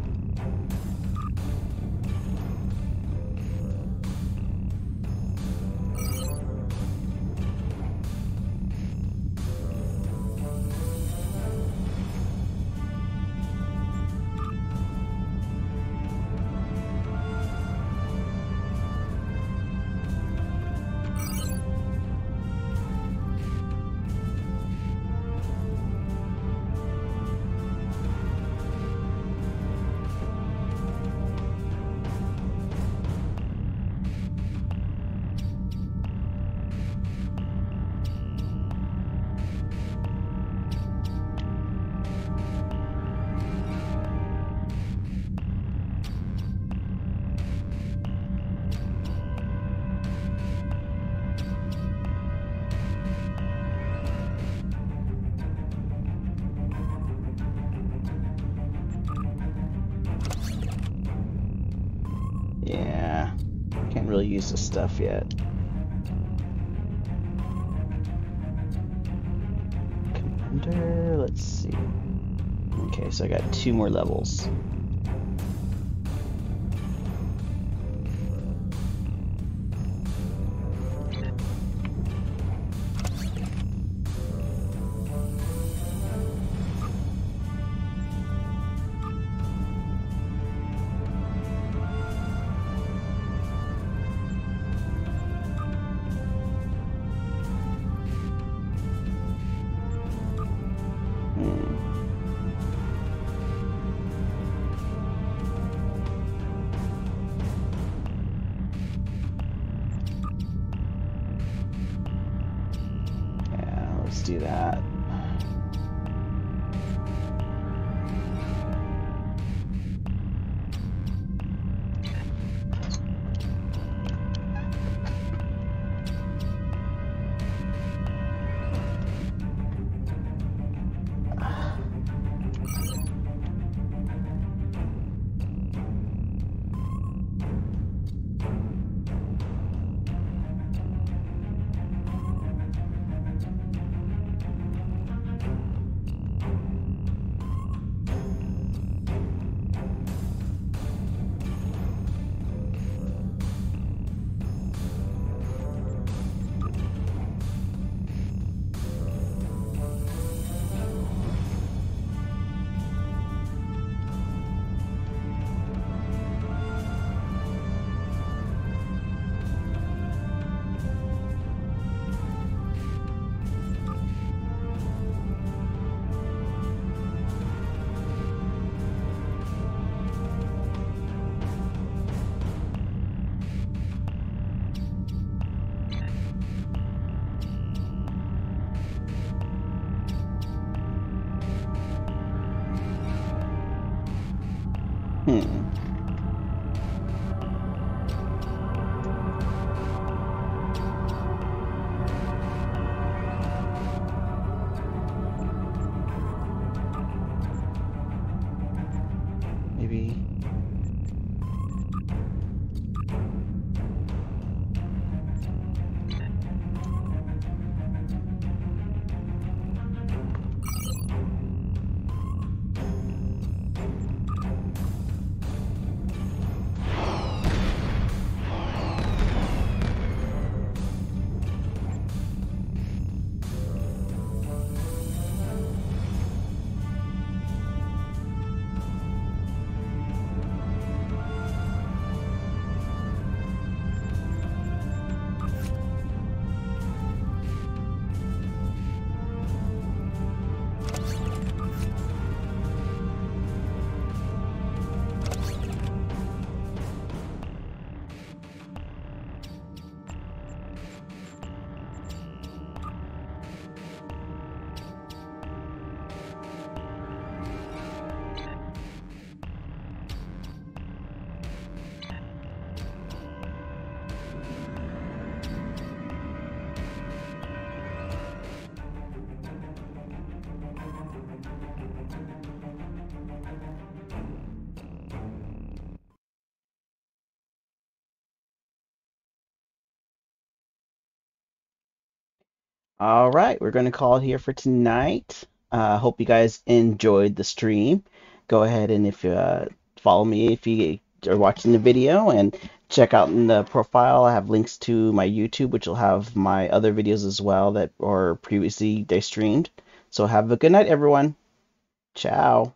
S1: Yeah, can't really use this stuff yet. Commander, let's see. Okay, so I got 2 more levels. Let's do that. All right, we're going to call it here for tonight. Hope you guys enjoyed the stream. Go ahead and if you follow me if you are watching the video, and check out in the profile. I have links to my YouTube, which will have my other videos as well that were previously they streamed. So have a good night, everyone. Ciao.